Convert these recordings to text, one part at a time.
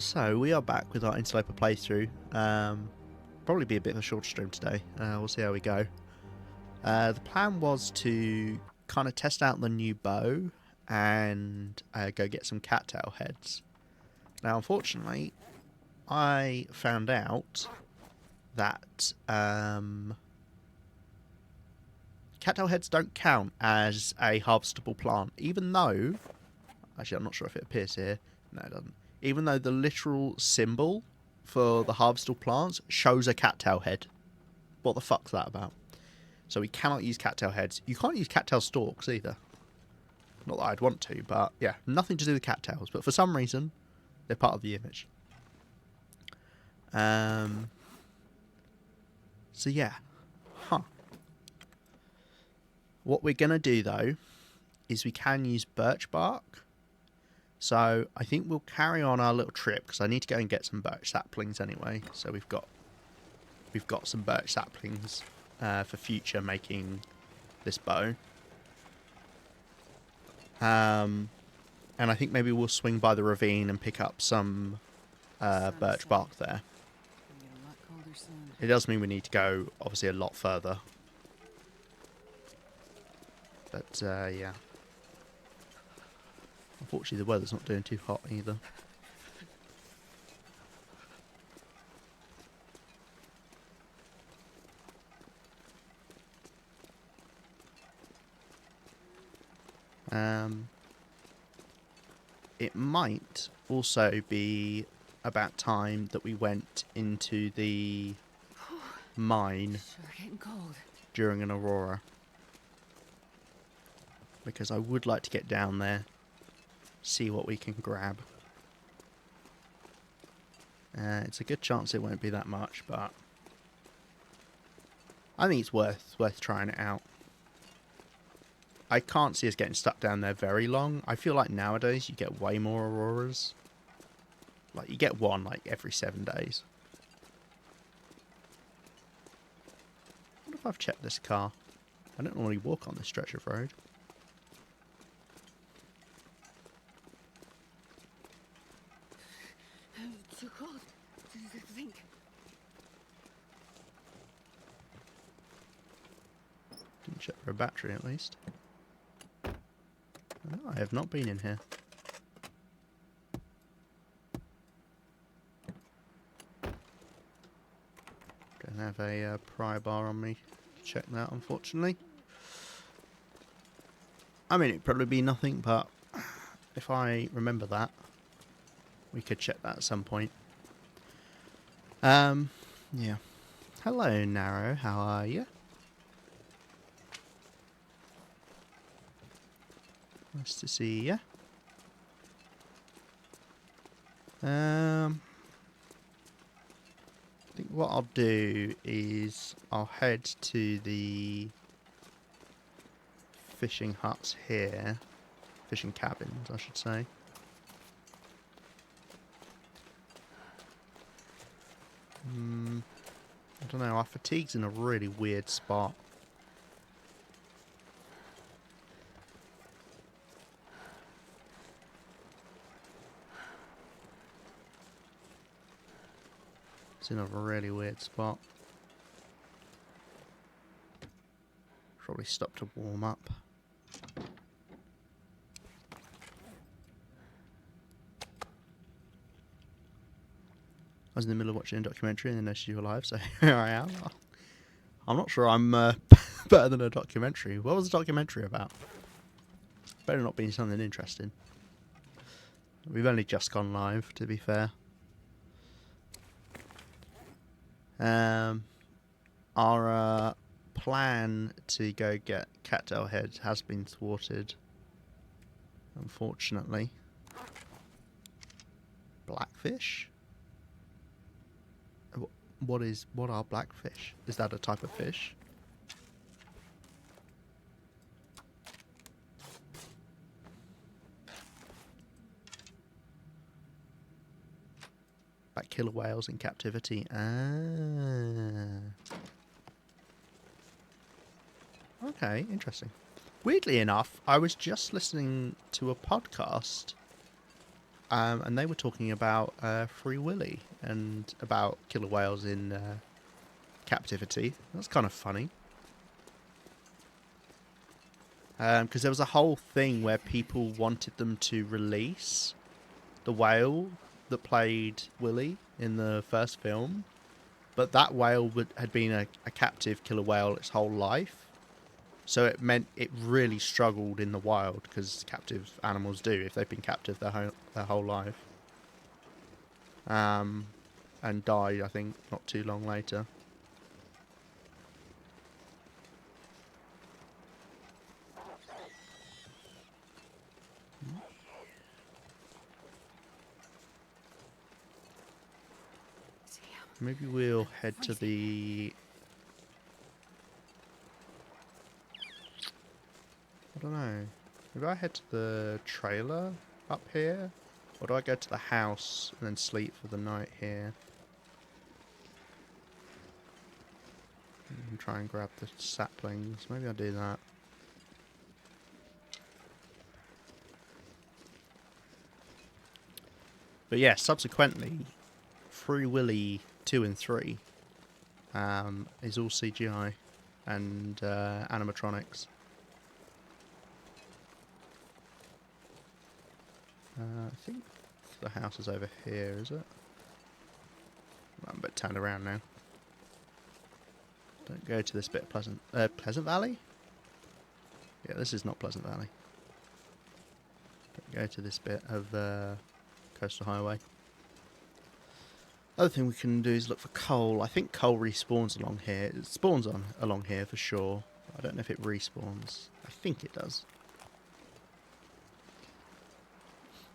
So we are back with our Interloper playthrough. Probably be a bit of a short stream today. We'll see how we go. The plan was to kind of test out the new bow and go get some cattail heads. Now, unfortunately, I found out that cattail heads don't count as a harvestable plant, even though... Actually, I'm not sure if it appears here. No, it doesn't. Even though the literal symbol for the harvestable plants shows a cattail head. What the fuck's that about? So we cannot use cattail heads. You can't use cattail stalks either. Not that I'd want to, but yeah, nothing to do with cattails. But for some reason, they're part of the image. So yeah. What we're going to do, though, is we can use birch bark. So I think we'll carry on our little trip because I need to go and get some birch saplings anyway. So we've got some birch saplings for future making this bow. And I think maybe we'll swing by the ravine and pick up some birch bark there. It does mean we need to go obviously a lot further. But yeah. Unfortunately, the weather's not doing too hot either. It might also be about time that we went into the mine during an aurora. Because I would like to get down there, see what we can grab. It's a good chance it won't be that much, but I think it's worth trying it out. I can't see us getting stuck down there very long. I feel like nowadays you get way more auroras. Like you get one like every 7 days. I wonder if I've checked this car. I don't normally walk on this stretch of road. Too cold to think. Didn't check for a battery at least. No, I have not been in here. Don't have a pry bar on me to check that, unfortunately. I mean, it'd probably be nothing, but if I remember that, we could check that at some point. Yeah. Hello, Narrow. How are you? Nice to see you. I think what I'll do is I'll head to the fishing huts here. Fishing cabins, I should say. I don't know, our fatigue's in a really weird spot. It's in a really weird spot. Probably stop to warm up. I was in the middle of watching a documentary and then noticed you were live, so here I am. I'm not sure I'm better than a documentary. What was the documentary about? Better not be something interesting. We've only just gone live, to be fair. Our plan to go get cattail heads has been thwarted, unfortunately. Blackfish? What are blackfish? Is that a type of fish? Like killer whales in captivity. Okay, interesting. Weirdly enough, I was just listening to a podcast and they were talking about Free Willy and about killer whales in captivity. That's kind of funny. Because there was a whole thing where people wanted them to release the whale that played Willy in the first film, but that whale had been a captive killer whale its whole life, so it meant it really struggled in the wild, because captive animals do if they've been captive their whole life, and died, I think, not too long later. Maybe we'll head to the... I don't know. Maybe I head to the trailer up here? Or do I go to the house and then sleep for the night here? And try and grab the saplings. Maybe I'll do that. But yeah, subsequently, Free Willy 2 and 3 is all CGI and animatronics. I think the house is over here, is it? I'm a bit turned around now. Don't go to this bit of Pleasant Valley? Yeah, this is not Pleasant Valley. Don't go to this bit of Coastal Highway. Other thing we can do is look for coal. I think coal respawns along here. It spawns along here for sure. I don't know if it respawns. I think it does.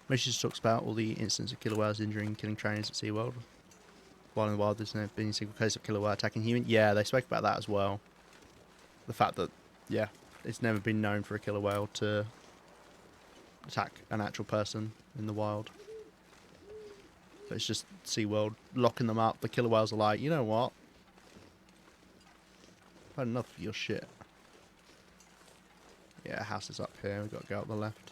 Most just talks about all the incidents of killer whales injuring and killing trainers at SeaWorld. While in the wild, there's never been a single case of killer whale attacking human. Yeah, they spoke about that as well. The fact that, yeah, it's never been known for a killer whale to attack an actual person in the wild. But it's just SeaWorld locking them up. The killer whales are like, you know what? I've had enough of your shit. Yeah, house is up here. We've got to go up the left.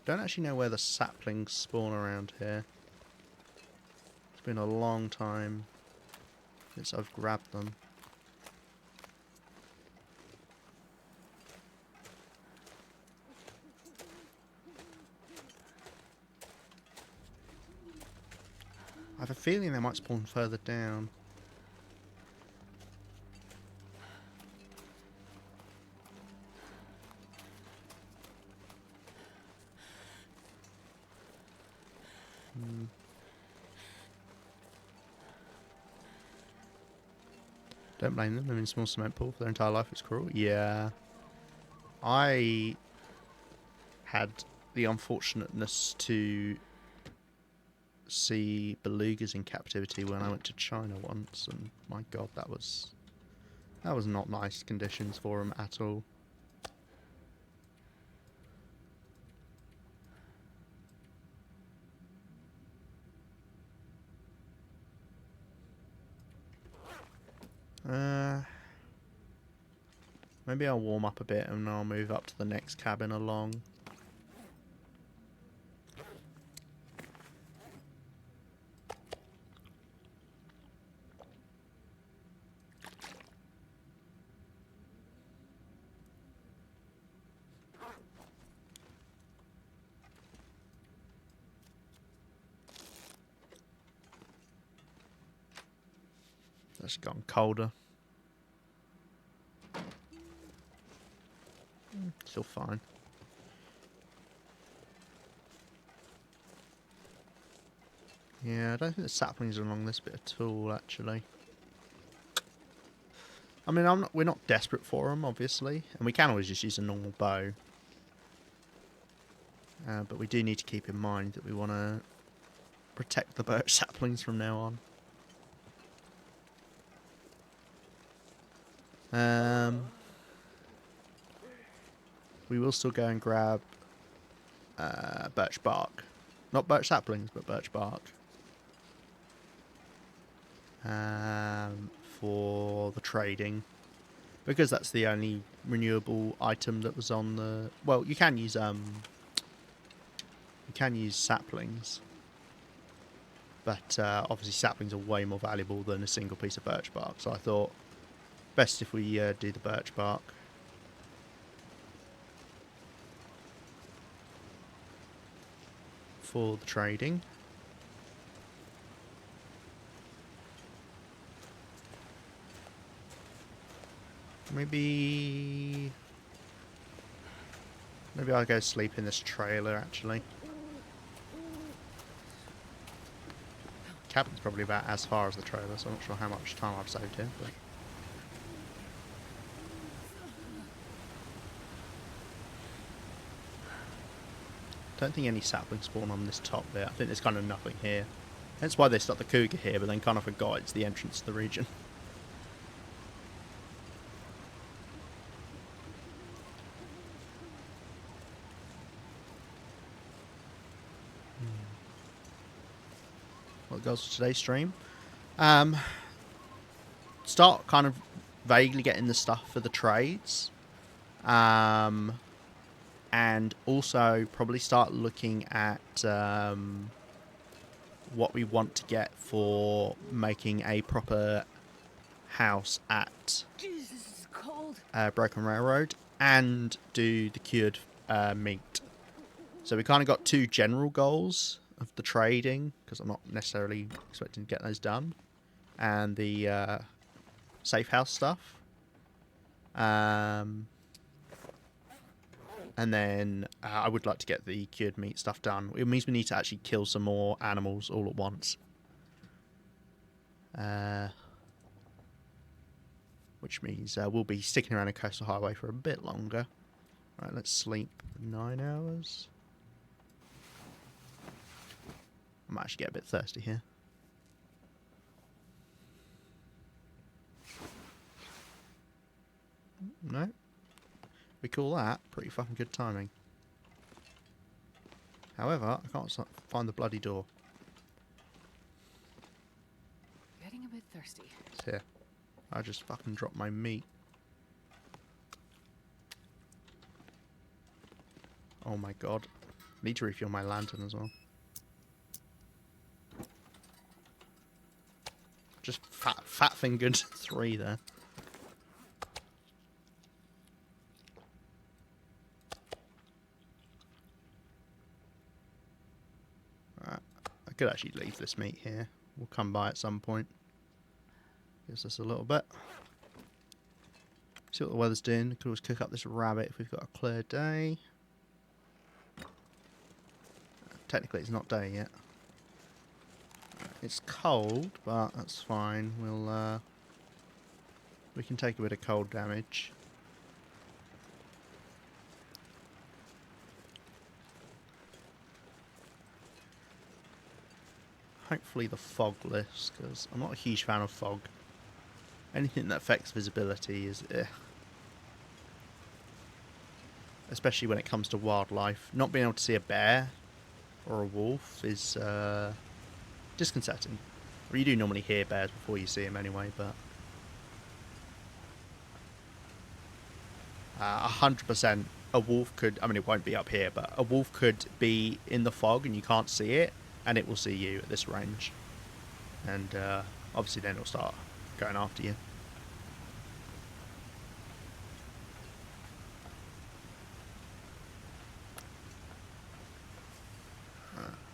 Don't actually know where the saplings spawn around here. It's been a long time since I've grabbed them. I have a feeling they might spawn further down. Don't blame them. Living in a small cement pool for their entire life is cruel. Yeah. I had the unfortunateness to see belugas in captivity when I went to China once, and my god, that was not nice conditions for them at all. Maybe I'll warm up a bit and I'll move up to the next cabin along. It's gotten colder. Still fine. Yeah, I don't think the saplings are along this bit at all, actually. I mean, we're not desperate for them, obviously, and we can always just use a normal bow. But we do need to keep in mind that we want to protect the birch saplings from now on. We will still go and grab birch bark. Not birch saplings, but birch bark. For the trading. Because that's the only renewable item that was on the... Well, you can use can use saplings. But obviously saplings are way more valuable than a single piece of birch bark. So I thought best if we do the birch bark. For the trading. Maybe I'll go sleep in this trailer actually. Cabin's probably about as far as the trailer, so I'm not sure how much time I've saved here, but don't think any saplings spawn on this top bit. I think there's kind of nothing here. That's why they stuck the cougar here, but then kind of forgot it's the entrance to the region. What goes for today's stream? Start kind of vaguely getting the stuff for the trades. And also probably start looking at what we want to get for making a proper house at Jesus, it's cold. Broken Railroad and do the cured meat. So we kind of got two general goals of the trading, because I'm not necessarily expecting to get those done, and the safe house stuff. And then I would like to get the cured meat stuff done. It means we need to actually kill some more animals all at once. Which means we'll be sticking around a coastal highway for a bit longer. Right, let's sleep 9 hours. I might actually get a bit thirsty here. No? We call that pretty fucking good timing. However, I can't find the bloody door. Getting a bit thirsty. It's here. I just fucking dropped my meat. Oh my god. Need to refuel my lantern as well. Just fat fingered 3 there. Right. I could actually leave this meat here. We'll come by at some point. Gives us a little bit. See what the weather's doing. We could always cook up this rabbit if we've got a clear day. Technically it's not day yet. It's cold, but that's fine. We can take a bit of cold damage. Hopefully the fog lifts, because I'm not a huge fan of fog. Anything that affects visibility is especially when it comes to wildlife. Not being able to see a bear or a wolf is disconcerting. Well, you do normally hear bears before you see them anyway, but 100% a wolf could, I mean it won't be up here, but a wolf could be in the fog and you can't see it, and it will see you at this range. And obviously then it'll start going after you.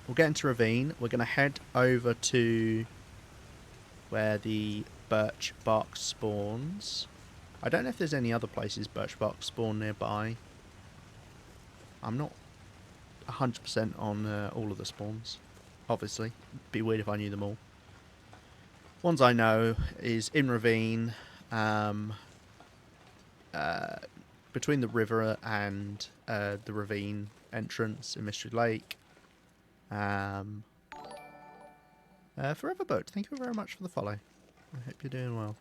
We'll get into Ravine. We're going to head over to where the birch bark spawns. I don't know if there's any other places birch bark spawn nearby. I'm not 100% on all of the spawns, obviously. It'd be weird if I knew them all. Ones I know is in Ravine, between the river and the ravine entrance in Mystery Lake. Forever Boat, thank you very much for the follow. I hope you're doing well.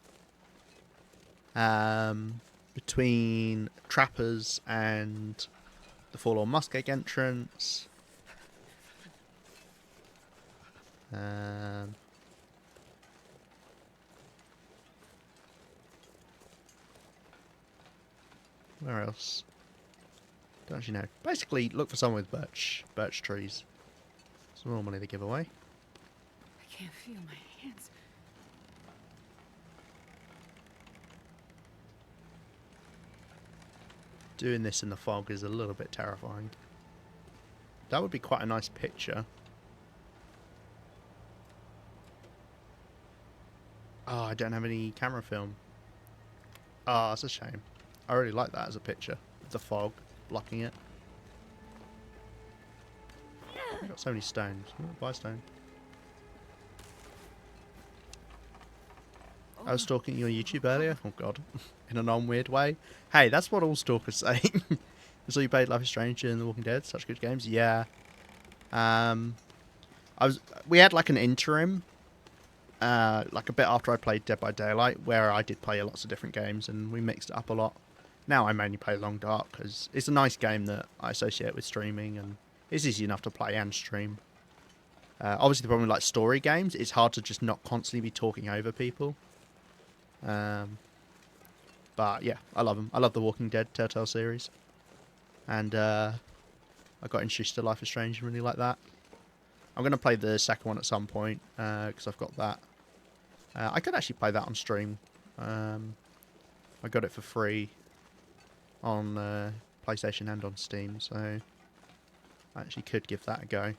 Between Trappers and the Forlorn Muskeg entrance. Where else? Don't actually know. Basically, look for someone with birch trees. It's normally the giveaway. I can't feel my hands. Doing this in the fog is a little bit terrifying. That would be quite a nice picture. Oh, I don't have any camera film. Oh, that's a shame. I really like that as a picture. The fog blocking it. I've got so many stones. Ooh, buy a stone. I was stalking you on YouTube earlier. Oh god. In a non-weird way. Hey, that's what all stalkers say. So you played Life is Strange and The Walking Dead. Such good games. Yeah. We had like an interim. Like a bit after I played Dead by Daylight, where I did play lots of different games and we mixed it up a lot. Now I mainly play Long Dark because it's a nice game that I associate with streaming and it's easy enough to play and stream. Obviously the problem with like story games, it's hard to just not constantly be talking over people. But yeah, I love them. I love the Walking Dead Telltale series. And I got introduced to Life is Strange and really like that. I'm going to play the second one at some point because I've got that. I could actually play that on stream. I got it for free on PlayStation and on Steam, so I actually could give that a go.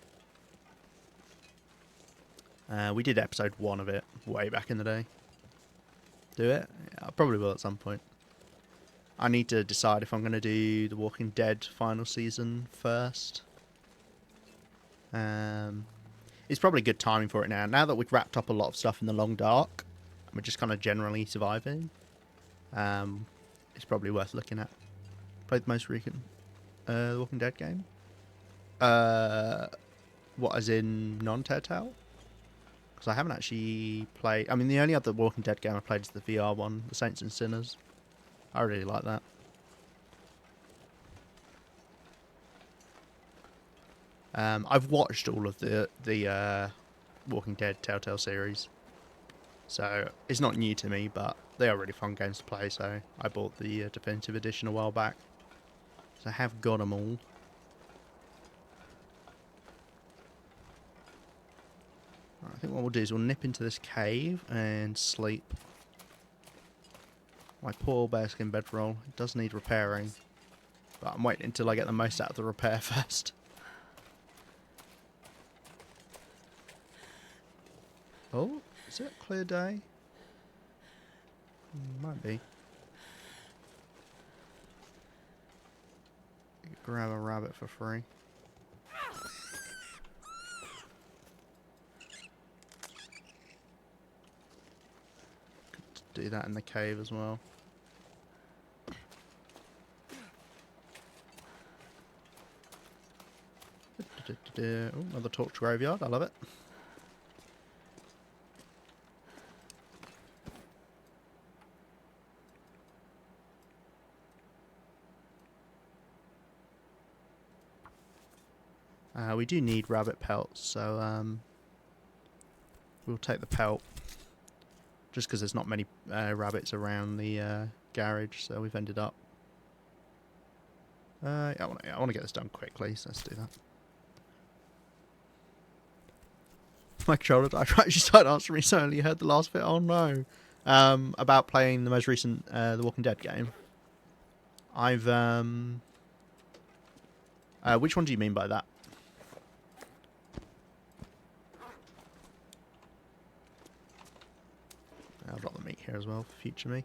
We did episode 1 of it way back in the day. Do it? Yeah, I probably will at some point. I need to decide if I'm going to do The Walking Dead final season first. It's probably good timing for it now. Now that we've wrapped up a lot of stuff in the Long Dark, we're just kind of generally surviving. It's probably worth looking at. Played the most recent The Walking Dead game. What, as in non-Telltale? Because I haven't actually played... I mean, the only other Walking Dead game I played is the VR one, The Saints and Sinners. I really like that. I've watched all of the Walking Dead Telltale series. So, it's not new to me, but they are really fun games to play, so I bought the definitive edition a while back. So I have got them all. I think what we'll do is we'll nip into this cave and sleep. My poor bearskin bedroll, it does need repairing. But I'm waiting until I get the most out of the repair first. Oh, is it a clear day? Might be. You could grab a rabbit for free. Could do that in the cave as well. Oh, another torch graveyard. I love it. We do need rabbit pelts, so we'll take the pelt. Just because there's not many rabbits around the garage, so we've ended up. Yeah, I want to get this done quickly, so let's do that. My controller died right. She started answering me, so I only heard the last bit. Oh no! About playing the most recent The Walking Dead game. I've which one do you mean by that? I'll drop the meat here as well for future me.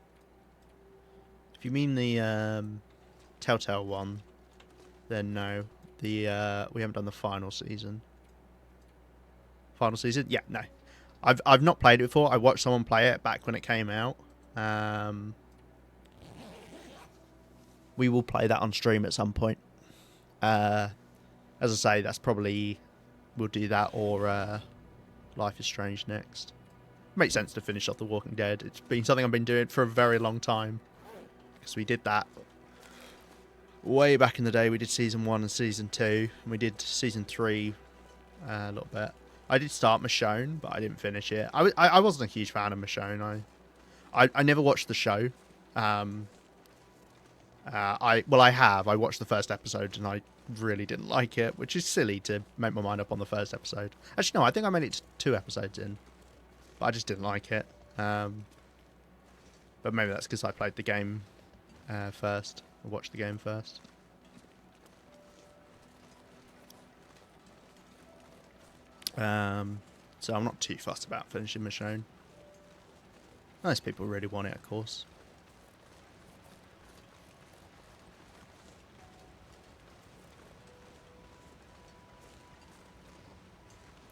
If you mean the Telltale one, then no. We haven't done the final season. Final season? Yeah, no. I've not played it before. I watched someone play it back when it came out. We will play that on stream at some point. As I say, that's probably... We'll do that or Life is Strange next. Makes sense to finish off The Walking Dead. It's been something I've been doing for a very long time. Because we did that way back in the day. We did Season 1 and Season 2. And we did Season 3 a little bit. I did start Michonne, but I didn't finish it. I wasn't a huge fan of Michonne. I never watched the show. I have. I watched the first episode and I really didn't like it, which is silly to make my mind up on the first episode. Actually, no, I think I made it to 2 episodes in, but I just didn't like it. But maybe that's because I played the game first, or watched the game first. So I'm not too fussed about finishing Michonne. Unless people really want it, of course.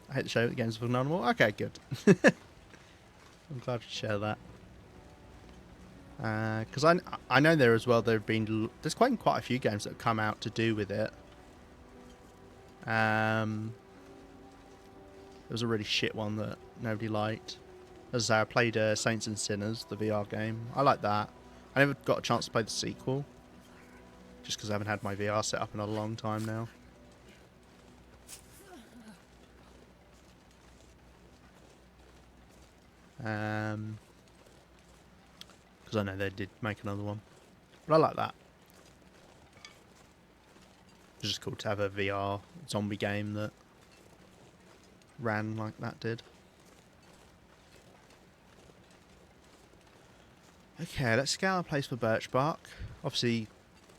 I hate the show. The game's phenomenal. Okay, good. I'm glad to share that. Because I know there as well. There's quite a few games that have come out to do with it. There was a really shit one that nobody liked. As I say, I played Saints and Sinners, the VR game. I like that. I never got a chance to play the sequel, just because I haven't had my VR set up in a long time now. Because I know they did make another one, but I like that. It's just cool to have a VR zombie game that ran like that did. Okay, let's scout our place for birch bark. Obviously,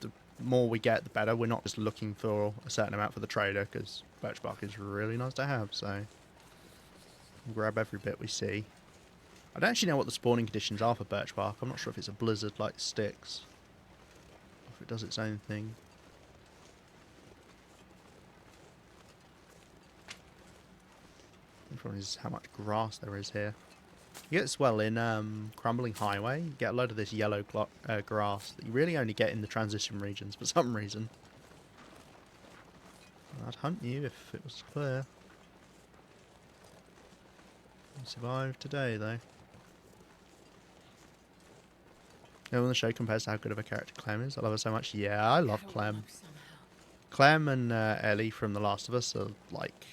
the more we get, the better. We're not just looking for a certain amount for the trader, because birch bark is really nice to have, so we'll grab every bit we see. I don't actually know what the spawning conditions are for birch bark. I'm not sure if it's a blizzard like sticks, or if it does its own thing. The problem is how much grass there is here. You get this well in Crumbling Highway. You get a load of this yellow grass that you really only get in the transition regions for some reason. I'd hunt you if it was clear. You survived today, though. You know, when the show compares to how good of a character Clem is, I love her so much. Yeah, I love Clem. Clem and Ellie from The Last of Us are like...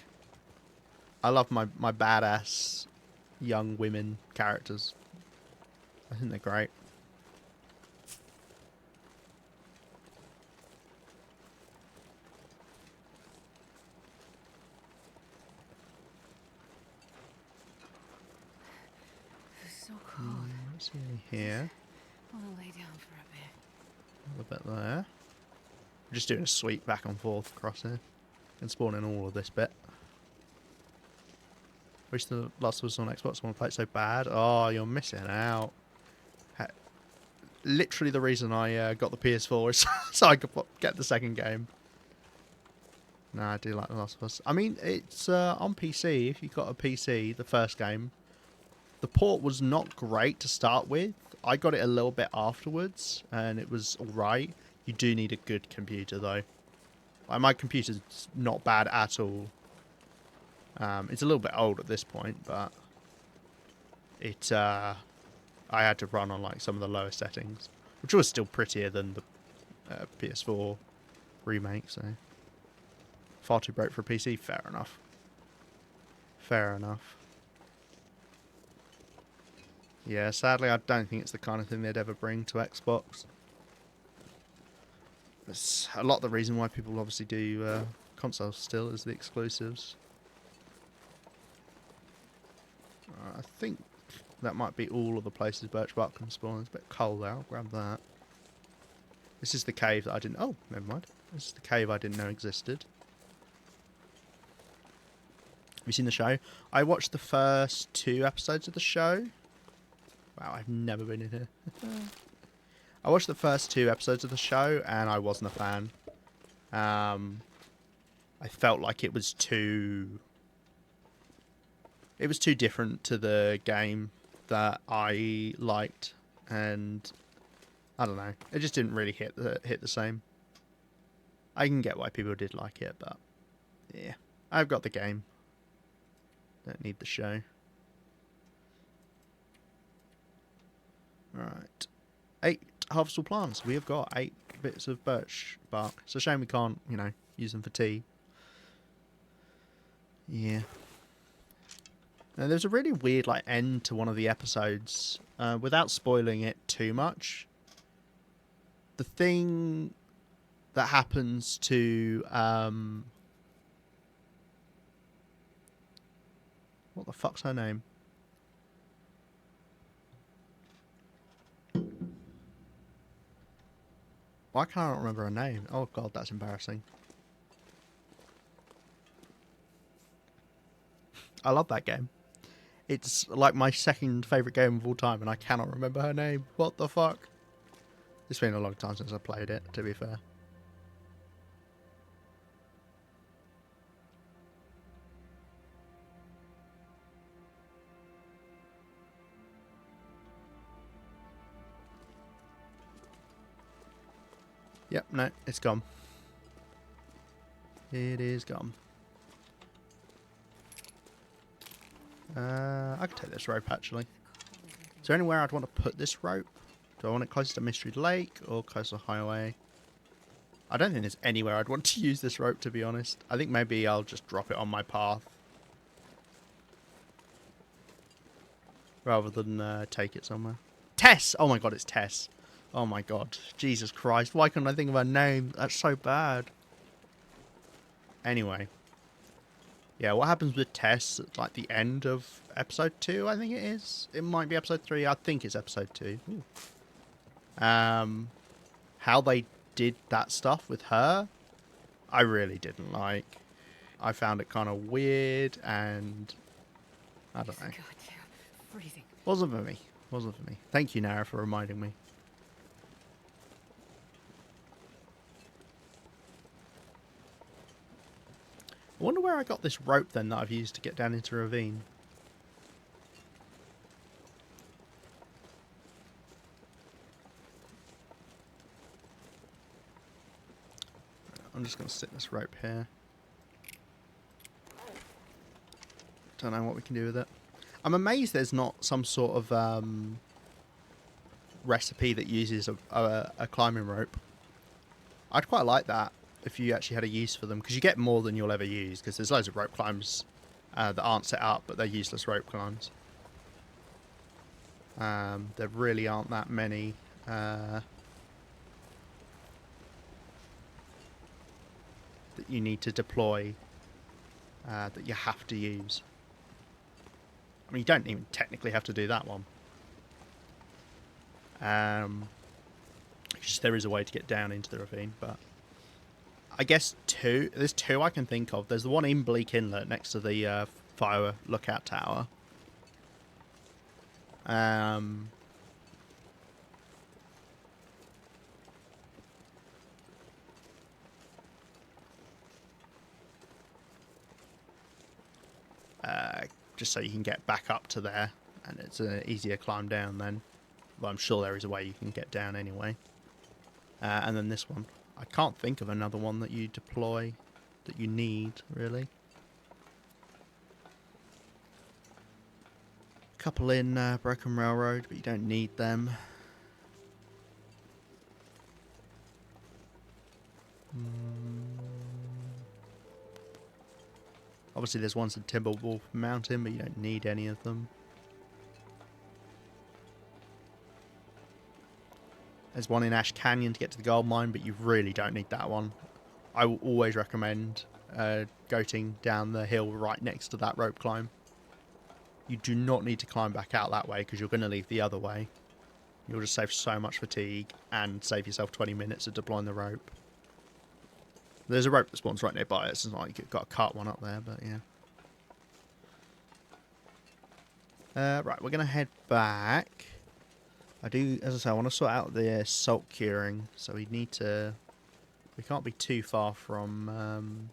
I love my badass young women characters. I think they're great. It's so cold. Let's see any here. I want to lay down for a bit. A little bit there. We're just doing a sweep back and forth across here. And spawning all of this bit. Wish The Last of Us on Xbox One play it so bad. Oh, you're missing out. Literally the reason I got the PS4 is so I could get the second game. No, I do like The Last of Us. I mean, it's on PC. If you've got a PC, the first game, the port was not great to start with. I got it a little bit afterwards, and it was alright. You do need a good computer, though. Like, my computer's not bad at all. It's a little bit old at this point, but it I had to run on like some of the lower settings, which was still prettier than the PS4 remake. So far too broke for a PC. Fair enough. Fair enough. Yeah, sadly, I don't think it's the kind of thing they'd ever bring to Xbox. It's a lot of the reason why people obviously do consoles still is the exclusives. I think that might be all of the places birch bark can spawn. It's a bit cold out. Grab that. This is the cave that I didn't... Oh, never mind. This is the cave I didn't know existed. Have you seen the show? I watched the first 2 episodes of the show. Wow, I've never been in here. I watched the first 2 episodes of the show and I wasn't a fan. I felt like it was too... It was too different to the game that I liked, and I don't know. It just didn't really hit the same. I can get why people did like it, but yeah, I've got the game. Don't need the show. Right, 8 harvestable plants. We have got 8 bits of birch bark. It's a shame we can't, you know, use them for tea. Yeah. Now, there's a really weird like end to one of the episodes. Without spoiling it too much, the thing that happens to what the fuck's her name? Why can't I remember her name? Oh god, that's embarrassing. I love that game. It's like my second favourite game of all time, and I cannot remember her name. What the fuck? It's been a long time since I played it, to be fair. Yep, no, it's gone. It is gone. I could take this rope, actually. Is there anywhere I'd want to put this rope? Do I want it closer to Mystery Lake or closer to Highway? I don't think there's anywhere I'd want to use this rope, to be honest. I think maybe I'll just drop it on my path. Rather than take it somewhere. Tess! Oh my god, it's Tess. Oh my god. Jesus Christ. Why couldn't I think of her name? That's so bad. Anyway. Yeah, what happens with Tess at like the end of episode 2, I think it is. It might be episode 3. I think it's episode 2. Ooh. How they did that stuff with her, I really didn't like. I found it kind of weird and I don't know. Goddamn, freezing. Wasn't for me. Wasn't for me. Thank you, Nara, for reminding me. I wonder where I got this rope then that I've used to get down into a ravine. I'm just going to stick this rope here. Don't know what we can do with it. I'm amazed there's not some sort of recipe that uses a climbing rope. I'd quite like that if you actually had a use for them, because you get more than you'll ever use, because there's loads of rope climbs that aren't set up, but they're useless rope climbs. There really aren't that many that you need to deploy that you have to use. I mean, you don't even technically have to do that one. Just there is a way to get down into the ravine, but I guess there's two I can think of. There's the one in Bleak Inlet next to the fire lookout tower. Just so you can get back up to there, and it's an easier climb down then. But I'm sure there is a way you can get down anyway. And then this one. I can't think of another one that you deploy that you need, really. A couple in Broken Railroad, but you don't need them. Obviously there's ones in Timberwolf Mountain, but you don't need any of them. There's one in Ash Canyon to get to the gold mine, but you really don't need that one. I will always recommend goating down the hill right next to that rope climb. You do not need to climb back out that way, because you're going to leave the other way. You'll just save so much fatigue and save yourself 20 minutes of deploying the rope. There's a rope that spawns right nearby. It's not like you've got to cut one up there, but yeah. Right, we're going to head back. I do, as I say, I want to sort out the salt curing, so we need to... We can't be too far from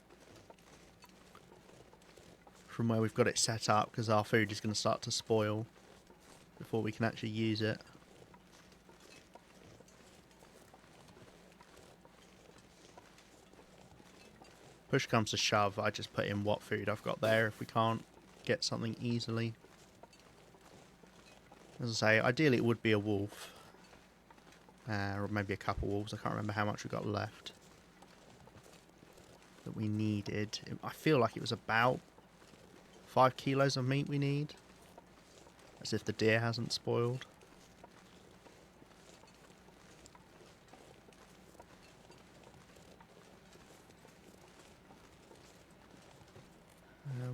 where we've got it set up, because our food is going to start to spoil before we can actually use it. Push comes to shove, I just put in what food I've got there if we can't get something easily. As I say, ideally it would be a wolf. Or maybe a couple wolves, I can't remember how much we got left that we needed. I feel like it was about 5 kilos of meat we need. As if the deer hasn't spoiled.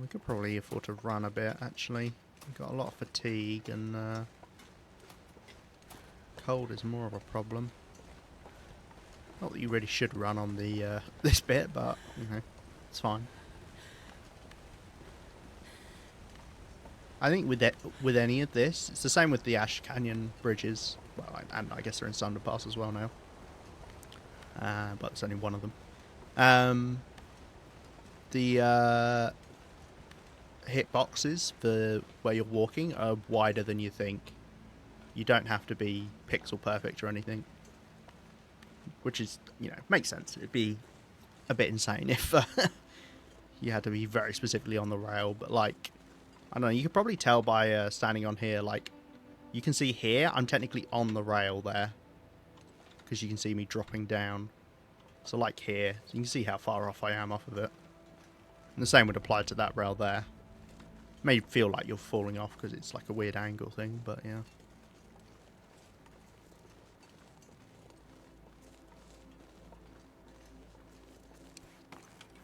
We could probably afford to run a bit, actually. We've got a lot of fatigue, and cold is more of a problem. Not that you really should run on the this bit, but, you know, it's fine. I think with any of this, it's the same with the Ash Canyon bridges. Well, and I guess they're in Thunder Pass as well now. But it's only one of them. The hitboxes for where you're walking are wider than you think. You don't have to be pixel perfect or anything. Which is, you know, makes sense. It'd be a bit insane if you had to be very specifically on the rail. But, like, I don't know, you could probably tell by standing on here, like, you can see here, I'm technically on the rail there. Because you can see me dropping down. So, like here, so you can see how far off I am off of it. And the same would apply to that rail there. It may feel like you're falling off because it's like a weird angle thing, but yeah.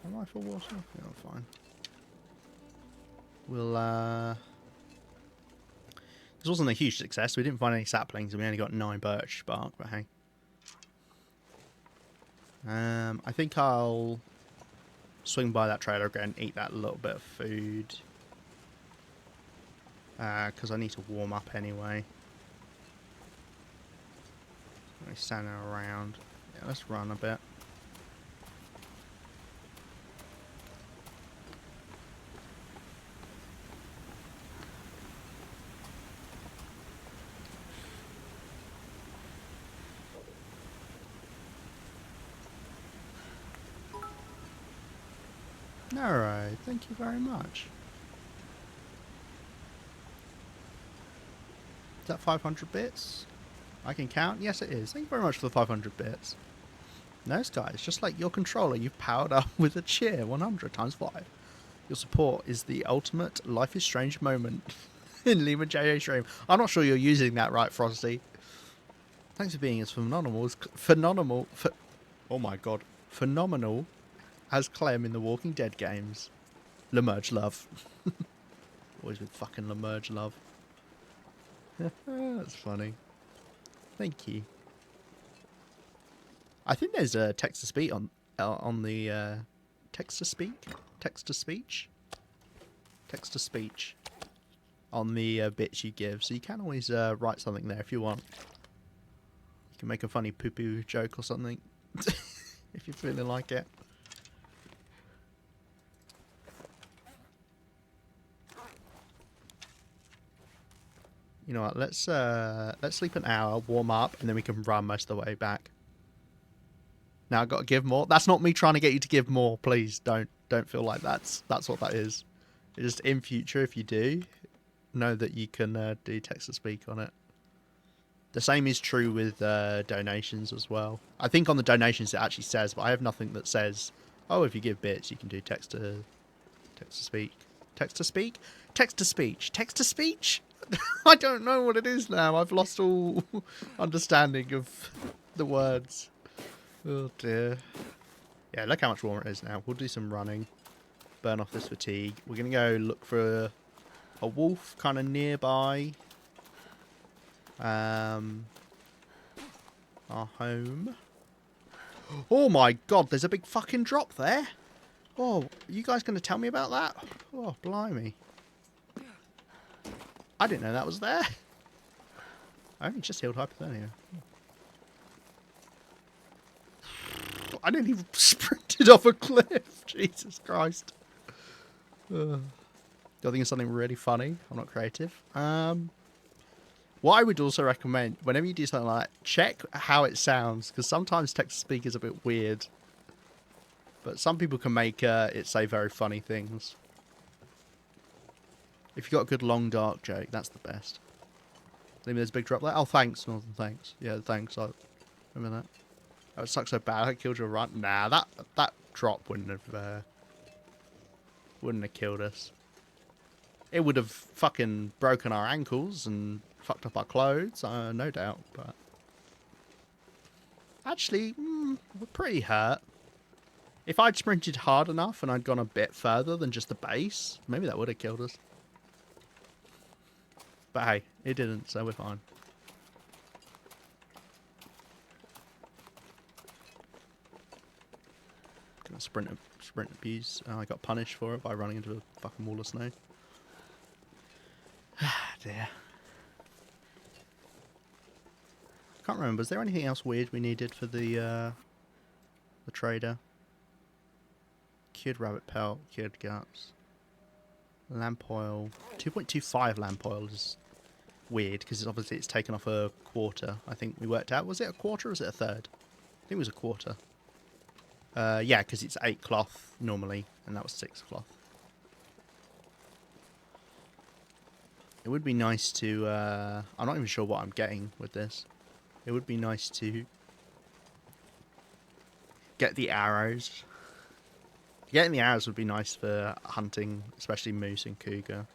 Am I full water? Yeah, I'm fine. We'll, this wasn't a huge success. We didn't find any saplings and we only got 9 birch bark, but hey. I think I'll swing by that trailer again, eat that little bit of food. Because I need to warm up anyway. I'm standing around. Yeah, let's run a bit. Alright, thank you very much. Is that 500 bits? I can count? Yes, it is. Thank you very much for the 500 bits. Nice, guys. Just like your controller, you've powered up with a cheer 100 times 5. Your support is the ultimate Life is Strange moment in Lima J.A. stream. I'm not sure you're using that right, Frosty. Thanks for being as phenomenal as Clem in the Walking Dead games. Lemerge love. Always with fucking Lemerge love. That's funny. Thank you. I think there's a text to speak on the text to speech on the bits you give. So you can always write something there if you want. You can make a funny poo-poo joke or something if you're feeling like it. You know what? Let's sleep an hour, warm up, and then we can run most of the way back. Now I've got to give more. That's not me trying to get you to give more. Please don't feel like that's what that is. It's just in future, if you do, know that you can do text to speak on it. The same is true with donations as well. I think on the donations it actually says, but I have nothing that says, oh, if you give bits, you can do text to speak. Text to speak? Text to speech. Text to speech? I don't know what it is now. I've lost all understanding of the words. Oh dear. Yeah, look how much warmer it is now. We'll do some running. Burn off this fatigue. We're going to go look for a wolf kind of nearby. Our home. Oh my god, there's a big fucking drop there. Oh, are you guys going to tell me about that? Oh, blimey. I didn't know that was there. I only just healed hypothermia. I nearly sprinted off a cliff. Jesus Christ. I think it's something really funny. I'm not creative. What I would also recommend, whenever you do something like that, check how it sounds. Because sometimes text-to-speak is a bit weird. But some people can make it say very funny things. If you've got a good long dark joke, that's the best. Maybe there's a big drop there. Oh, thanks, Northern, thanks. Yeah, thanks. I remember that. Oh, it sucks so bad. I killed your run. Nah, that drop wouldn't have killed us. It would have fucking broken our ankles and fucked up our clothes, no doubt. But actually, we're pretty hurt. If I'd sprinted hard enough and I'd gone a bit further than just the base, maybe that would have killed us. But hey, it didn't, so we're fine. Gonna sprint abuse. I got punished for it by running into a fucking wall of snow. Dear. Can't remember. Was there anything else weird we needed for the trader? Cured rabbit pelt, cured guts, lamp oil. 2.25 lamp oil is weird because obviously it's taken off a quarter. I think we worked out. Was it a quarter or was it a third? I think it was a quarter. Yeah, because it's 8 cloth normally, and that was 6 cloth. It would be nice to... I'm not even sure what I'm getting with this. It would be nice to get the arrows. Getting the arrows would be nice for hunting, especially moose and cougar.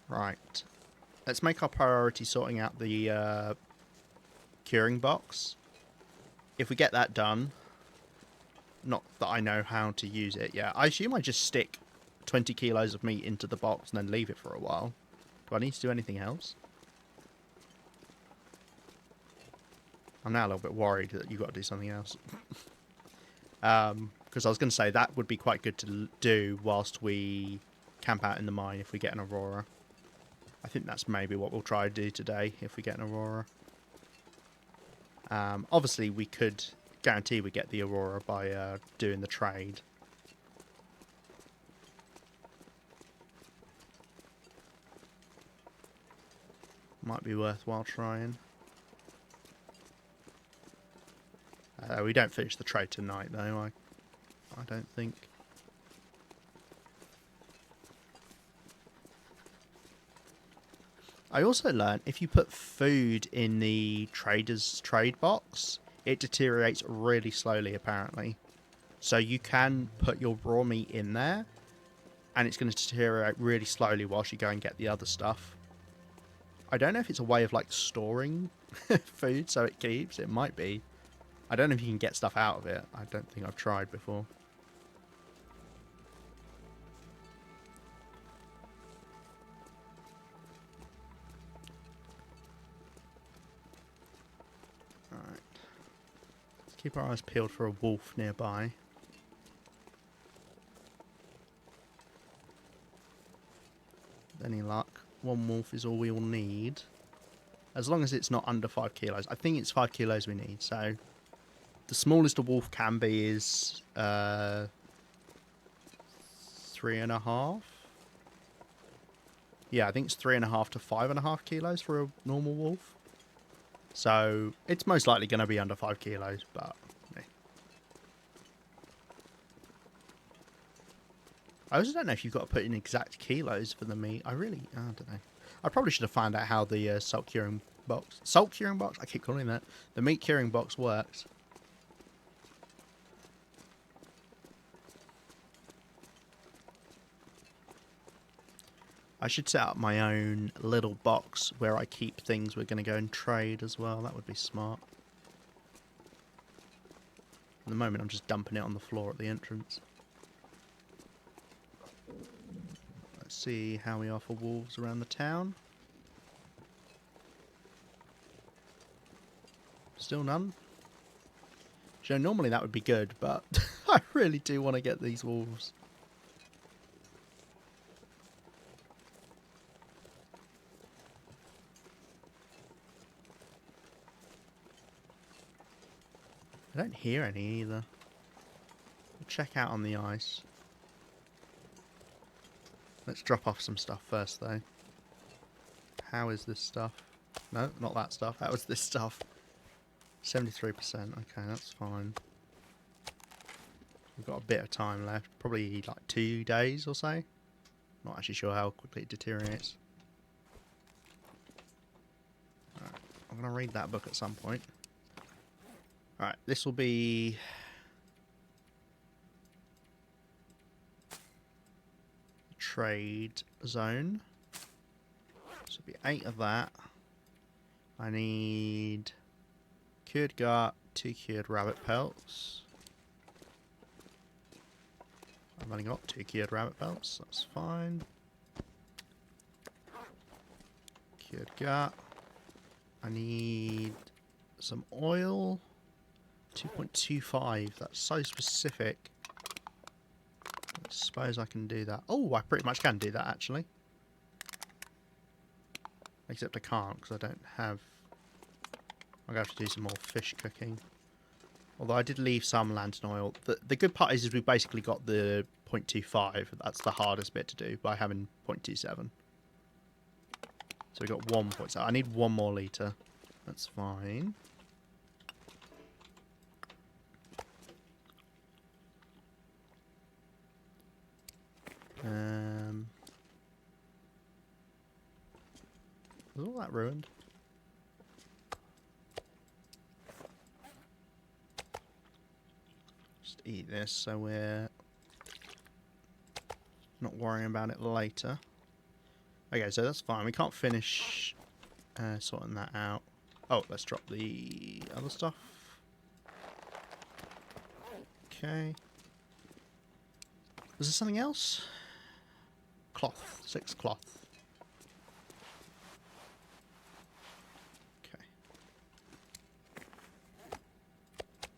Right. Let's make our priority sorting out the curing box. If we get that done, not that I know how to use it yet. I assume I just stick 20 kilos of meat into the box and then leave it for a while. Do I need to do anything else? I'm now a little bit worried that you've got to do something else. Because I was going to say that would be quite good to do whilst we camp out in the mine if we get an aurora. I think that's maybe what we'll try to do today if we get an aurora. Obviously, we could guarantee we get the aurora by doing the trade. Might be worthwhile trying. We don't finish the trade tonight, though, I don't think. I also learned if you put food in the trader's trade box, it deteriorates really slowly, apparently. So you can put your raw meat in there, and it's going to deteriorate really slowly whilst you go and get the other stuff. I don't know if it's a way of, like, storing food so it keeps. It might be. I don't know if you can get stuff out of it. I don't think I've tried before. Alright. Let's keep our eyes peeled for a wolf nearby. With any luck, one wolf is all we will need. As long as it's not under 5 kilos. I think it's 5 kilos we need, so... The smallest a wolf can be is 3.5. Yeah, I think it's 3.5 to 5.5 kilos for a normal wolf. So it's most likely going to be under 5 kilos, but yeah. I also don't know if you've got to put in exact kilos for the meat. I don't know. I probably should have found out how the salt curing box, I keep calling that, the meat curing box works. I should set up my own little box where I keep things we're going to go and trade as well. That would be smart. At the moment, I'm just dumping it on the floor at the entrance. Let's see how we are for wolves around the town. Still none. So normally that would be good, but I really do want to get these wolves. I don't hear any either. We'll check out on the ice. Let's drop off some stuff first, though. How is this stuff? No, not that stuff. How is this stuff? 73%. Okay, that's fine. We've got a bit of time left. Probably like 2 days or so. Not actually sure how quickly it deteriorates. Alright, I'm going to read that book at some point. Alright, this will be... trade zone. So it'll be 8 of that. I need cured gut, 2 cured rabbit pelts. I've only got 2 cured rabbit pelts, that's fine. Cured gut. I need some oil. 2.25, that's so specific. I suppose I can do that. Oh, I pretty much can do that actually. Except I can't because I don't have... I'm going to have to do some more fish cooking. Although I did leave some lantern oil. The good part is we've basically got the 0.25. That's the hardest bit to do by having 0.27. So we've got 1.7. I need 1 more litre. That's fine. Is all that ruined? Just eat this so we're not worrying about it later. Okay, so that's fine. We can't finish sorting that out. Oh, let's drop the other stuff. Okay. Was there something else? Cloth. 6 cloth. Okay.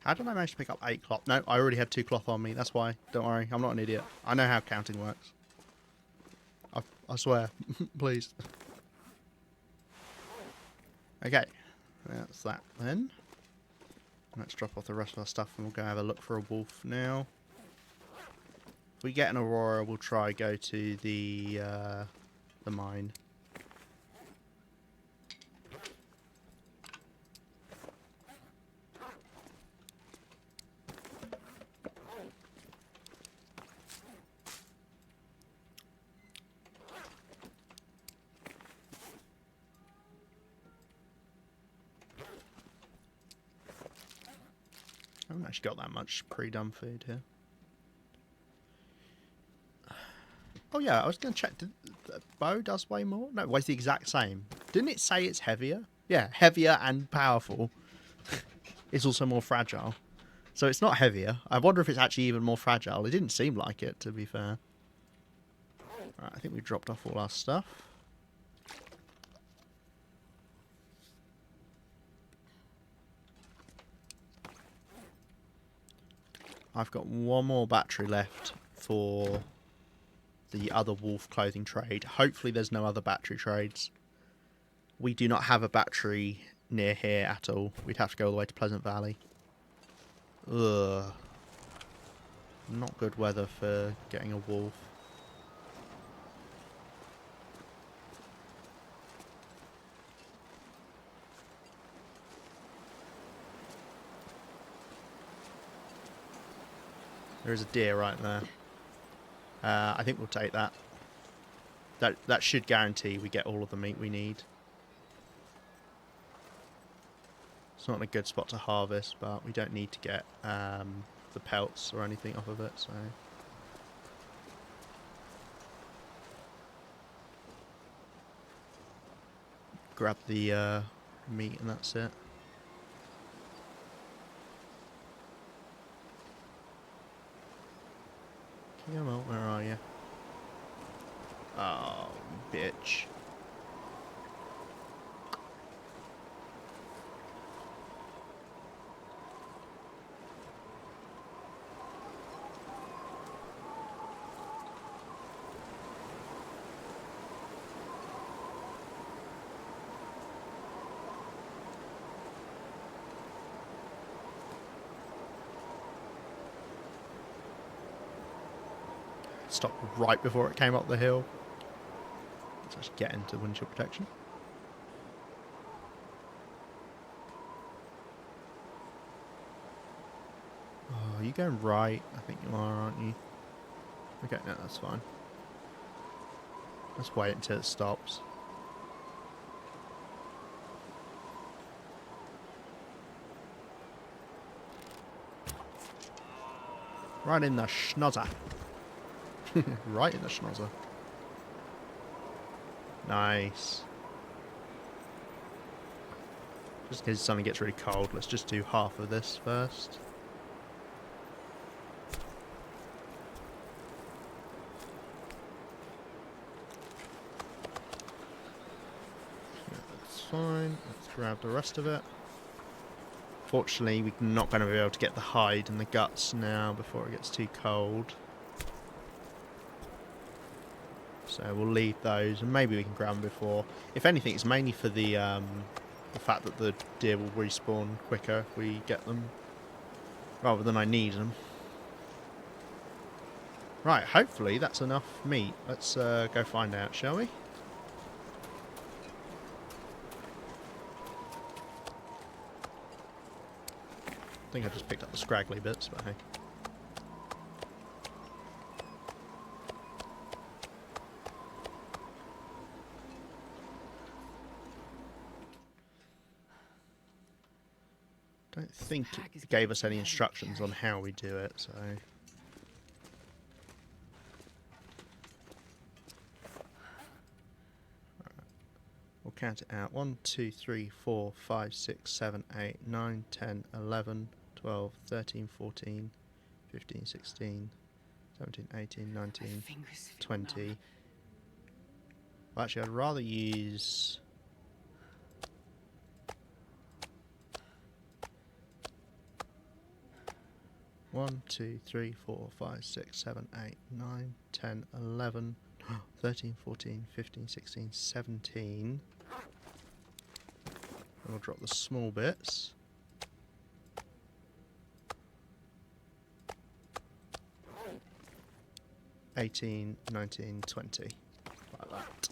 How did I manage to pick up 8 cloth? No, I already had 2 cloth on me. That's why. Don't worry. I'm not an idiot. I know how counting works. I swear. Please. Okay. That's that then. Let's drop off the rest of our stuff and we'll go have a look for a wolf now. If we get an aurora, we'll try go to the mine. I haven't actually got that much pre-done food here. Oh yeah, I was going to check. Did the bow does weigh more? No, it weighs the exact same. Didn't it say it's heavier? Yeah, heavier and powerful. It's also more fragile. So it's not heavier. I wonder if it's actually even more fragile. It didn't seem like it, to be fair. Right, I think we've dropped off all our stuff. I've got 1 more battery left for the other wolf clothing trade. Hopefully there's no other battery trades. We do not have a battery near here at all. We'd have to go all the way to Pleasant Valley. Ugh. Not good weather for getting a wolf. There is a deer right there. I think we'll take that. That should guarantee we get all of the meat we need. It's not in a good spot to harvest, but we don't need to get the pelts or anything off of it, so... Grab the meat and that's it. Come on, where are you? Oh, bitch. Stopped right before it came up the hill. Let's just get into windshield protection. Oh, are you going right? I think you are, aren't you? Okay, no, that's fine. Let's wait until it stops. Right in the schnozzer. Right in the schnozzer. Nice. Just in case something gets really cold, let's just do half of this first. Yeah, that's fine. Let's grab the rest of it. Fortunately, we're not going to be able to get the hide and the guts now before it gets too cold. So we'll leave those, and maybe we can grab them before. If anything, it's mainly for the fact that the deer will respawn quicker if we get them, rather than I need them. Right, hopefully that's enough meat. Let's go find out, shall we? I think I just picked up the scraggly bits, but hey. Don't think it gave us any instructions on how we do it, so... We'll count it out. 1, 2, 3, 4, 5, 6, 7, 8, 9, 10, 11, 12, 13, 14, 15, 16, 17, 18, 19, 20. Well, actually, I'd rather use... One, 2, 3, 4, 5, 6, 7, 8, 9, 10, 11, 13, 14, 15, 16, 17. And we'll drop the small bits. 18, 19, 20. Like that.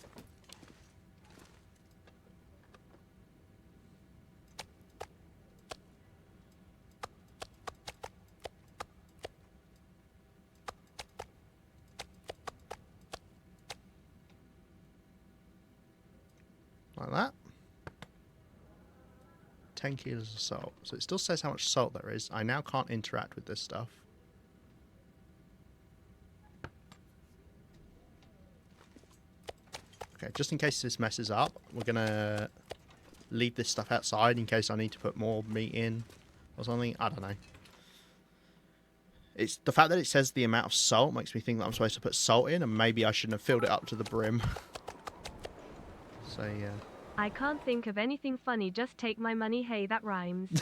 Like that. 10 kilos of salt. So it still says how much salt there is. I now can't interact with this stuff. Okay, just in case this messes up, we're gonna leave this stuff outside in case I need to put more meat in or something. I don't know. It's the fact that it says the amount of salt makes me think that I'm supposed to put salt in, and maybe I shouldn't have filled it up to the brim. So yeah. I can't think of anything funny, just take my money, hey, that rhymes.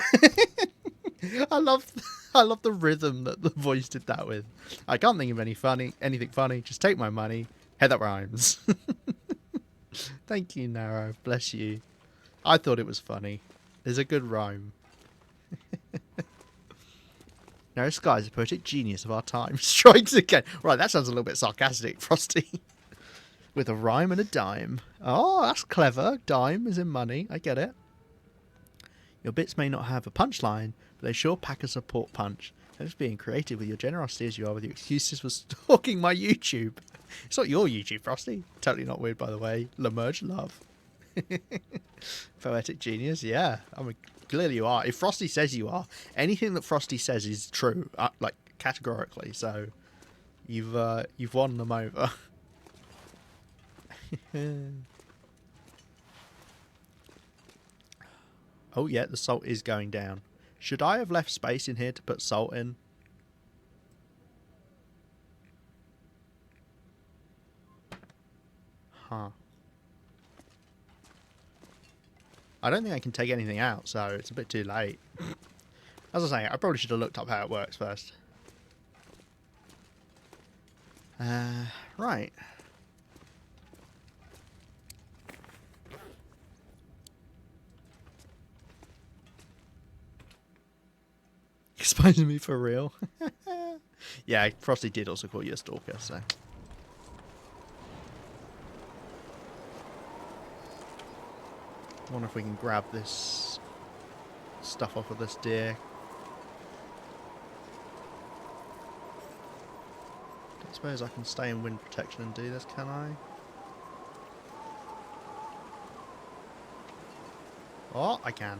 I love the rhythm that the voice did that with. I can't think of anything funny, just take my money, hey, that rhymes. Thank you, Narrow, bless you. I thought it was funny. There's a good rhyme. Narrow Sky's a poetic genius of our time. Strikes again. Right, that sounds a little bit sarcastic, Frosty. With a rhyme and a dime. Oh, that's clever. Dime is in money. I get it. Your bits may not have a punchline, but they sure pack a support punch. Thanks for being creative with your generosity as you are with your excuses for stalking my YouTube. It's not your YouTube, Frosty. Totally not weird, by the way. L'Emerge love. Poetic genius, yeah. I mean, clearly you are. If Frosty says you are, anything that Frosty says is true, like categorically. So you've won them over. Oh yeah, the salt is going down. Should I have left space in here to put salt in? Huh. I don't think I can take anything out, so it's a bit too late. As I say, I probably should have looked up how it works first. Right. Exposing me for real. Yeah, Frosty did also call you a stalker, so. I wonder if we can grab this stuff off of this deer. Don't suppose I can stay in wind protection and do this, can I? Oh, I can.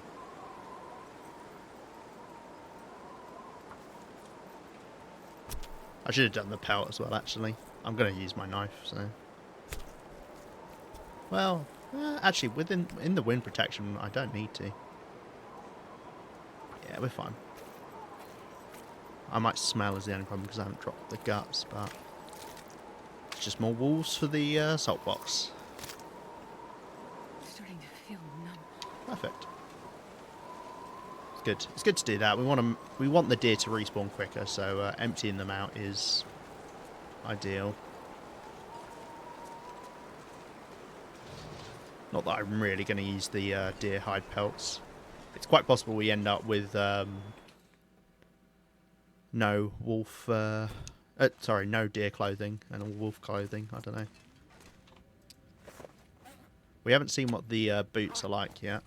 I should have done the pelt as well, actually. I'm going to use my knife, so... Well, actually, in the wind protection, I don't need to. Yeah, we're fine. I might smell is the only problem because I haven't dropped the guts, but it's just more wolves for the salt box. Starting to feel numb. Perfect. It's good. It's good to do that. We want the deer to respawn quicker, so emptying them out is ideal. Not that I'm really going to use the deer hide pelts. It's quite possible we end up with no wolf. Sorry, no deer clothing and all wolf clothing. I don't know. We haven't seen what the boots are like yet.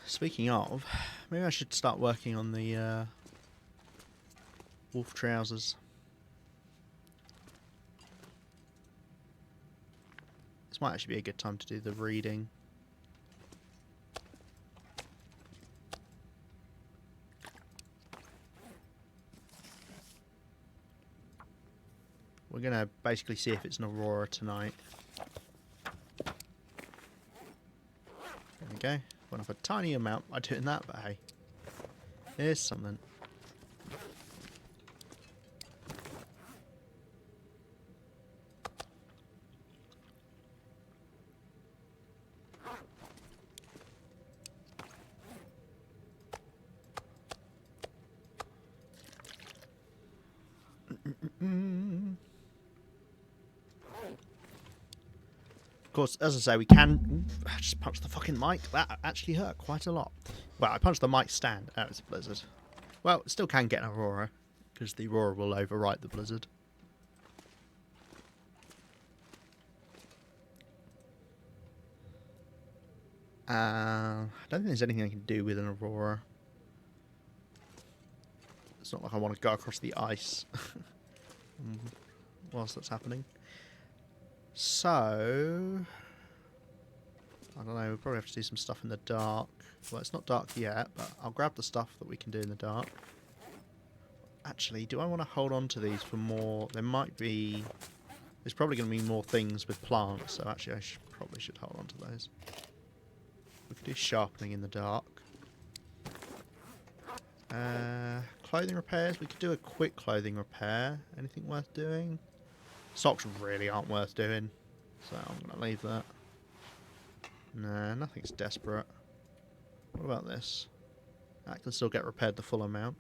Speaking of, maybe I should start working on the wolf trousers. This might actually be a good time to do the reading. We're going to basically see if it's an aurora tonight. There we go. Went off a tiny amount by doing that, but hey. Here's something. Of course, as I say, we can... I just punched the fucking mic. That actually hurt quite a lot. Well, I punched the mic stand. Oh, it's a blizzard. Well, it still can get an aurora, because the aurora will overwrite the blizzard. I don't think there's anything I can do with an aurora. It's not like I want to go across the ice whilst that's happening. So, I don't know, we'll probably have to do some stuff in the dark. Well, it's not dark yet, but I'll grab the stuff that we can do in the dark. Actually, do I want to hold on to these for more? There might be... There's probably going to be more things with plants, so actually I probably should hold on to those. We could do sharpening in the dark. Clothing repairs, we could do a quick clothing repair. Anything worth doing? Socks really aren't worth doing, so I'm going to leave that. Nah, nothing's desperate. What about this? That can still get repaired the full amount.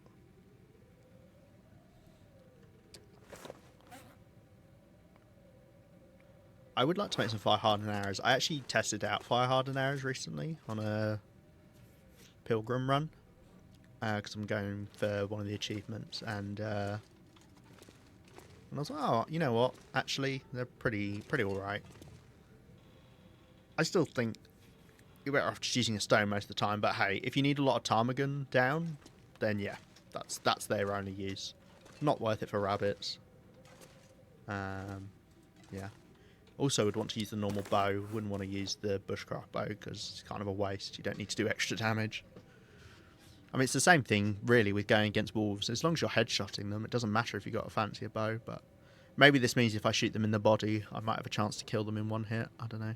I would like to make some fire hardened arrows. I actually tested out fire hardened arrows recently on a pilgrim run. Because I'm going for one of the achievements, and I was like, oh, you know what? Actually, they're pretty alright. I still think you're better off just using a stone most of the time, but hey, if you need a lot of ptarmigan down, then yeah, that's their only use. Not worth it for rabbits. Yeah. Also would want to use the normal bow, wouldn't want to use the bushcraft bow because it's kind of a waste. You don't need to do extra damage. I mean, it's the same thing, really, with going against wolves. As long as you're headshotting them, it doesn't matter if you've got a fancier bow, but maybe this means if I shoot them in the body, I might have a chance to kill them in one hit. I don't know.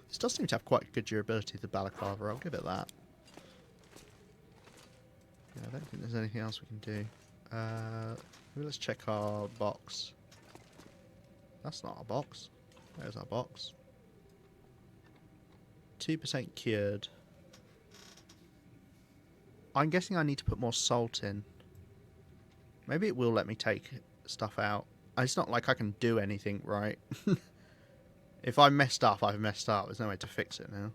This does seem to have quite good durability, the balaclava. I'll give it that. Yeah, I don't think there's anything else we can do. Maybe let's check our box. That's not our box. There's our box. 2% cured. I'm guessing I need to put more salt in. Maybe it will let me take stuff out. It's not like I can do anything, right? If I messed up, I've messed up. There's no way to fix it now.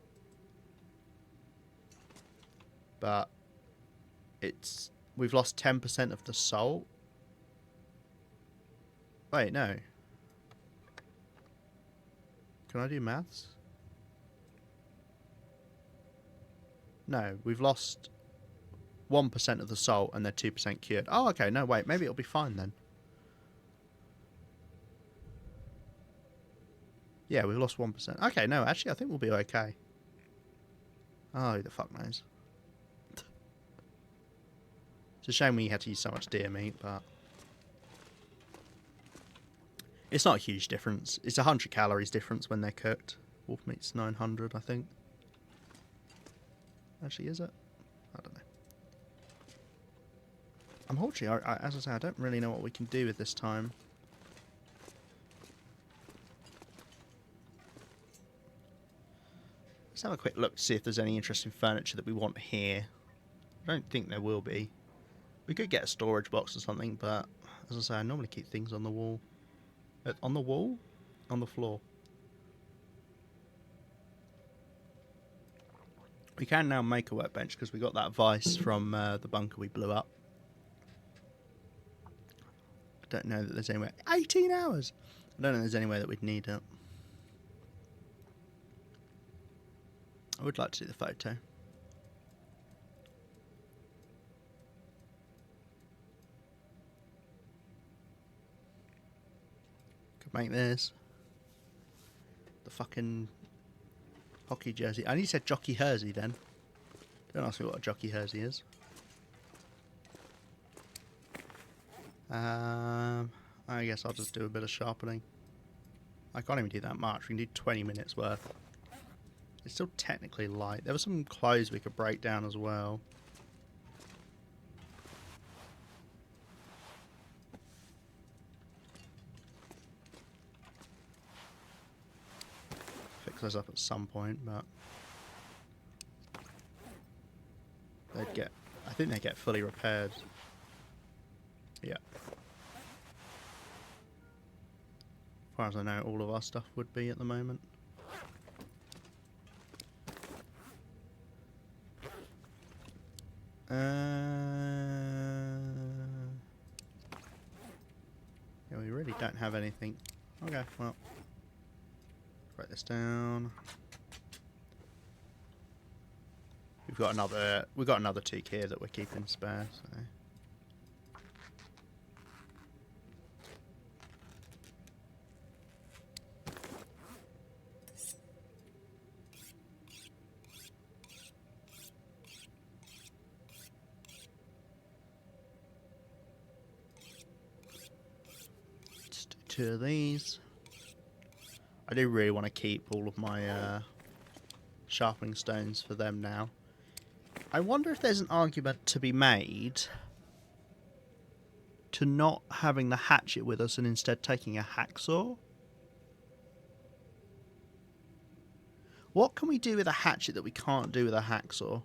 But we've lost 10% of the salt. Wait, no. Can I do maths? No, we've lost 1% of the salt and they're 2% cured. Oh, okay, no, wait, maybe it'll be fine then. Yeah, we've lost 1%. Okay, no, actually, I think we'll be okay. Oh, who the fuck knows? It's a shame we had to use so much deer meat, but it's not a huge difference. It's 100 calories difference when they're cooked. Wolf meat's 900, I think. Actually, is it? I don't know. Unfortunately, as I say, I don't really know what we can do with this time. Let's have a quick look to see if there's any interesting furniture that we want here. I don't think there will be. We could get a storage box or something, but as I say, I normally keep things on the wall. On the wall? On the floor. We can now make a workbench because we got that vice from the bunker we blew up. I don't know that there's anywhere. 18 hours! I don't know if there's anywhere that we'd need it. I would like to see the photo. Could make this. The fucking hockey jersey. I only said jockey jersey then. Don't ask me what a jockey jersey is. I guess I'll just do a bit of sharpening. I can't even do that much. We can do 20 minutes worth. It's still technically light. There were some clothes we could break down as well. Fix those up at some point, but they'd get. I think they get fully repaired. Yeah. As far as I know, all of our stuff would be at the moment. Yeah, we really don't have anything. Okay, well, write this down. We've got another teak here that we're keeping spare. So. Just do 2 of these. I do really want to keep all of my sharpening stones for them now. I wonder if there's an argument to be made to not having the hatchet with us and instead taking a hacksaw. What can we do with a hatchet that we can't do with a hacksaw?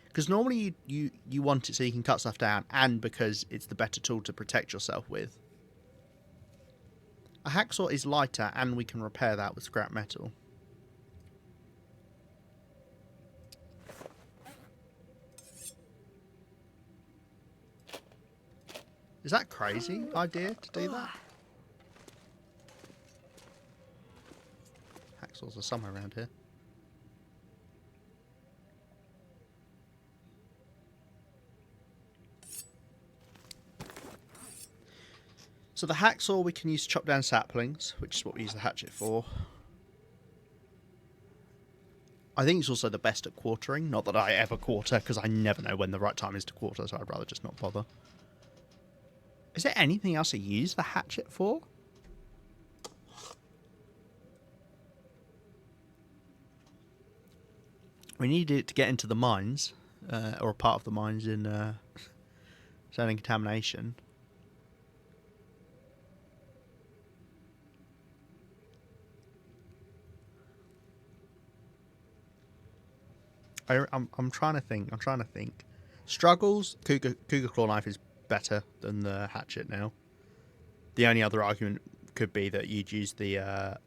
Because normally you want it so you can cut stuff down, and because it's the better tool to protect yourself with. A hacksaw is lighter, and we can repair that with scrap metal. Is that crazy idea to do that? Hacksaws are somewhere around here. So the hacksaw we can use to chop down saplings, which is what we use the hatchet for. I think it's also the best at quartering. Not that I ever quarter, because I never know when the right time is to quarter, so I'd rather just not bother. Is there anything else to use the hatchet for? We needed it to get into the mines, or a part of the mines in sound and contamination. I'm trying to think. Struggles, cougar claw knife is better than the hatchet now. The only other argument could be that you'd use the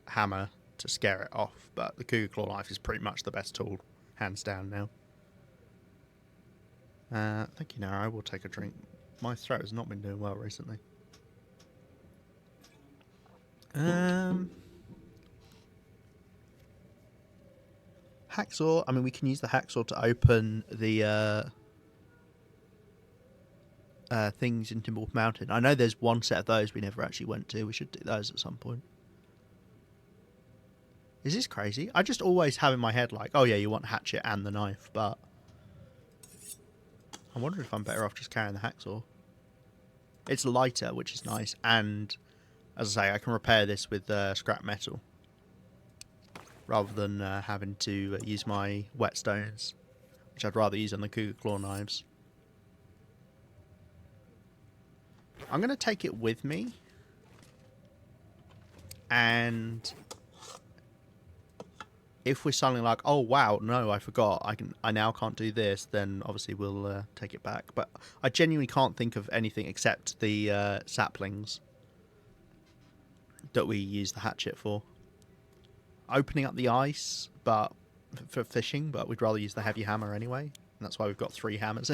hammer to scare it off, but the cougar claw knife is pretty much the best tool, hands down now. Thank you, Nara. I will take a drink. My throat has not been doing well recently. Hacksaw. I mean, we can use the hacksaw to open the things in Timberwolf Mountain. I know there's one set of those we never actually went to. We should do those at some point. Is this crazy? I just always have in my head like, oh yeah, you want hatchet and the knife, but I wonder if I'm better off just carrying the hacksaw. It's lighter, which is nice, and as I say, I can repair this with scrap metal rather than having to use my whetstones, which I'd rather use on the cougar claw knives. I'm going to take it with me, and if we're suddenly like, oh wow, no, I forgot, I now can't do this, then obviously we'll take it back. But I genuinely can't think of anything except the saplings that we use the hatchet for. Opening up the ice, but for fishing, but we'd rather use the heavy hammer anyway. And that's why we've got 3 hammers.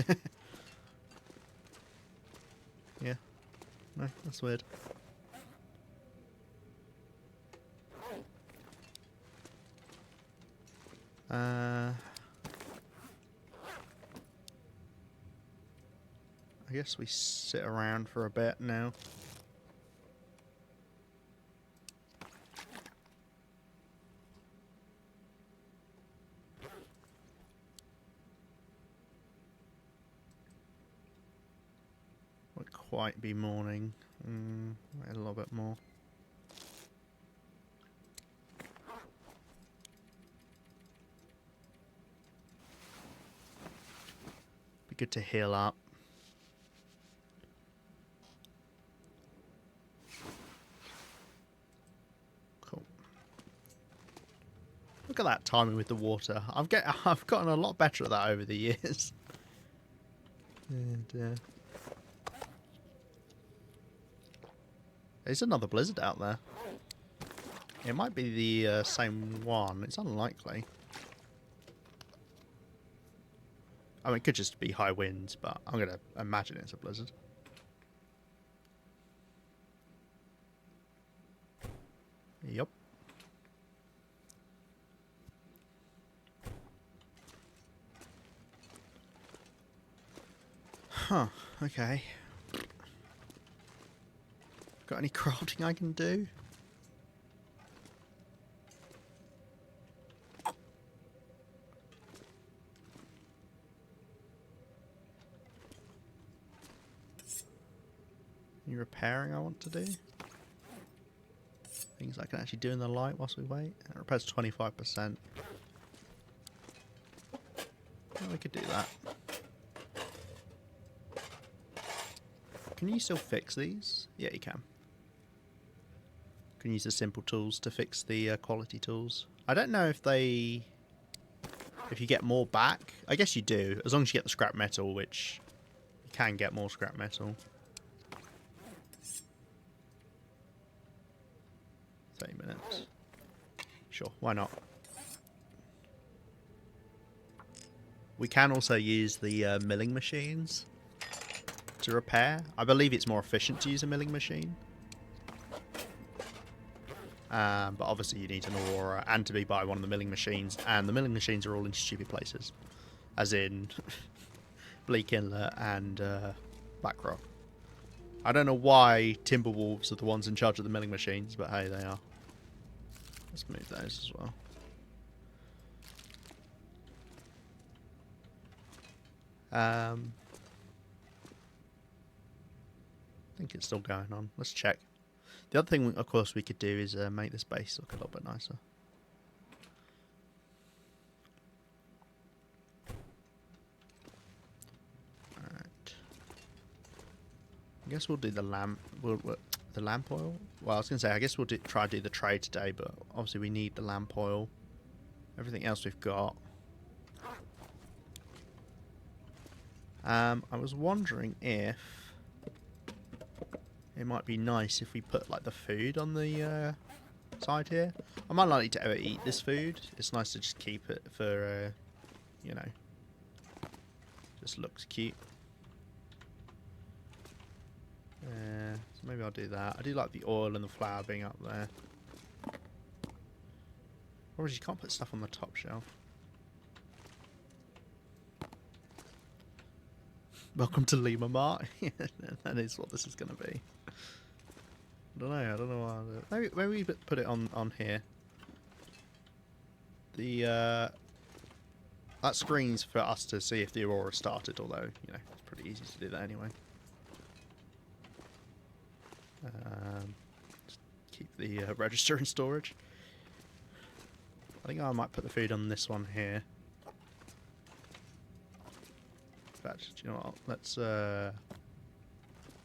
Yeah. No, that's weird. I guess we sit around for a bit now. Won't quite be morning. Wait a little bit more. Be good to heal up. Cool. Look at that timing with the water. I've gotten a lot better at that over the years. And there's another blizzard out there. It might be the same one. It's unlikely. I mean, it could just be high winds, but I'm going to imagine it's a blizzard. Yep. Huh, okay. Got any crafting I can do? Any repairing I want to do? Things I can actually do in the light whilst we wait. It repairs 25%. Well, we could do that. Can you still fix these? Yeah, you can. Can use the simple tools to fix the quality tools. I don't know if they... if you get more back. I guess you do, as long as you get the scrap metal, which you can get more scrap metal. 30 minutes. Sure, why not? We can also use the milling machines to repair. I believe it's more efficient to use a milling machine. But obviously you need an aurora and to be by one of the milling machines, and the milling machines are all in stupid places. As in Bleak Inlet and Blackrock. I don't know why Timberwolves are the ones in charge of the milling machines, but hey, they are. Let's move those as well. I think it's still going on. Let's check. The other thing, of course, we could do is make this base look a little bit nicer. Alright. I guess we'll do the lamp. The lamp oil? Well, I was going to say, I guess we'll try to do the trade today, but obviously we need the lamp oil. Everything else we've got. I was wondering if it might be nice if we put like the food on the side here. I'm unlikely to ever eat this food. It's nice to just keep it for, you know, just looks cute. So maybe I'll do that. I do like the oil and the flour being up there. Or you can't put stuff on the top shelf. Welcome to Lima Mart. That is what this is going to be. I don't know why I'll do it. Maybe we put it on here. The that screen's for us to see if the aurora started, although, you know, pretty easy to do that anyway. Just keep the register in storage. I think I might put the food on this one here. But do you know what? Let's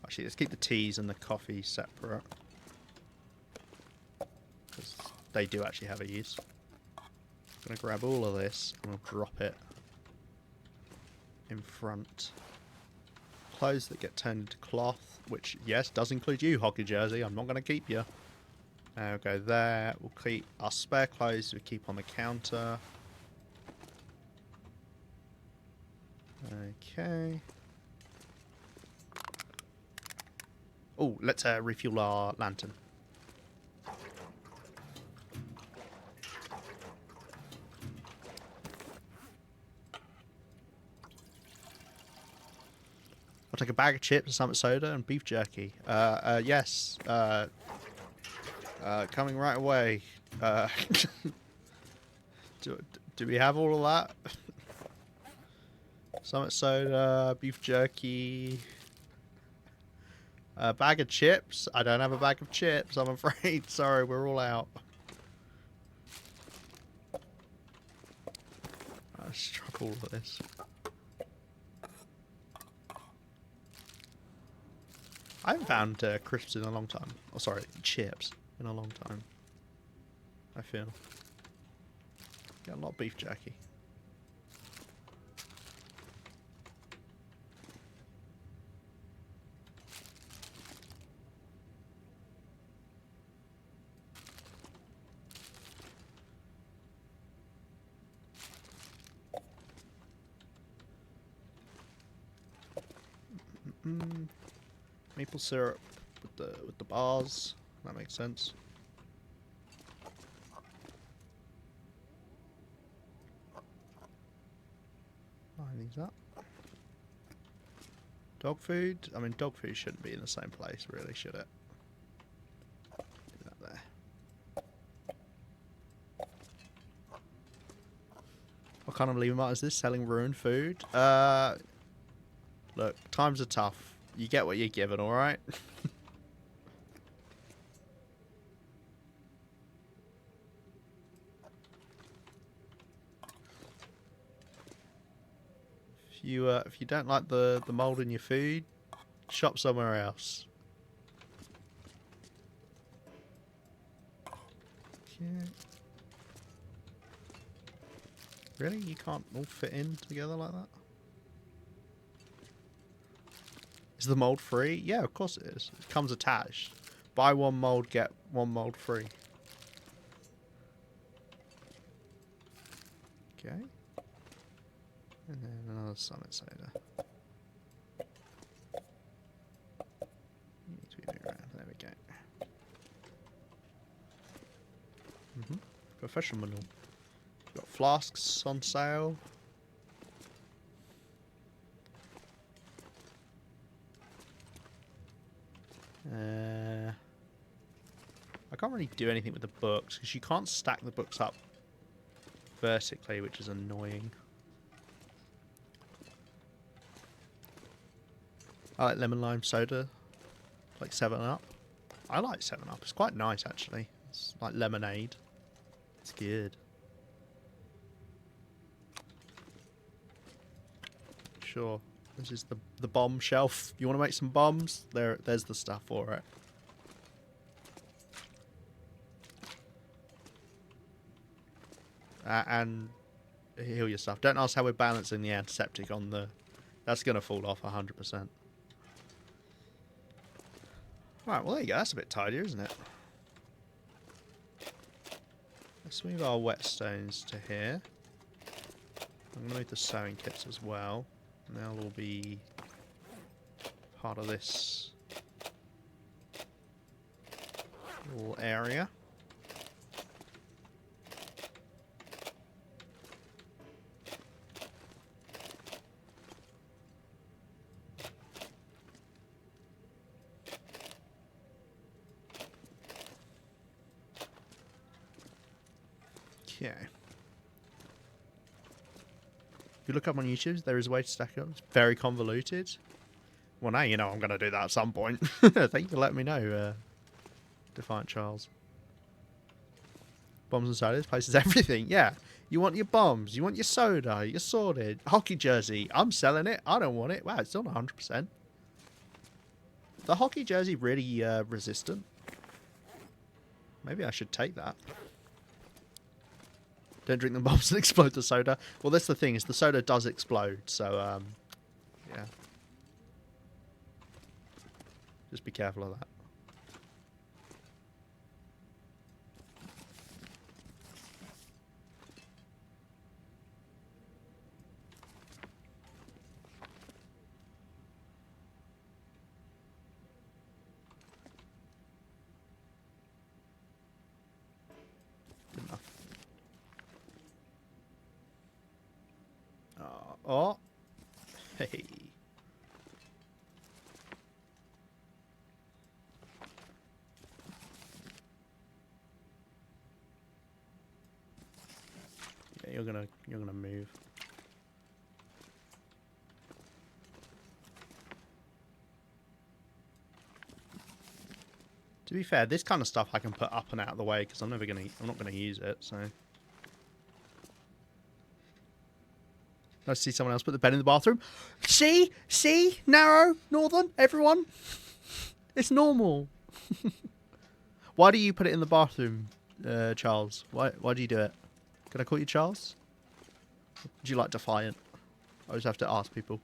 actually let's keep the teas and the coffee separate, because they do actually have a use. I'm gonna grab all of this and we'll drop it in front. Clothes that get turned into cloth, which yes does include you, Hockey Jersey. I'm not gonna keep you. We'll go there. We'll keep our spare clothes. We keep on the counter. Okay. Oh, let's refuel our lantern. I'll take a bag of chips, some soda, and beef jerky. Yes. Coming right away. Do we have all of that? Summit soda, beef jerky, a bag of chips. I don't have a bag of chips, I'm afraid. Sorry, we're all out. I struck all of this. I haven't found crisps in a long time. Oh, sorry, chips in a long time. I feel. Got a lot of beef jerky. Maple syrup with the bars. That makes sense. Line these up. Dog food. I mean, dog food shouldn't be in the same place, really, should it? Do that there. What kind of lever mart is this? Selling ruined food? Look, times are tough. You get what you're given, alright? If you don't like the mold in your food, shop somewhere else. Okay. Really? You can't all fit in together like that? Is the mold free? Yeah, of course it is. It comes attached. Buy one mold, get one mold free. Okay. And then another summit soda. Need to be moving around. There we go. Professional. Got flasks on sale. I can't really do anything with the books because you can't stack the books up vertically, which is annoying. I like lemon lime soda, like 7-Up. I like 7-Up. It's quite nice actually. It's like lemonade. It's good. Sure. This is the bomb shelf. You want to make some bombs? There's the stuff for it. And heal yourself. Don't ask how we're balancing the antiseptic on the... That's going to fall off 100%. Right, well there you go. That's a bit tidier, isn't it? Let's move our whetstones to here. I'm going to move the sewing kits as well. And they'll all be part of this little area. Okay. If you look up on YouTube, there is a way to stack up. It's very convoluted. Well, now you know I'm going to do that at some point. Thank you for letting me know, Defiant Charles. Bombs and sodas places everything. Yeah. You want your bombs. You want your soda. Your sorted. Hockey jersey. I'm selling it. I don't want it. Wow, it's still not 100%. The hockey jersey really resistant. Maybe I should take that. Don't drink the bombs and explode the soda. Well, that's the thing, is the soda does explode. So, yeah. Just be careful of that. Good enough. Oh. Hey. Yeah, you're gonna move. To be fair, this kind of stuff I can put up and out of the way because I'm not gonna use it. So, nice to see someone else put the bed in the bathroom. See, narrow, northern, everyone. It's normal. Why do you put it in the bathroom, Charles? Why do you do it? Can I call you Charles? Do you like Defiant? I always have to ask people.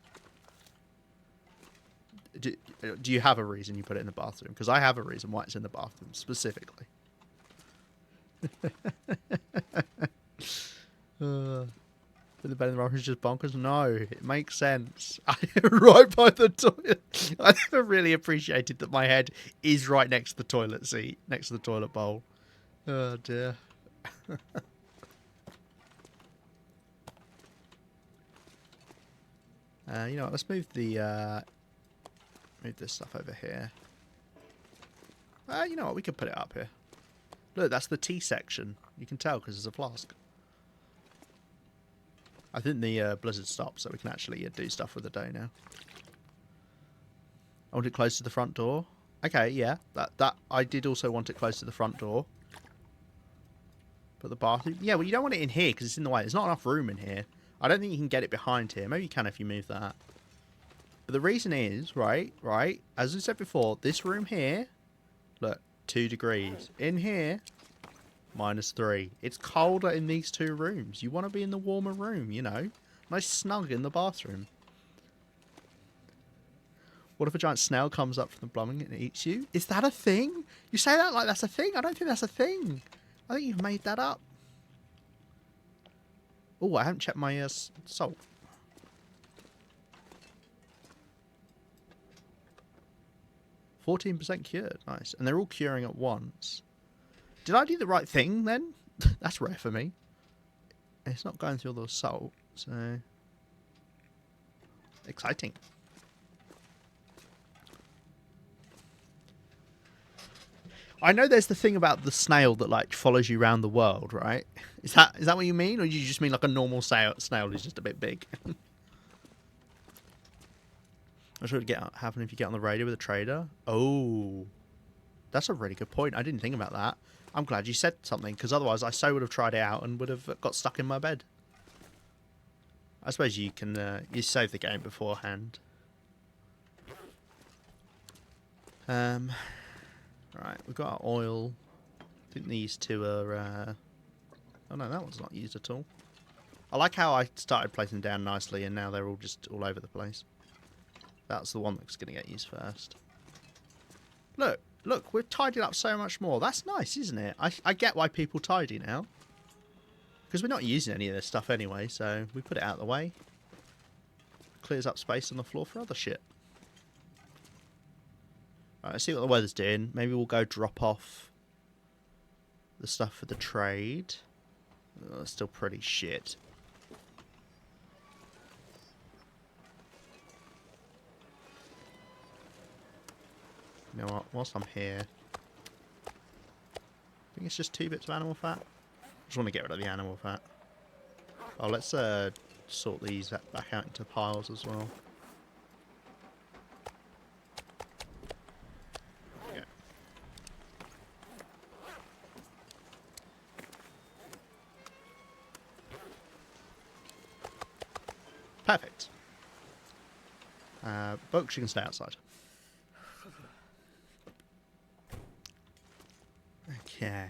Do you have a reason you put it in the bathroom? Because I have a reason why it's in the bathroom, specifically. Put the bed in the bathroom is just bonkers? No, it makes sense. Right by the toilet. I never really appreciated that my head is right next to the toilet seat, next to the toilet bowl. Oh, dear. You know what, let's move the... move this stuff over here. You know what? We could put it up here. Look, that's the tea section. You can tell because there's a flask. I think the blizzard stopped, so we can actually do stuff with the dough now. I want it close to the front door. Okay, yeah. That I did also want it close to the front door. But the bathroom... Yeah, well, you don't want it in here because it's in the way. There's not enough room in here. I don't think you can get it behind here. Maybe you can if you move that. But the reason is, right, as I said before, this room here, look, 2 degrees. In here, -3. It's colder in these 2 rooms. You want to be in the warmer room, you know. Nice snug in the bathroom. What if a giant snail comes up from the plumbing and eats you? Is that a thing? You say that like that's a thing? I don't think that's a thing. I think you've made that up. Oh, I haven't checked my salt. %, cured. Nice. And they're all curing at once. Did I do the right thing then? That's rare for me. It's not going through all the salt, so... Exciting. I know there's the thing about the snail that like follows you around the world, right? Is that what you mean? Or do you just mean like a normal snail is just a bit big? I'm sure it'd happen if you get on the radio with a trader. Oh, that's a really good point. I didn't think about that. I'm glad you said something, because otherwise I so would have tried it out and would have got stuck in my bed. I suppose you can you save the game beforehand. Right, we've got our oil. I think these 2 are... Oh no, that one's not used at all. I like how I started placing them down nicely and now they're all just all over the place. That's the one that's going to get used first. Look, we've tidied up so much more. That's nice, isn't it? I get why people tidy now. Because we're not using any of this stuff anyway, so we put it out of the way. Clears up space on the floor for other shit. Alright, let's see what the weather's doing. Maybe we'll go drop off the stuff for the trade. Oh, it's still pretty shit. You know what? Whilst I'm here, I think it's just 2 bits of animal fat. I just want to get rid of the animal fat. Oh, let's sort these back out into piles as well. Yeah. Perfect. Books, you can stay outside. Okay.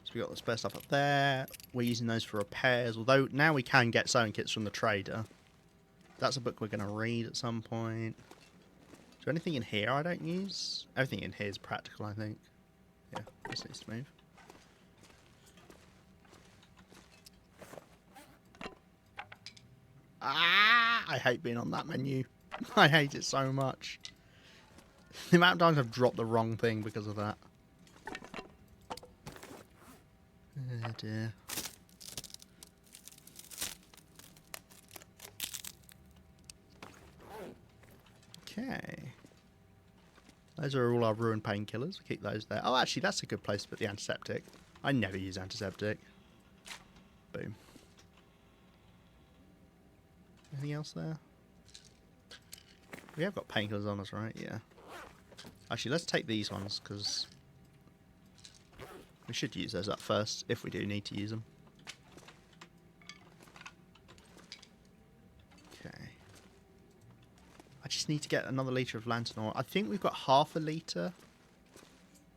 So we got the spare stuff up there. We're using those for repairs, although now we can get sewing kits from the trader. That's a book we're going to read at some point. Is there anything in here I don't use? Everything in here is practical, I think. Yeah, this needs to move. Ah! I hate being on that menu. I hate it so much. The amount of times I've dropped the wrong thing because of that. Oh dear. Okay. Those are all our ruined painkillers. We keep those there. Oh, actually, that's a good place to put the antiseptic. I never use antiseptic. Boom. Anything else there? We have got painkillers on us, right? Yeah. Actually, let's take these ones, because we should use those up first, if we do need to use them. Okay. I just need to get another litre of lantern oil. I think we've got half a litre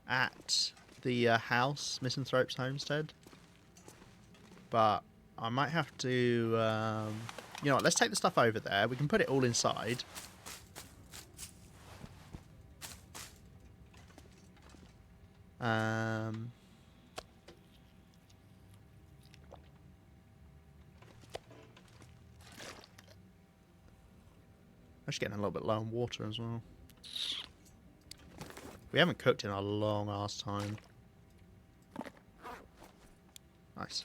at the house, Misanthrope's homestead. But I might have to... you know what, let's take the stuff over there. We can put it all inside. I'm just getting a little bit low on water as well. We haven't cooked in a long ass time. Nice.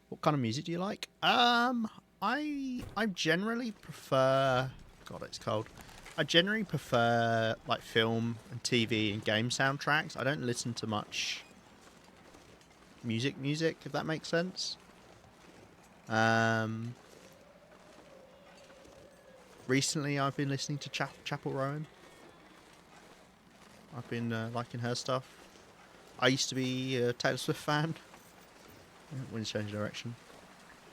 What kind of music do you like? I generally prefer... God, it's cold. I generally prefer like film and TV and game soundtracks. I don't listen to much music, if that makes sense. Recently I've been listening to Chapel Rowan. I've been liking her stuff. I used to be a Taylor Swift fan. Wind's changed direction.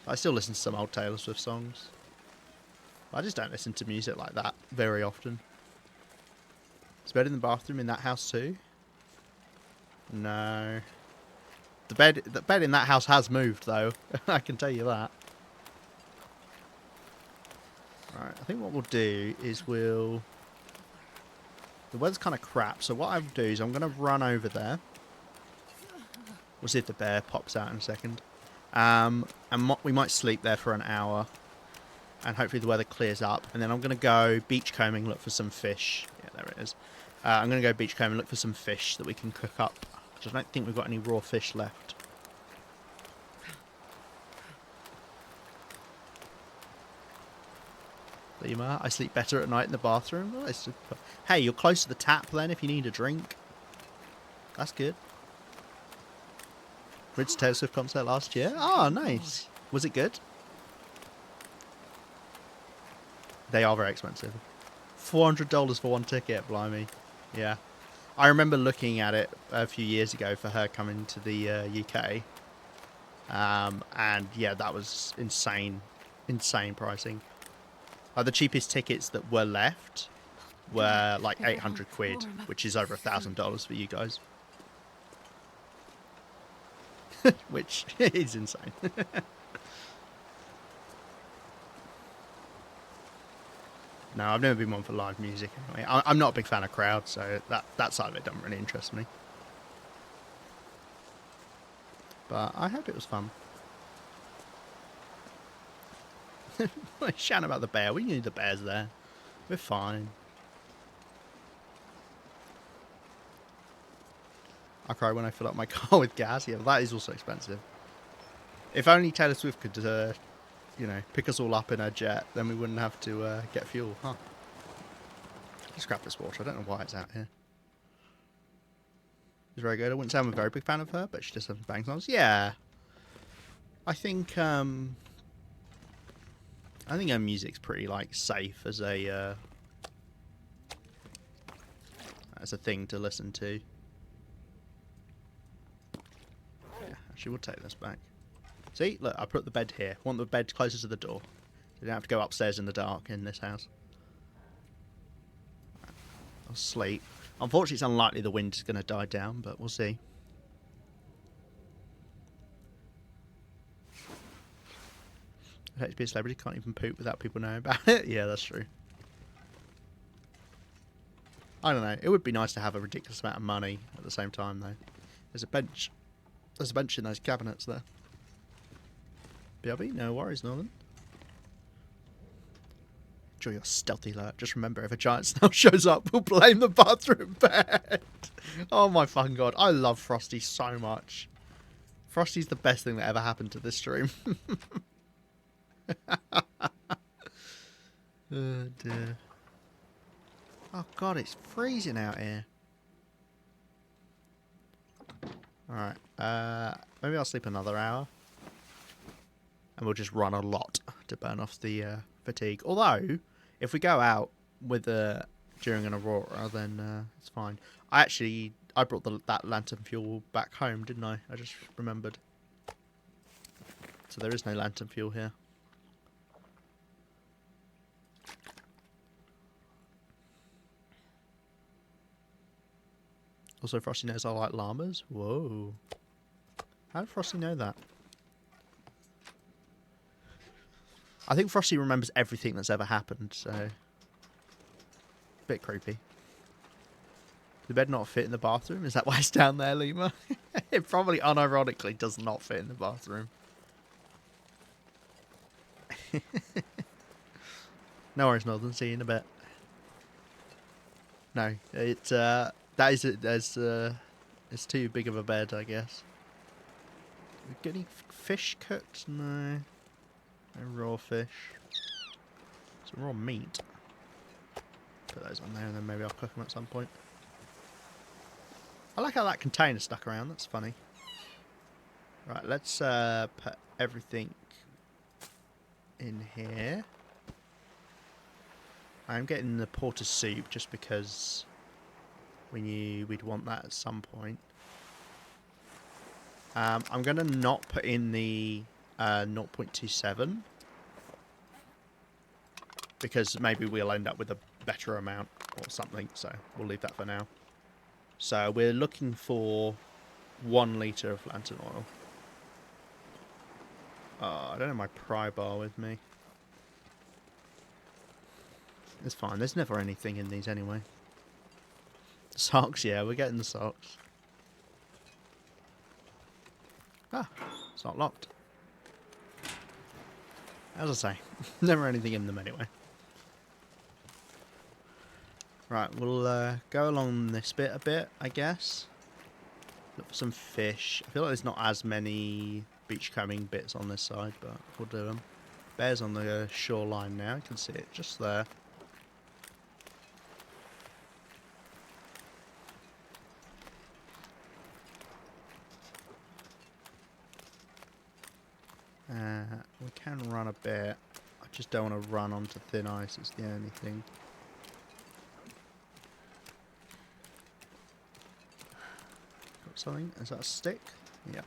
I still listen to some old Taylor Swift songs. I just don't listen to music like that very often. Is bed in the bathroom in that house too? No. The bed in that house has moved though. I can tell you that. Right, I think what we'll do is we'll... The weather's kind of crap, so what I'll do is I'm going to run over there. We'll see if the bear pops out in a second. And we might sleep there for an hour. And hopefully the weather clears up. And then I'm going to go beachcombing, look for some fish. Yeah, there it is. I'm going to go beachcombing, look for some fish that we can cook up. Because I don't think we've got any raw fish left. Lima, I sleep better at night in the bathroom. Oh, super. Hey, you're close to the tap then if you need a drink. That's good. Ridge Taylor Swift concert last year. Oh, nice. Was it good? They are very expensive. $400 for one ticket, blimey. Yeah. I remember looking at it a few years ago for her coming to the UK. And yeah, that was insane pricing. The cheapest tickets that were left were like 800 quid, which is over $1,000 for you guys. Which is insane. No, I've never been one for live music anyway. I'm not a big fan of crowds, so that side of it doesn't really interest me. But I hope it was fun. Shouting about the bear. We knew the bear's there. We're fine. I cry when I fill up my car with gas. Yeah, that is also expensive. If only Taylor Swift could, you know, pick us all up in her jet, then we wouldn't have to get fuel. Huh. Let's grab this water. I don't know why it's out here. It's very good. I wouldn't say I'm a very big fan of her, but she does have some bang songs. Yeah. I think I think her music's pretty like safe as a thing to listen to. Yeah, actually, we'll take this back. See, look, I put the bed here. I want the bed closer to the door. You don't have to go upstairs in the dark in this house. I'll sleep. Unfortunately, it's unlikely the wind is going to die down, but we'll see. I'd hate to be a celebrity, can't even poop without people knowing about it. Yeah, that's true. I don't know. It would be nice to have a ridiculous amount of money at the same time, though. There's a bench. There's a bench in those cabinets there. BRB, no worries, Northern. Enjoy your stealthy lurk. Just remember, if a giant snail shows up, we'll blame the bathroom bed. Oh my fucking god. I love Frosty so much. Frosty's the best thing that ever happened to this stream. Oh dear. Oh god, it's freezing out here. Alright, maybe I'll sleep another hour. And we'll just run a lot to burn off the fatigue. Although, if we go out with during an aurora, then it's fine. I brought that lantern fuel back home, didn't I? I just remembered. So there is no lantern fuel here. Also, Frosty knows I like llamas. Whoa. How did Frosty know that? I think Frosty remembers everything that's ever happened, so... Bit creepy. The bed not fit in the bathroom? Is that why it's down there, Lima? It probably unironically does not fit in the bathroom. No worries, Northern. See you in a bit. No, it's it's too big of a bed, I guess. We get any fish cooked? No. No raw fish. Some raw meat. Put those on there and then maybe I'll cook them at some point. I like how that container stuck around. That's funny. Right, let's put everything in here. I'm getting the porter soup just because we knew we'd want that at some point. I'm going to not put in the 0.27 because maybe we'll end up with a better amount or something, so we'll leave that for now. So we're looking for 1 litre of lantern oil. Oh, I don't have my pry bar with me. It's fine, there's never anything in these anyway. The socks, yeah, we're getting the socks. Ah, it's not locked. As I say, never anything in them anyway. Right, we'll go along this bit a bit, I guess. Look for some fish. I feel like there's not as many beachcombing bits on this side, but we'll do them. Bear's on the shoreline now, you can see it just there. We can run a bit. I just don't want to run onto thin ice, it's the only thing. Got something? Is that a stick? Yeah.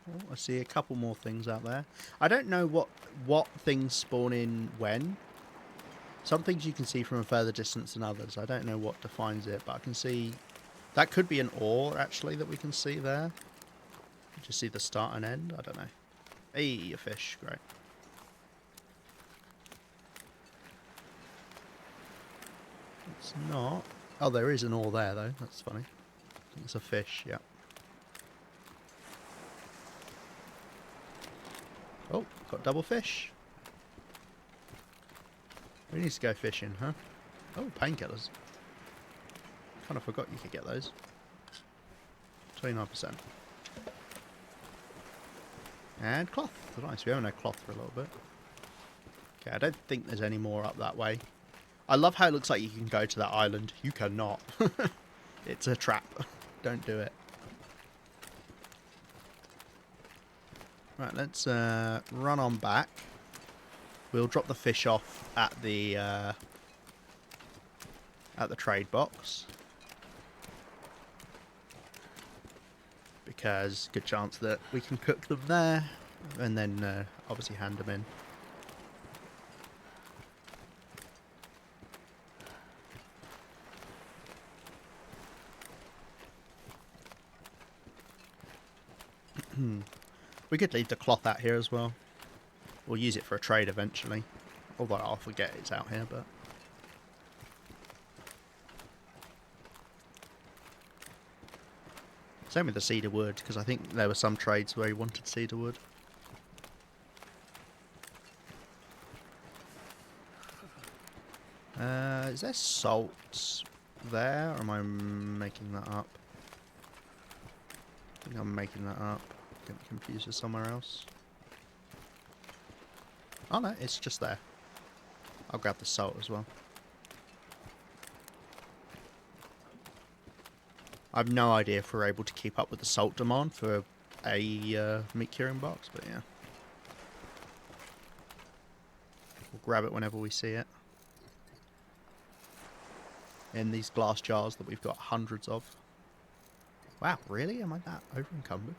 Oh, I see a couple more things out there. I don't know what things spawn in when. Some things you can see from a further distance than others. I don't know what defines it, but I can see... That could be an ore, actually, that we can see there. Just see the start and end. I don't know. Hey, a fish. Great. It's not... Oh, there is an ore there, though. That's funny. I think it's a fish, yeah. Oh, got double fish. We need to go fishing, huh? Oh, painkillers. Kind of forgot you could get those. 29%. And cloth. Nice, we haven't had cloth for a little bit. Okay, I don't think there's any more up that way. I love how it looks like you can go to that island. You cannot. It's a trap. Don't do it. Right, let's run on back. We'll drop the fish off at the trade box. Because good chance that we can cook them there and then obviously hand them in. We could leave the cloth out here as well. We'll use it for a trade eventually. Although I'll forget it's out here, but... Same with the cedar wood, because I think there were some trades where he wanted cedar wood. Is there salt there, or am I making that up? I think I'm making that up. Getting confused with somewhere else. Oh no, it's just there. I'll grab the salt as well. I have no idea if we're able to keep up with the salt demand for a meat curing box, but yeah. We'll grab it whenever we see it. In these glass jars that we've got hundreds of. Wow, really? Am I that over encumbered?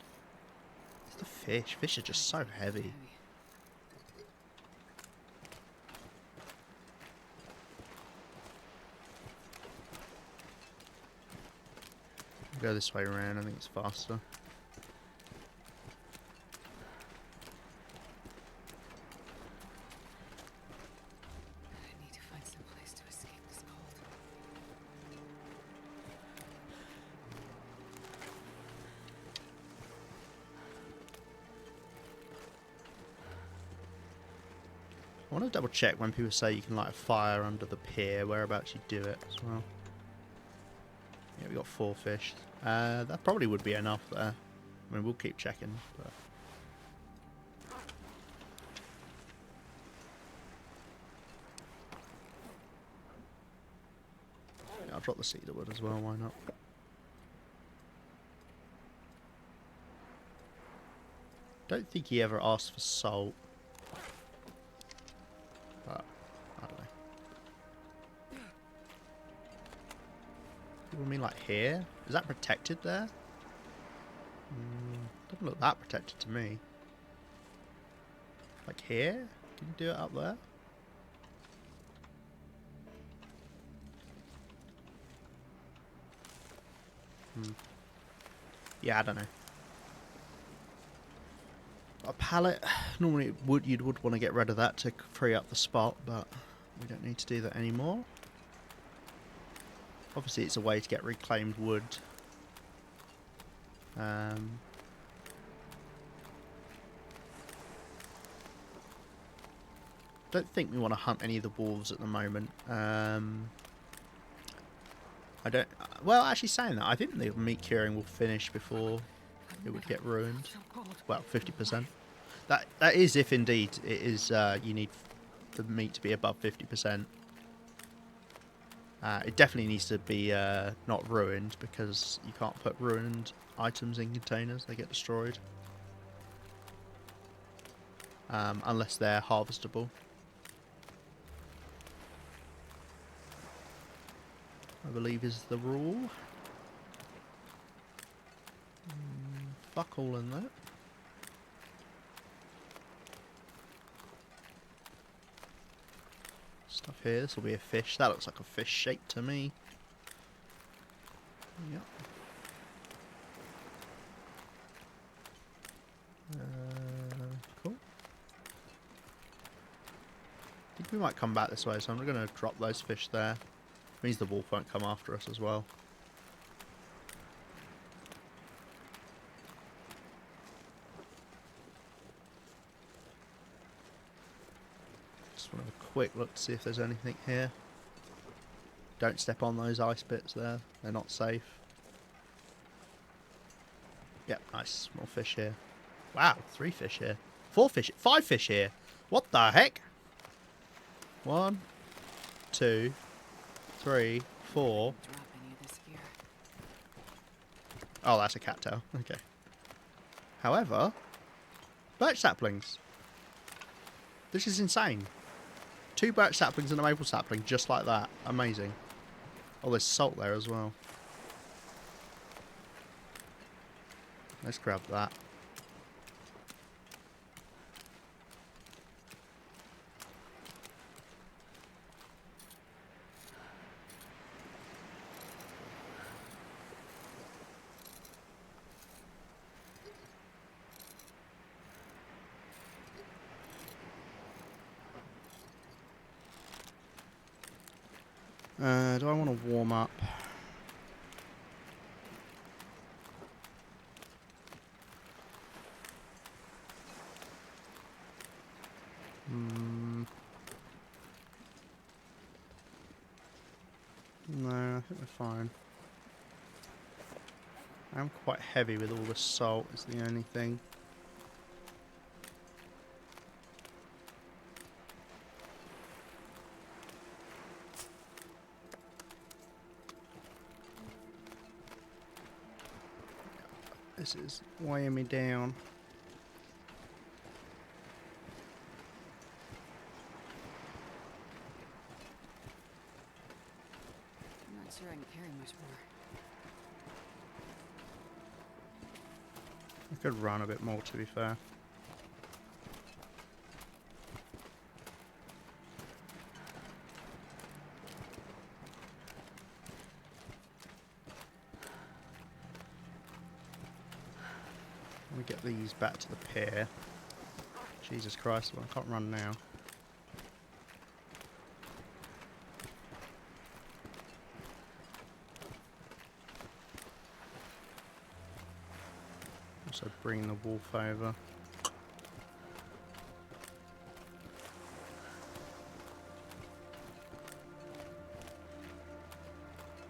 It's the fish. Fish are just so heavy. Go this way around, I think it's faster. I need to find some place to escape this cold. I want to double check when people say you can light a fire under the pier, whereabouts you do it as well. Yeah, we got 4 fish. That probably would be enough there. I mean, we'll keep checking, but... Yeah, I'll drop the cedar wood as well, why not? Don't think he ever asked for salt. But, I don't know. People mean like here? Is that protected there? Doesn't look that protected to me. Like here? Can you do it up there? Yeah, I don't know. A pallet. Normally you'd want to get rid of that to free up the spot, but we don't need to do that anymore. Obviously it's a way to get reclaimed wood. Don't think we want to hunt any of the wolves at the moment. I don't... Well, actually saying that, I think the meat curing will finish before it would get ruined. Well, 50%. That is if indeed it is you need the meat to be above 50%. It definitely needs to be not ruined, because you can't put ruined items in containers, they get destroyed. Unless they're harvestable. I believe is the rule. Fuck all in that. Stuff here. This will be a fish. That looks like a fish shape to me. Yep. Cool. I think we might come back this way, so I'm going to drop those fish there. Means the wolf won't come after us as well. Just want to have a quick look to see if there's anything here. Don't step on those ice bits there, they're not safe. Yep, nice, more fish here. Wow, 3 fish here. 4 fish, 5 fish here. What the heck? 1, 2, 3, 4. Oh, that's a cattail. Okay. However, birch saplings. This is insane. 2 birch saplings and a maple sapling, just like that. Amazing. Oh, there's salt there as well. Let's grab that. Do I want to warm up? No, I think we're fine. I'm quite heavy with all the salt, is the only thing. This is weighing me down. I'm not sure I can carry much more. I could run a bit more, to be fair. Let me get these back to the pier. Jesus Christ, well, I can't run now. Also bring the wolf over.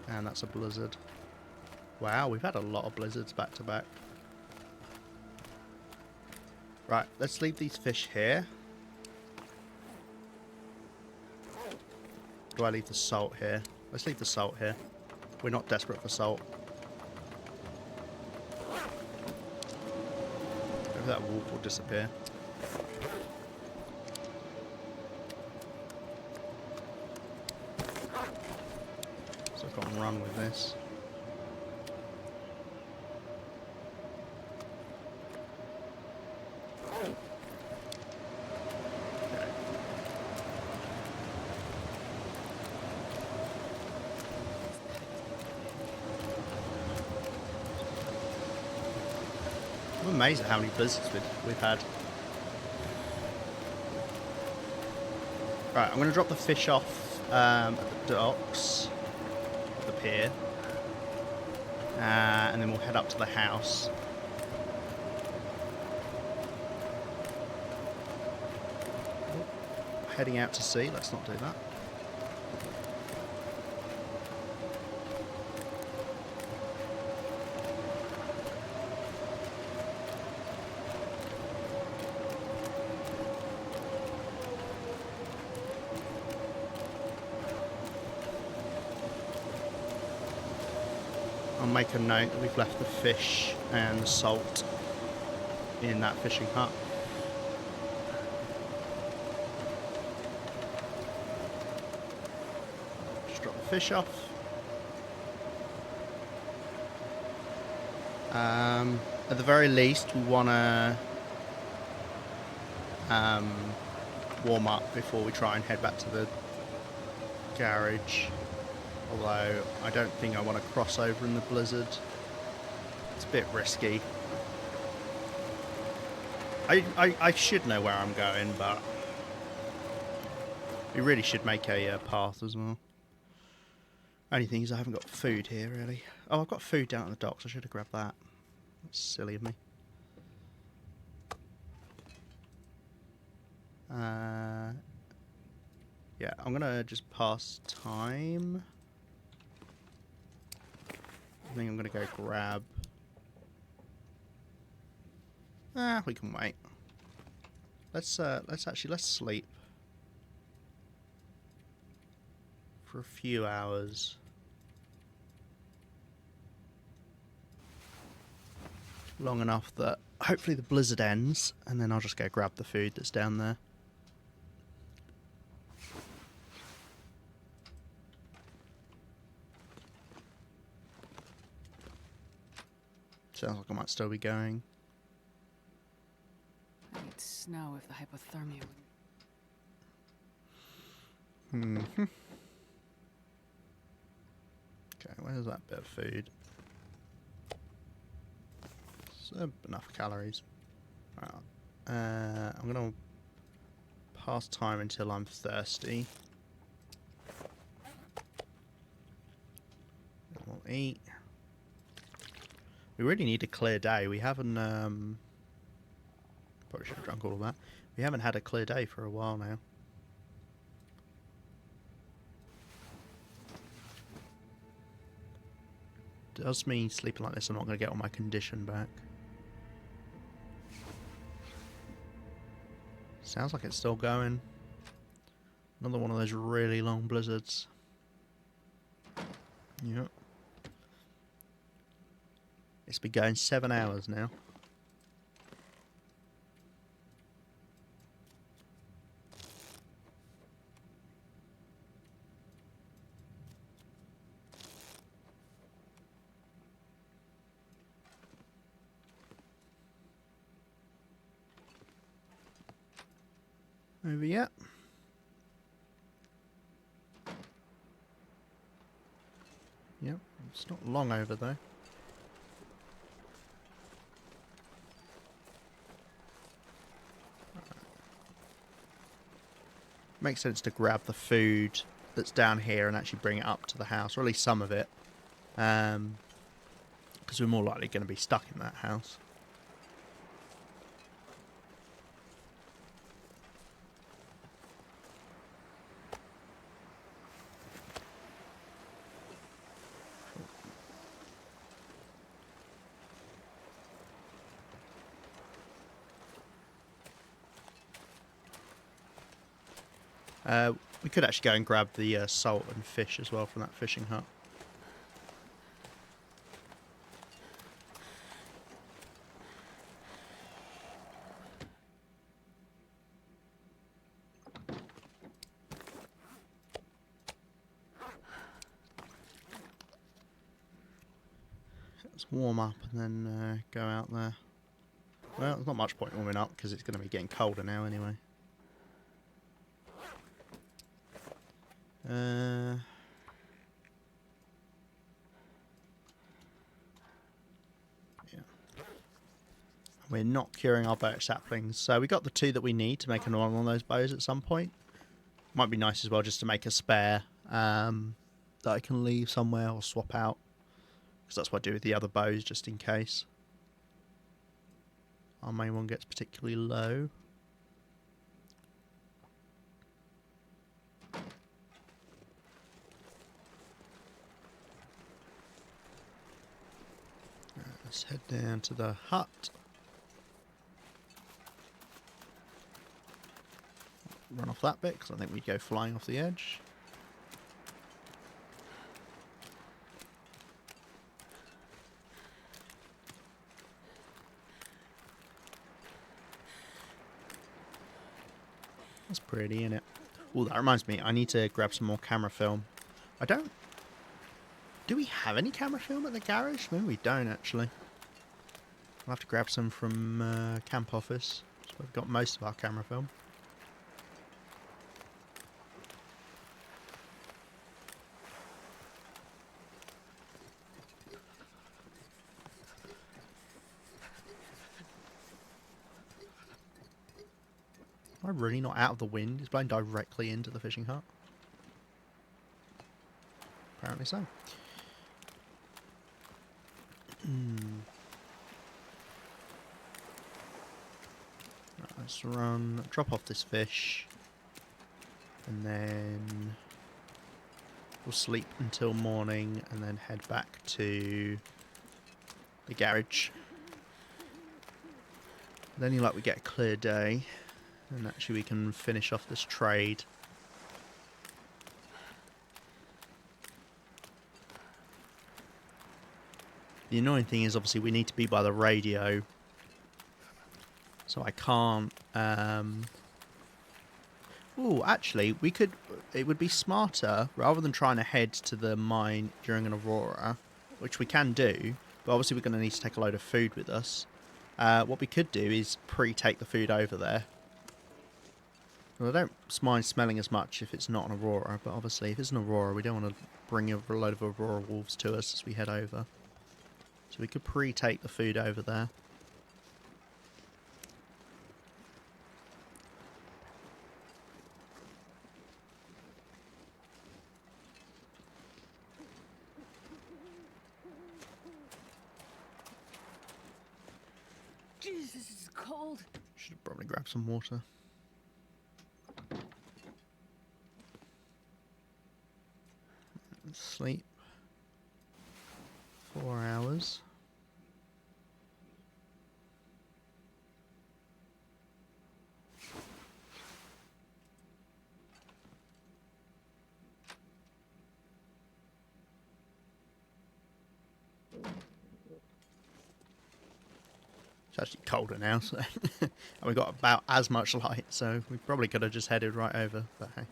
And that's a blizzard. Wow, we've had a lot of blizzards back to back. Right, let's leave these fish here. Do I leave the salt here? Let's leave the salt here. We're not desperate for salt. Maybe that wolf will disappear. So I've got to run with this. I'm amazed at how many blizzards we've had. Right, I'm going to drop the fish off at the docks, the pier, and then we'll head up to the house. Oh, heading out to sea, let's not do that. I'll make a note that we've left the fish and the salt in that fishing hut. Just drop the fish off. At the very least, we want to warm up before we try and head back to the garage. Although, I don't think I want to cross over in the blizzard. It's a bit risky. I should know where I'm going, but we really should make a path as well. Only thing is I haven't got food here, really. Oh, I've got food down at the docks. I should have grabbed that. That's silly of me. Yeah, I'm going to just pass time. I think I'm going to go grab... we can wait. Let's sleep for a few hours. long enough that hopefully the blizzard ends, and then I'll just go grab the food that's down there. Sounds like I might still be going. I need snow if the hypothermia would... Mm-hmm. Okay, where's that bit of food? So enough calories. Right. I'm gonna pass time until I'm thirsty. Then we'll eat. We really need a clear day. We haven't. Probably should have drunk all of that. We haven't had a clear day for a while now. Does mean sleeping like this, I'm not going to get all my condition back. Sounds like it's still going. Another one of those really long blizzards. Yep. It's been going 7 hours now. Over yet? Yep, it's not long over though. Makes sense to grab the food that's down here and actually bring it up to the house, or at least some of it, because we're more likely going to be stuck in that house. We could actually go and grab the salt and fish as well from that fishing hut. Let's warm up and then go out there. Well, there's not much point warming up because it's going to be getting colder now anyway. Yeah. We're not curing our birch saplings, so we got the 2 that we need to make another one of those bows at some point. Might be nice as well just to make a spare that I can leave somewhere or swap out, because that's what I do with the other bows just in case our main one gets particularly low. Let's head down to the hut. Run off that bit because I think we'd go flying off the edge. That's pretty, isn't it? Oh, that reminds me, I need to grab some more camera film. I don't... Do we have any camera film at the garage? Maybe we don't, actually. I'll have to grab some from camp office. So we've got most of our camera film. Am I really not out of the wind? It's blowing directly into the fishing hut. Apparently so. Right, let's drop off this fish, and then we'll sleep until morning, and then head back to the garage. Then you like we get a clear day, and actually we can finish off this trade. The annoying thing is obviously we need to be by the radio, so I can't. Oh, actually, we could. It would be smarter rather than trying to head to the mine during an aurora, which we can do. But obviously, we're going to need to take a load of food with us. What we could do is pre-take the food over there. Well, I don't mind smelling as much if it's not an aurora, but obviously, if it's an aurora, we don't want to bring a load of aurora wolves to us as we head over. So we could pre-take the food over there. Jesus, this is cold. Should have probably grabbed some water. Sleep. 4 hours. It's actually colder now, so and we got about as much light, so we probably could have just headed right over, but hey.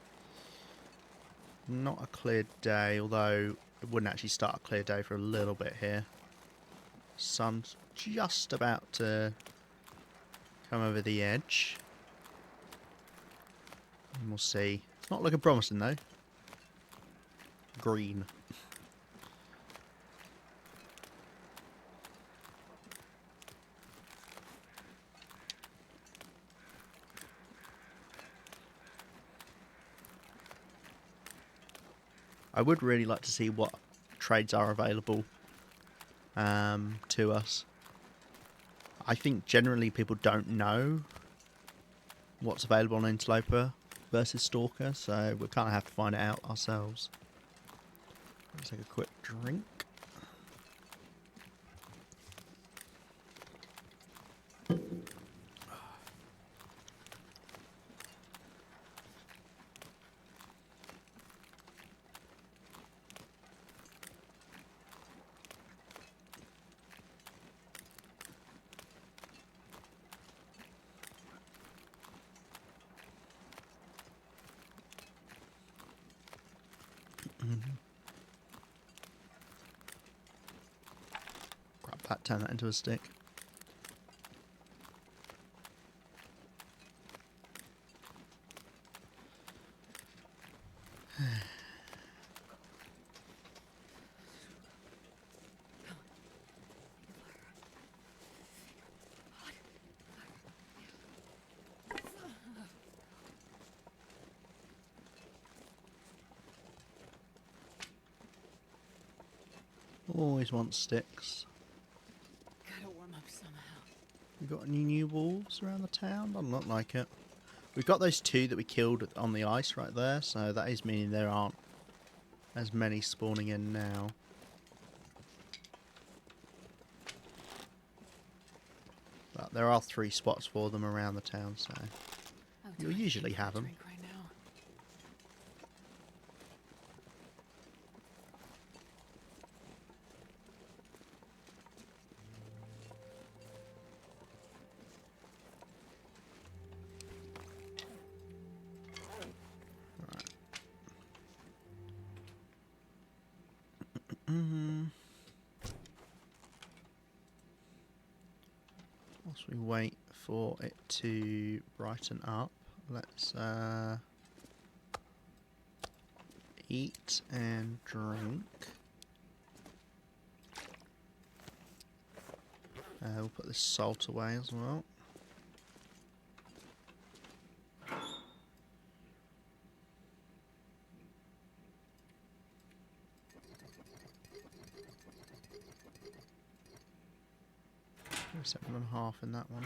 Not a clear day, although it wouldn't actually start a clear day for a little bit here. Sun's just about to come over the edge. And we'll see. It's not looking promising though. Green. I would really like to see what trades are available to us. I think generally people don't know what's available on Interloper versus Stalker, so we'll kind of have to find it out ourselves. Let's take a quick drink. Grab that, turn that into a stick. Always want sticks. Gotta warm up somehow. We got any new wolves around the town? Doesn't look like it. We've got those 2 that we killed on the ice right there, so that is meaning there aren't as many spawning in now. But there are 3 spots for them around the town, so Oh, you'll do I usually need a have them. drink right now? Whilst we wait for it to brighten up, let's eat and drink. We'll put this salt away as well. There's 7.5 in that one.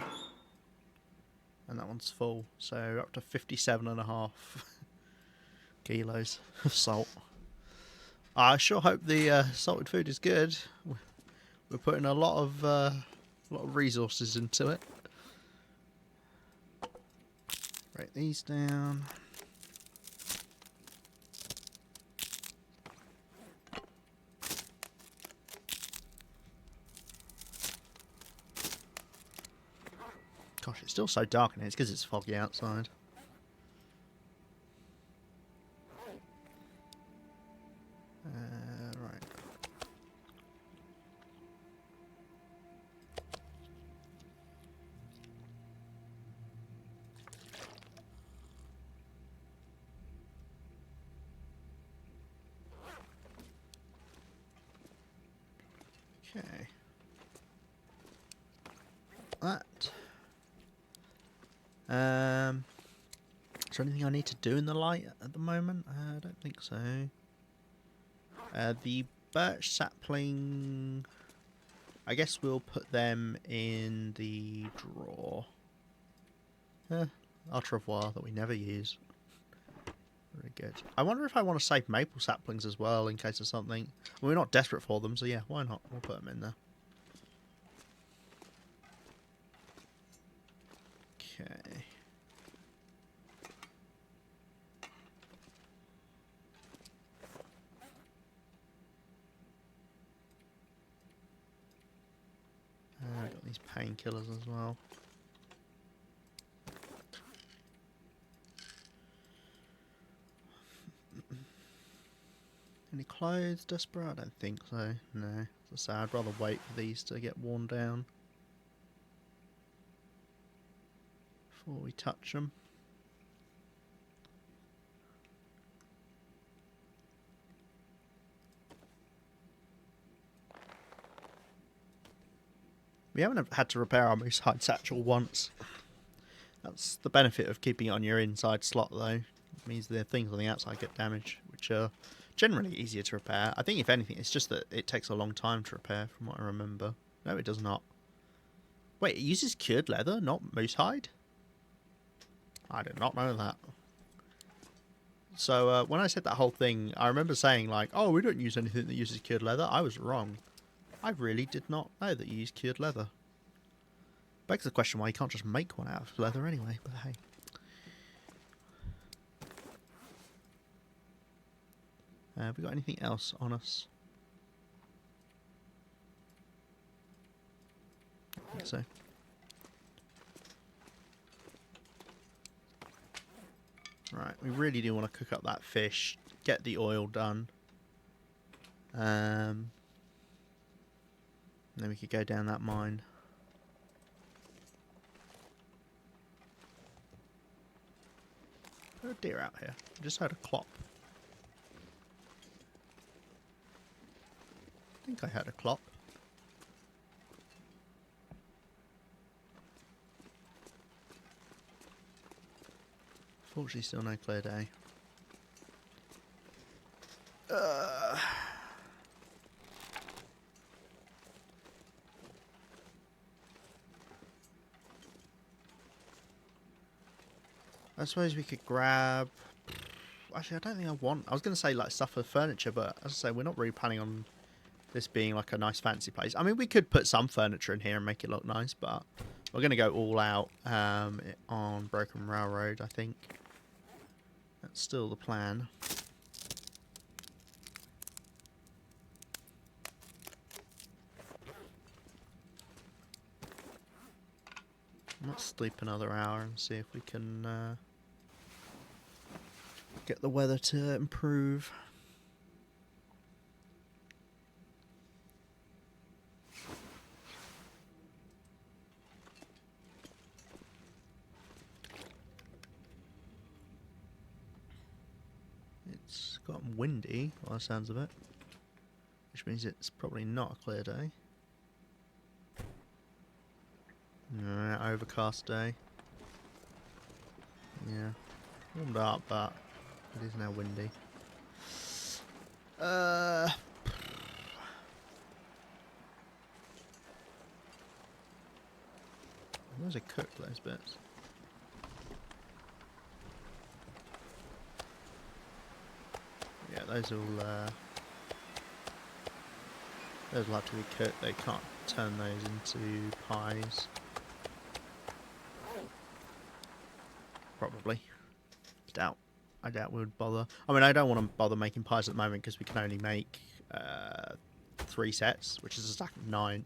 And that one's full, so we're up to 57.5 kilos of salt. I sure hope the salted food is good. We're putting a lot of resources into it. Break these down. Still so dark in here. It's because it's foggy outside. Right. Okay. That. Is there anything I need to do in the light at the moment? I don't think so. The birch sapling, I guess we'll put them in the drawer. Au revoir that we never use. Very good. I wonder if I want to save maple saplings as well in case of something. Well, we're not desperate for them, so yeah, why not? We'll put them in there. Okay. I got these painkillers as well. Any clothes, Desperate? I don't think so. No. As I say, I'd rather wait for these to get worn down before we touch them. We haven't had to repair our moose hide satchel once. That's the benefit of keeping it on your inside slot, though. It means the things on the outside get damaged, which are generally easier to repair. I think, if anything, it's just that it takes a long time to repair, from what I remember. No, it does not. Wait, it uses cured leather, not moose hide? I did not know that. So, when I said that whole thing, I remember saying, like, oh, we don't use anything that uses cured leather. I was wrong. I really did not know that you use cured leather. Begs the question why you can't just make one out of leather anyway, but hey. Have we got anything else on us? I think so. Right, we really do want to cook up that fish, get the oil done. Then we could go down that mine. There's a deer out here. I just heard a clop. I think I heard a clop. Fortunately, still no clear day. I suppose we could grab... Actually, I don't think I want... I was going to say, like, stuff for furniture, but as I say, we're not really planning on this being, like, a nice fancy place. I mean, we could put some furniture in here and make it look nice, but we're going to go all out on Broken Railroad, I think. That's still the plan. Let's sleep another hour and see if we can get the weather to improve. It's gotten windy by the sounds of it, which means it's probably not a clear day. Overcast day. Yeah, warmed up, but it is now windy. Where's it cooked, those bits? Yeah, those will have to be cooked. They can't turn those into pies. Probably. I doubt we would bother. I mean, I don't want to bother making pies at the moment because we can only make 3 sets, which is a stack of 9.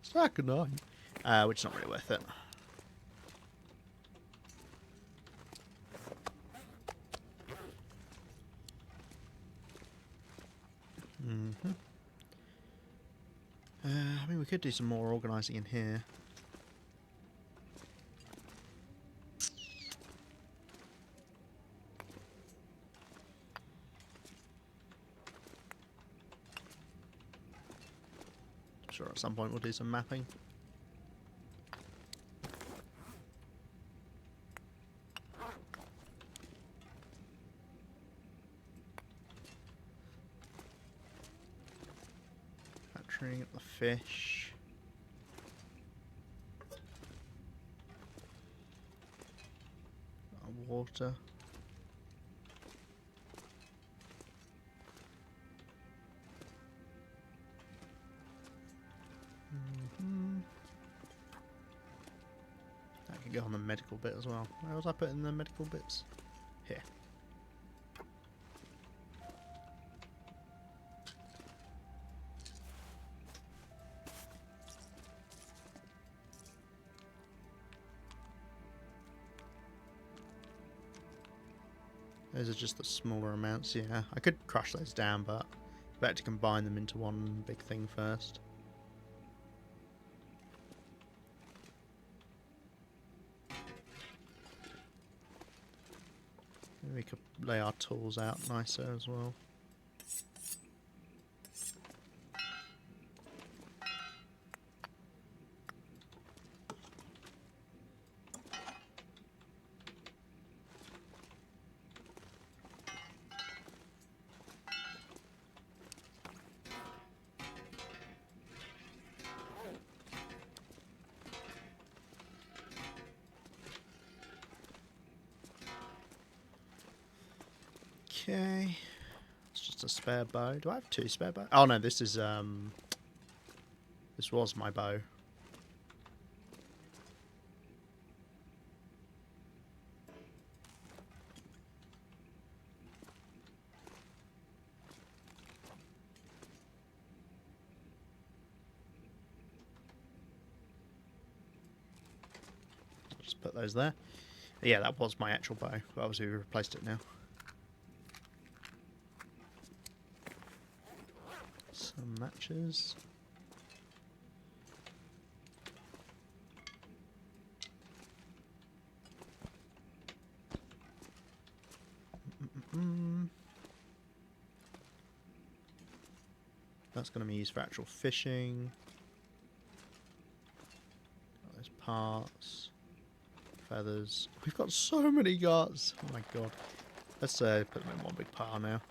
Stack of 9. Which is not really worth it. I mean, we could do some more organising in here. I'm sure at some point we'll do some mapping. Factoring up the fish. Water. That could go on the medical bit as well. Where was I putting the medical bits? Here. Those are just the smaller amounts, yeah. I could crush those down, but better to combine them into one big thing first. Maybe we could lay our tools out nicer as well. Okay, it's just a spare bow. Do I have 2 spare bows? Oh no, this is this was my bow. Just put those there. Yeah, that was my actual bow, but obviously we replaced it now. Some matches. That's going to be used for actual fishing. Got those parts. Feathers. We've got so many guts. Oh my god. Let's put them in one big pile now.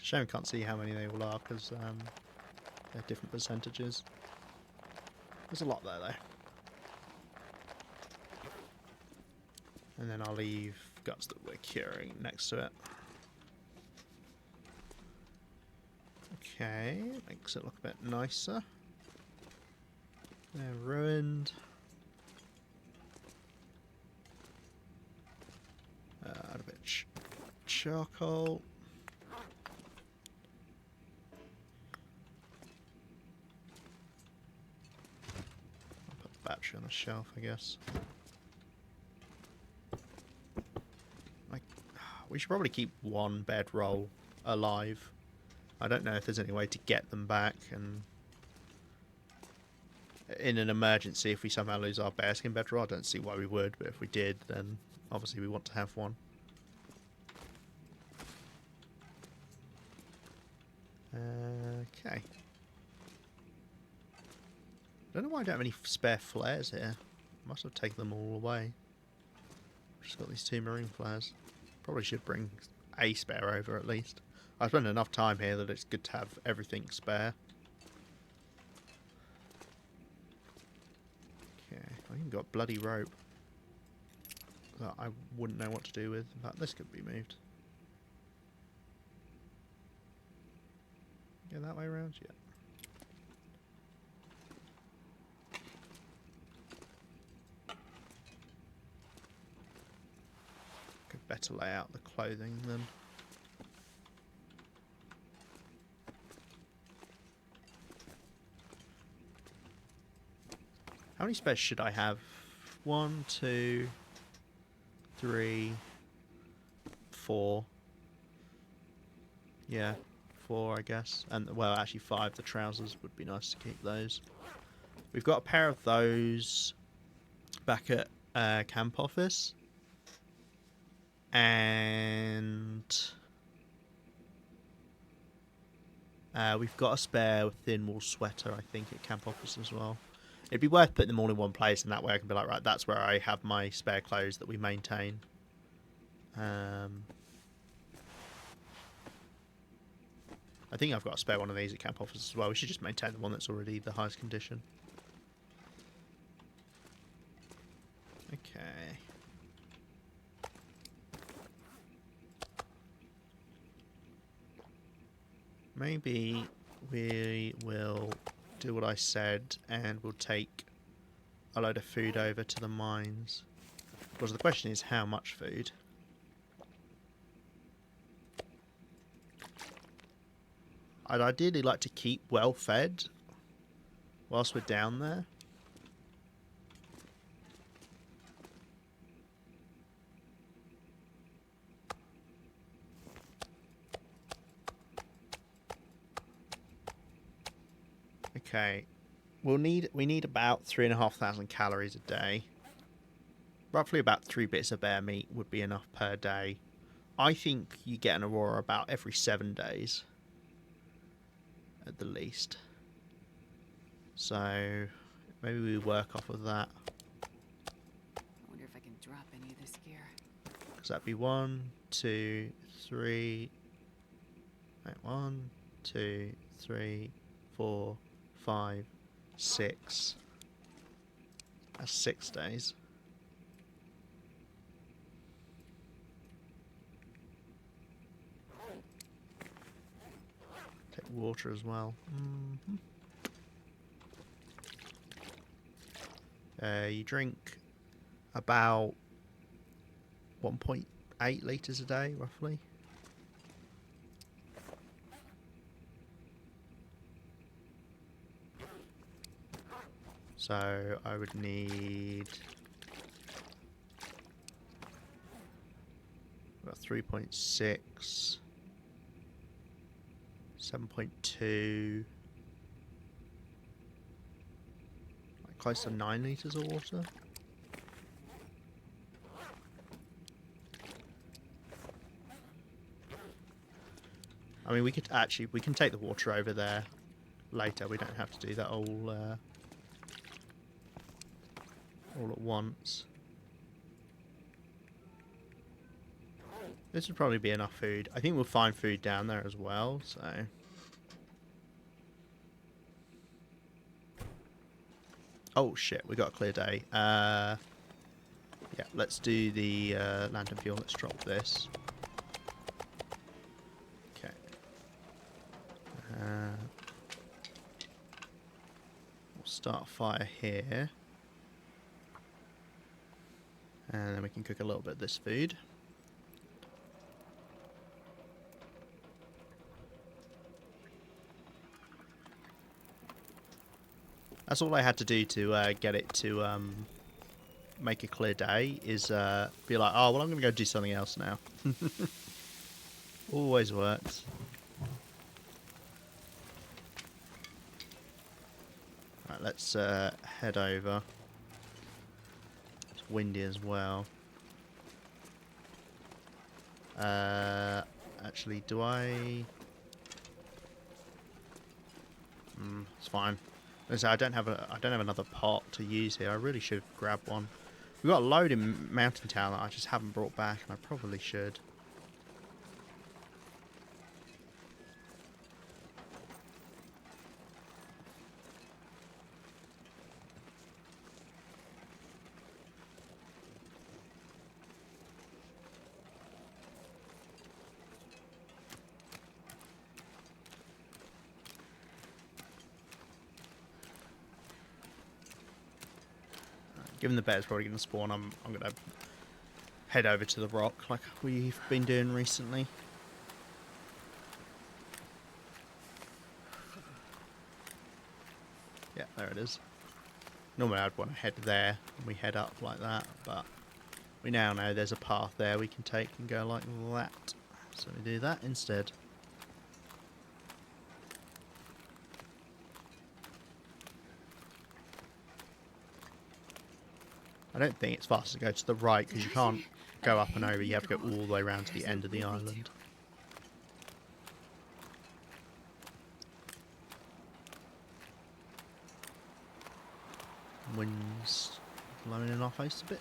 Shame I can't see how many they all are because they're different percentages. There's a lot there though. And then I'll leave guts that we're curing next to it. Okay, makes it look a bit nicer. They're ruined. Add a bit charcoal. Battery on the shelf, I guess. We should probably keep one bedroll alive. I don't know if there's any way to get them back, and in an emergency, if we somehow lose our bearskin bedroll, I don't see why we would, but if we did, then obviously we want to have one. Okay. I don't know why I don't have any spare flares here. Must have taken them all away. Just got these 2 marine flares. Probably should bring a spare over at least. I spent enough time here that it's good to have everything spare. Okay, I even got bloody rope that I wouldn't know what to do with. In fact, this could be moved. Go that way around? Yeah. better lay out the clothing then. How many spares should I have? 1, 2, 3, 4. Yeah, 4 I guess. And well, actually 5. The trousers would be nice to keep those. We've got a pair of those back at camp office. And we've got a spare thin wool sweater, I think, at camp office as well. It'd be worth putting them all in one place, and that way I can be like, right, that's where I have my spare clothes that we maintain. I think I've got a spare one of these at camp office as well. We should just maintain the one that's already the highest condition. Okay. Maybe we will do what I said and we'll take a load of food over to the mines. Because the question is how much food. I'd ideally like to keep well fed whilst we're down there. Okay, we need about 3,500 calories a day. Roughly about 3 bits of bear meat would be enough per day. I think you get an aurora about every 7 days, at the least. So maybe we work off of that. I wonder if I can drop any of this gear. Because that'd be 1, 2, 3. Wait, 1, 2, 3, 4, 5, 6. That's 6 days. Take water as well. You drink about 1.8 litres a day, roughly. So I would need about 3.6, 7.2, like close to 9 litres of water. I mean, we can take the water over there later. We don't have to do that all at once. This would probably be enough food. I think we'll find food down there as well, so... Oh shit, we got a clear day. Yeah, let's do the lantern fuel. Let's drop this. Okay. We'll start a fire here. And then we can cook a little bit of this food. That's all I had to do to get it to make a clear day, is be like, oh, well, I'm going to go do something else now. Always works. Right, let's head over. It's windy as well. Actually, do I... it's fine. So I don't have another pot to use here. I really should grab one. We've got a load in Mountain Town that I just haven't brought back, and I probably should. Given the bear's probably going to spawn, I'm going to head over to the rock like we've been doing recently. Yeah, there it is. Normally I'd want to head there and we head up like that, but we now know there's a path there we can take and go like that. So we do that instead. I don't think it's faster to go to the right because you can't go up and over. You have to go all the way around to the end of the island. Wind's blowing in our face a bit.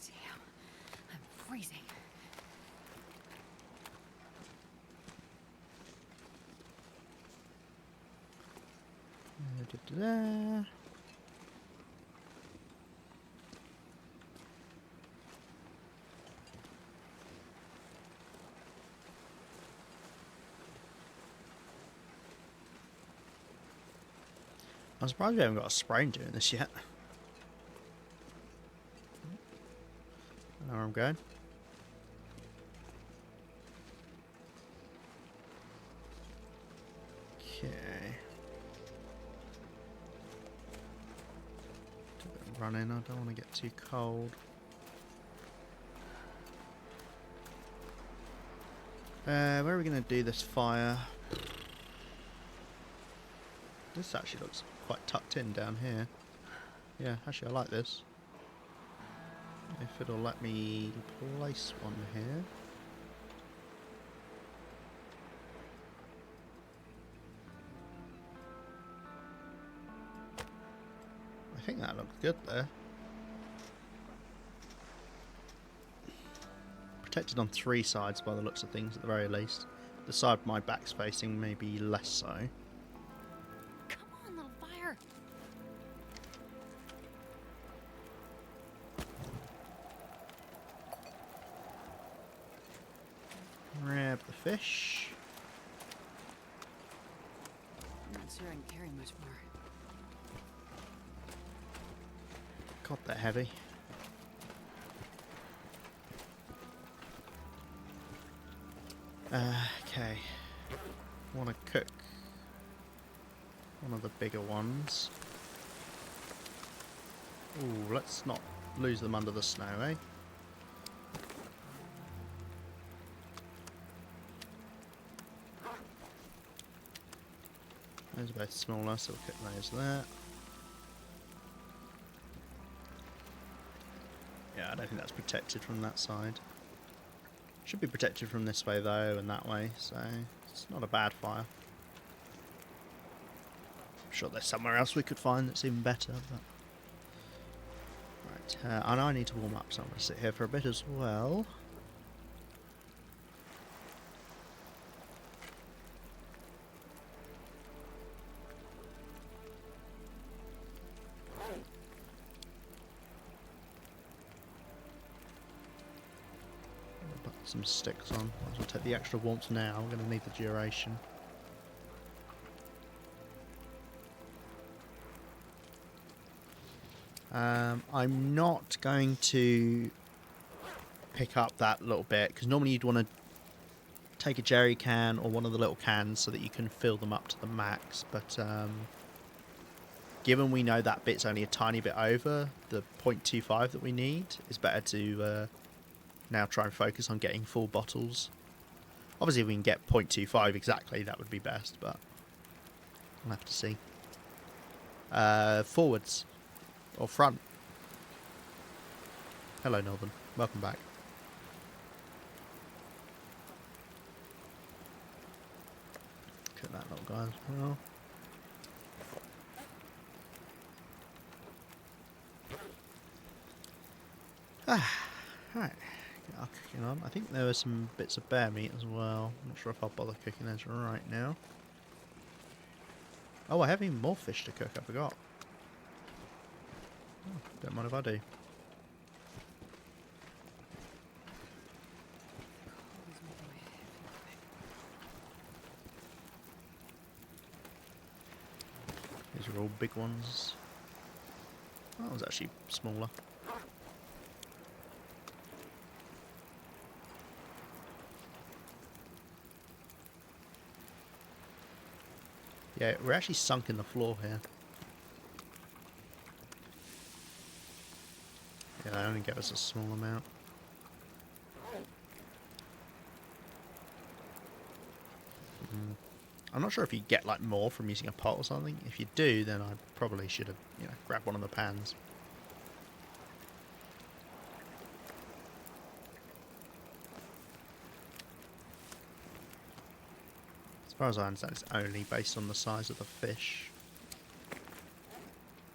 Damn, I'm freezing. Da-da-da. I'm surprised we haven't got a sprain doing this yet. I know where I'm going. Okay. Do a bit of running, I don't want to get too cold. Where are we going to do this fire? This actually looks quite tucked in down here. Yeah, actually I like this. If it'll let me place one here. I think that looks good there. Protected on 3 sides by the looks of things at the very least. The side my back's facing maybe less so. Come on, little fire. Grab the fish. I'm not sure I can carry much more. God, they're heavy. Okay. Want to cook one of the bigger ones. Ooh, let's not lose them under the snow, eh? Those are both smaller, so we'll cook those there. Yeah, I don't think that's protected from that side. Should be protected from this way though, and that way, so it's not a bad fire. I'm sure there's somewhere else we could find that's even better, but... Right, and I need to warm up, so I'm going to sit here for a bit as well. Put some sticks on. Might as well take the extra warmth now. I'm going to need the duration. I'm not going to pick up that little bit because normally you'd want to take a jerry can or one of the little cans so that you can fill them up to the max, but given we know that bit's only a tiny bit over the 0.25 that we need, it's better to now try and focus on getting full bottles. Obviously if we can get 0.25 exactly, that would be best, but we'll have to see. Forwards or front. Hello Northern, welcome back. Look at that little guy as well. Right, get our cooking on. I think there were some bits of bear meat as well. I'm not sure if I'll bother cooking those right now. Oh, I have even more fish to cook, I forgot. Don't mind if I do. Cold is making my head feel thick. These are all big ones. Oh, that was actually smaller. Yeah, we're actually sunk in the floor here. Yeah, they only give us a small amount. I'm not sure if you get like more from using a pot or something. If you do, then I probably should have, grabbed one of the pans. As far as I understand, it's only based on the size of the fish.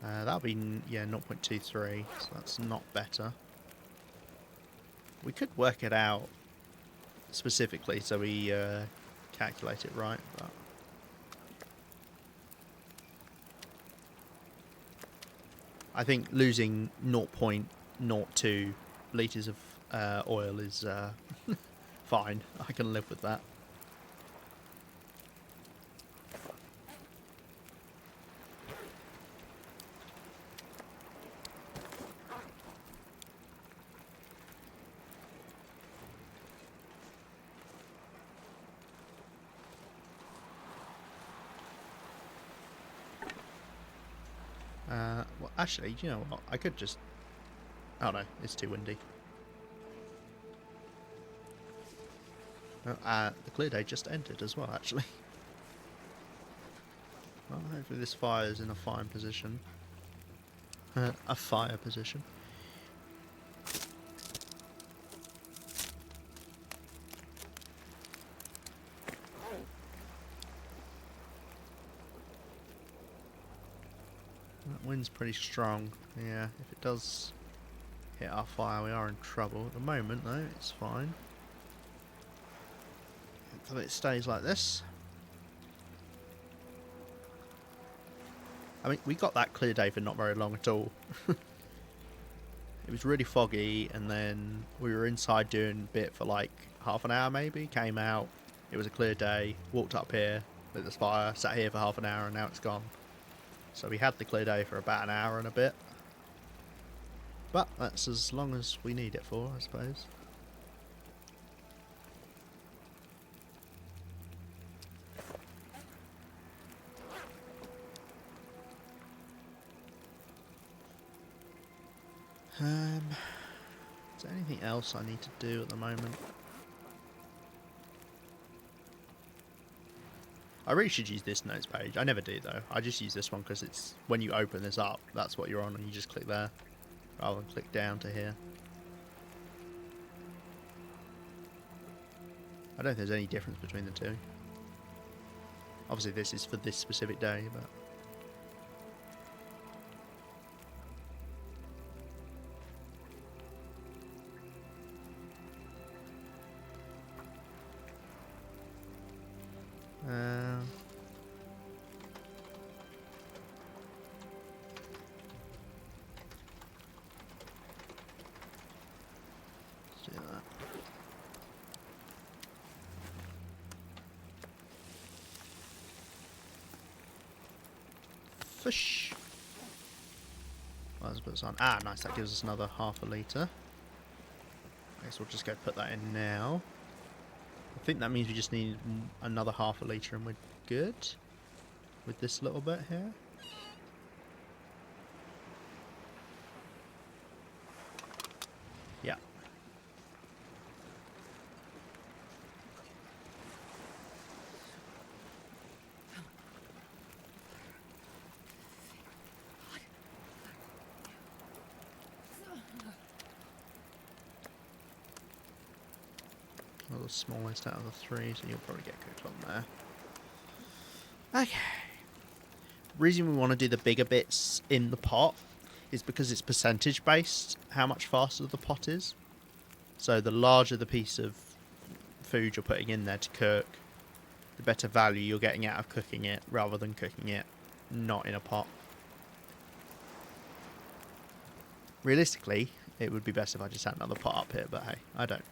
That'll be, 0.23, so that's not better. We could work it out specifically so we calculate it right, but... I think losing 0.02 litres of oil is fine. I can live with that. Well, actually, you know what? I could just... Oh no, it's too windy. The clear day just ended as well, actually. Well, hopefully this fire is in a fine position. A fire position. That wind's pretty strong. Yeah, if it does hit our fire, we are in trouble. At the moment, though, it's fine. Until it stays like this. I mean, we got that clear day for not very long at all. It was really foggy, and then we were inside doing a bit for like half an hour maybe. Came out, it was a clear day, walked up here, lit this fire, sat here for half an hour, and now it's gone. So we had the clear day for about an hour and a bit. But that's as long as we need it for, I suppose. Is there anything else I need to do at the moment? I really should use this notes page. I never do though. I just use this one because it's when you open this up, that's what you're on, and you just click there rather than click down to here. I don't think there's any difference between the two. Obviously this is for this specific day, but... let's do that. Fish. Well, let's put this on. Ah, nice. That gives us another half a litre. I guess we'll just go put that in now. I think that means we just need another half a litre and we're good with this little bit here. Yeah. Well, the smallest out of the three, so you'll probably get cooked on there. Okay. Reason we want to do the bigger bits in the pot is because it's percentage based, how much faster the pot is. So the larger the piece of food you're putting in there to cook, the better value you're getting out of cooking it rather than cooking it not in a pot. Realistically, it would be best if I just had another pot up here, but hey, I don't.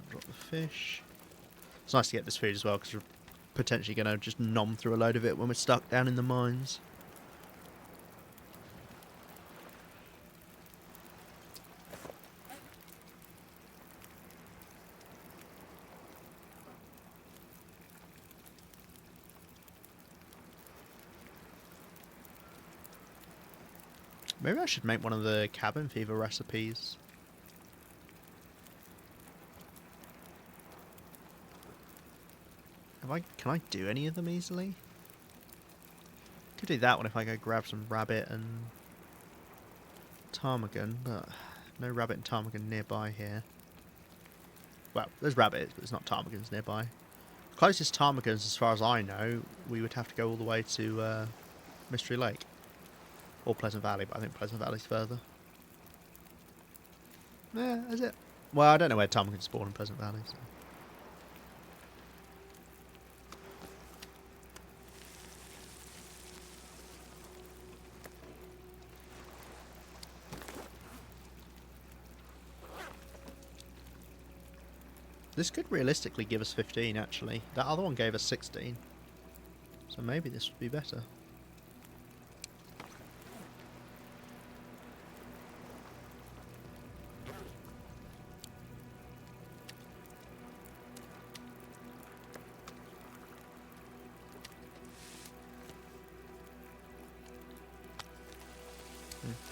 Drop the fish. It's nice to get this food as well, because we're potentially going to just nom through a load of it when we're stuck down in the mines. Maybe I should make one of the cabin fever recipes. Can I do any of them easily? Could do that one if I go grab some rabbit and ptarmigan, but no rabbit and ptarmigan nearby here. Well, there's rabbits, but there's not ptarmigans nearby. Closest ptarmigans, as far as I know, we would have to go all the way to Mystery Lake. Or Pleasant Valley, but I think Pleasant Valley's further. Yeah, is it? Well, I don't know where ptarmigans spawn in Pleasant Valley, so. This could realistically give us 15, actually. That other one gave us 16. So maybe this would be better.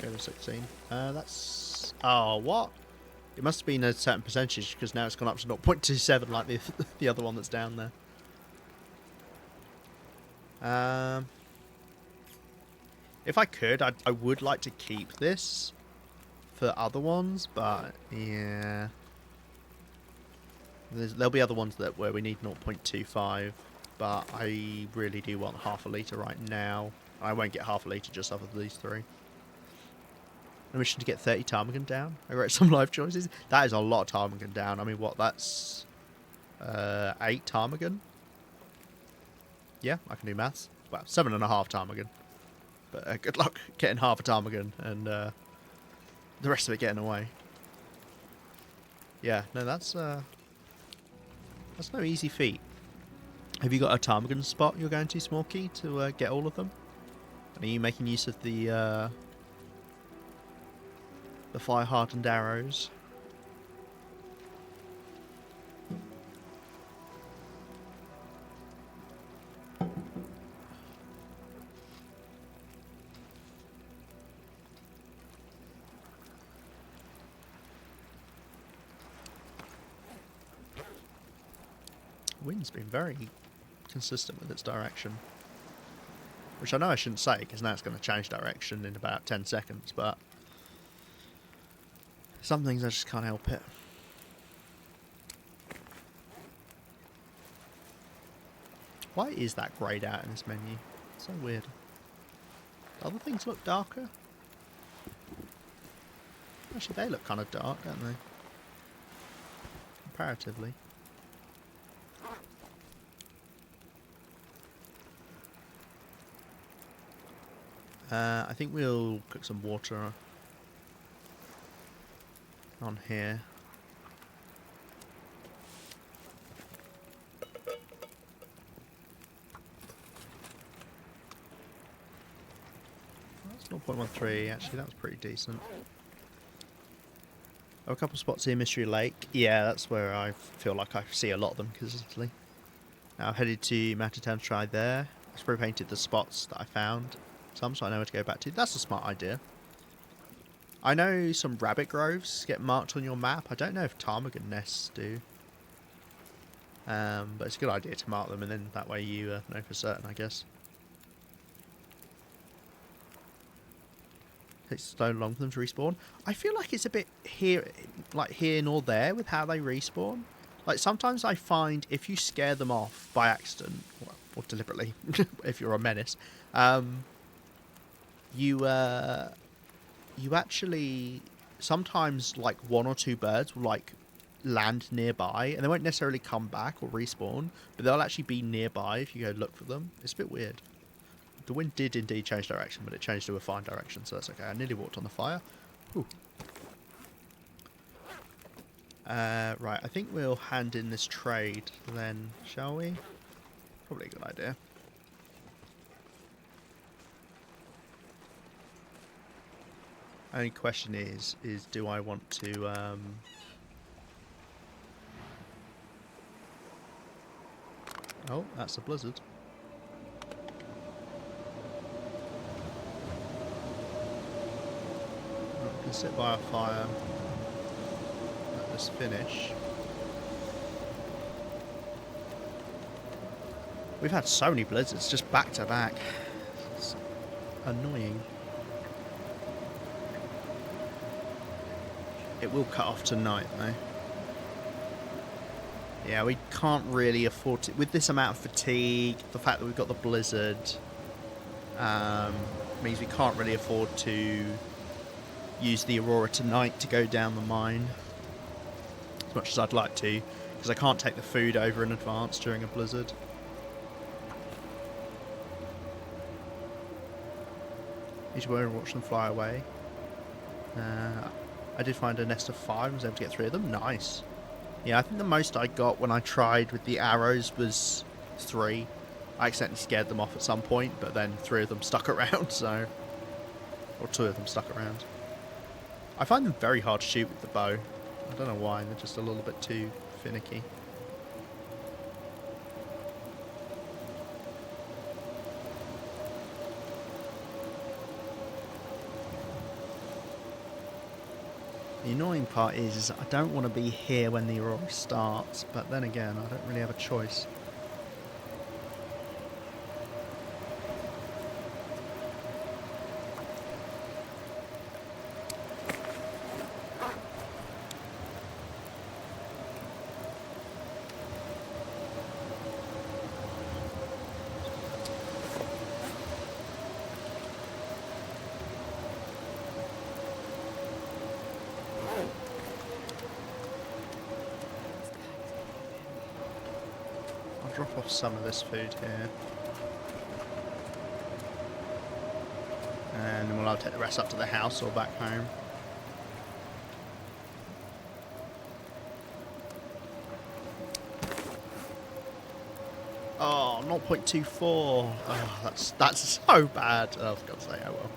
Go to 16. That's... Oh, what? It must have been a certain percentage, because now it's gone up to 0.27 like the other one that's down there. If I could, I would like to keep this for other ones, but yeah. There'll be other ones where we need 0.25, but I really do want half a litre right now. I won't get half a litre just off of these three. A mission to get 30 ptarmigan down. I wrote some life choices. That is a lot of ptarmigan down. I mean, what, that's 8 ptarmigan? Yeah, I can do maths. Well, 7.5 ptarmigan. But good luck getting half a ptarmigan and the rest of it getting away. Yeah, no, that's no easy feat. Have you got a ptarmigan spot you're going to, Smorky, to get all of them? And are you making use of the fire-hardened arrows? Wind's been very consistent with its direction. Which I know I shouldn't say, because now it's going to change direction in about 10 seconds, but some things I just can't help it. Why is that greyed out in this menu? It's so weird. Do other things look darker? Actually, they look kind of dark, don't they? Comparatively. I think we'll cook some water on here. That's 0.13, actually that was pretty decent. Oh, a couple spots here, Mystery Lake. Yeah, that's where I feel like I see a lot of them consistently. Now I've headed to Mattertown to try there. I spray painted the spots that I found. Some, so I know where to go back to. That's a smart idea. I know some rabbit groves get marked on your map. I don't know if ptarmigan nests do. But it's a good idea to mark them, and then that way you know for certain, I guess. Takes so long for them to respawn. I feel like it's a bit here nor there with how they respawn. Like sometimes I find if you scare them off by accident, or deliberately, if you're a menace, you actually sometimes like 1 or 2 birds will like land nearby, and they won't necessarily come back or respawn, but they'll actually be nearby if you go look for them. It's a bit weird. The wind did indeed change direction, but it changed to a fine direction, so that's okay. I nearly walked on the fire. Whew. Right, I think we'll hand in this trade then, shall we? Probably a good idea. Only question is do I want to oh, that's a blizzard. Well, we can sit by a fire. Let this finish. We've had so many blizzards just back to back. It's annoying. It will cut off tonight though. Yeah, we can't really afford to. With this amount of fatigue, the fact that we've got the blizzard means we can't really afford to use the Aurora tonight to go down the mine as much as I'd like to, because I can't take the food over in advance during a blizzard. Each bird watch them fly away. I did find a nest of 5, was able to get 3 of them. Nice. Yeah, I think the most I got when I tried with the arrows was 3. I accidentally scared them off at some point, but then 3 of them stuck around, so... Or 2 of them stuck around. I find them very hard to shoot with the bow. I don't know why, they're just a little bit too finicky. The annoying part is I don't want to be here when the Aurora starts, but then again, I don't really have a choice. Drop off some of this food here. And then we'll either take the rest up to the house or back home. Oh, 0.24. Oh, that's so bad. Oh, for God's sake, oh well.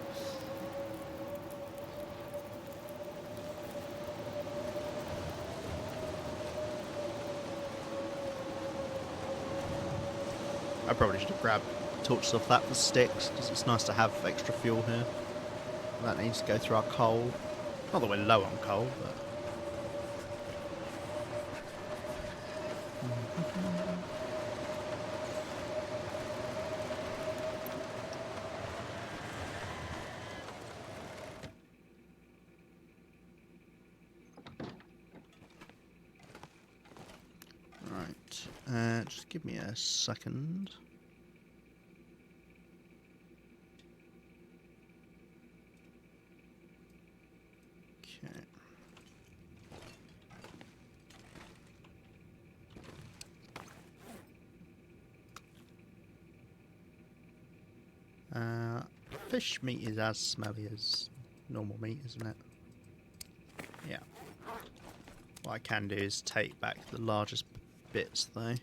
I probably should have grabbed torches off that for sticks, because it's nice to have extra fuel here. That needs to go through our coal. Not that we're low on coal, but... Right, just give me a second. Okay. Fish meat is as smelly as normal meat, isn't it? Yeah. What I can do is take back the largest bits, though.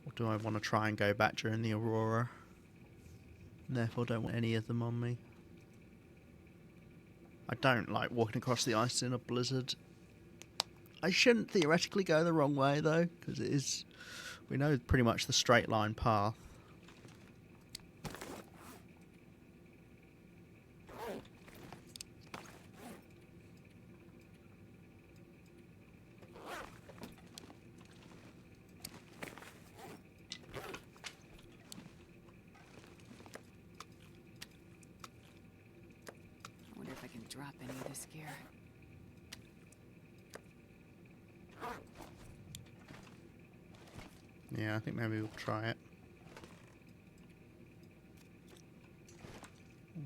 Or do I want to try and go back during the Aurora? Therefore, don't want any of them on me. I don't like walking across the ice in a blizzard. I shouldn't theoretically go the wrong way, though, because it is... We know pretty much the straight line path. I wonder if I can drop any of this gear. Yeah, I think maybe we'll try it.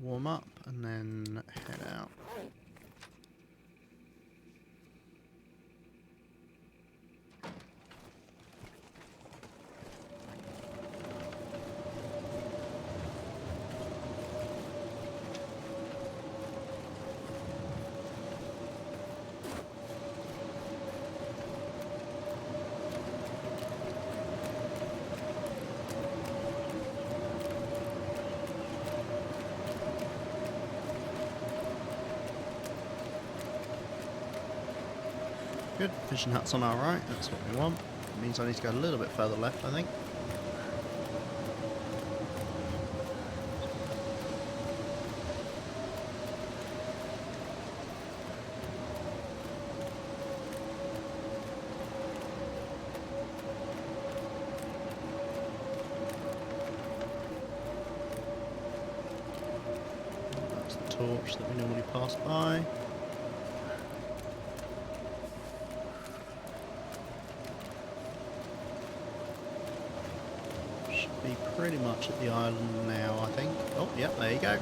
Warm up and then head out. Good. Fishing hut's on our right. That's what we want. It means I need to go a little bit further left, I think. That's the torch that we normally pass by. Be pretty much at the island now, I think. Oh, yeah, there you go.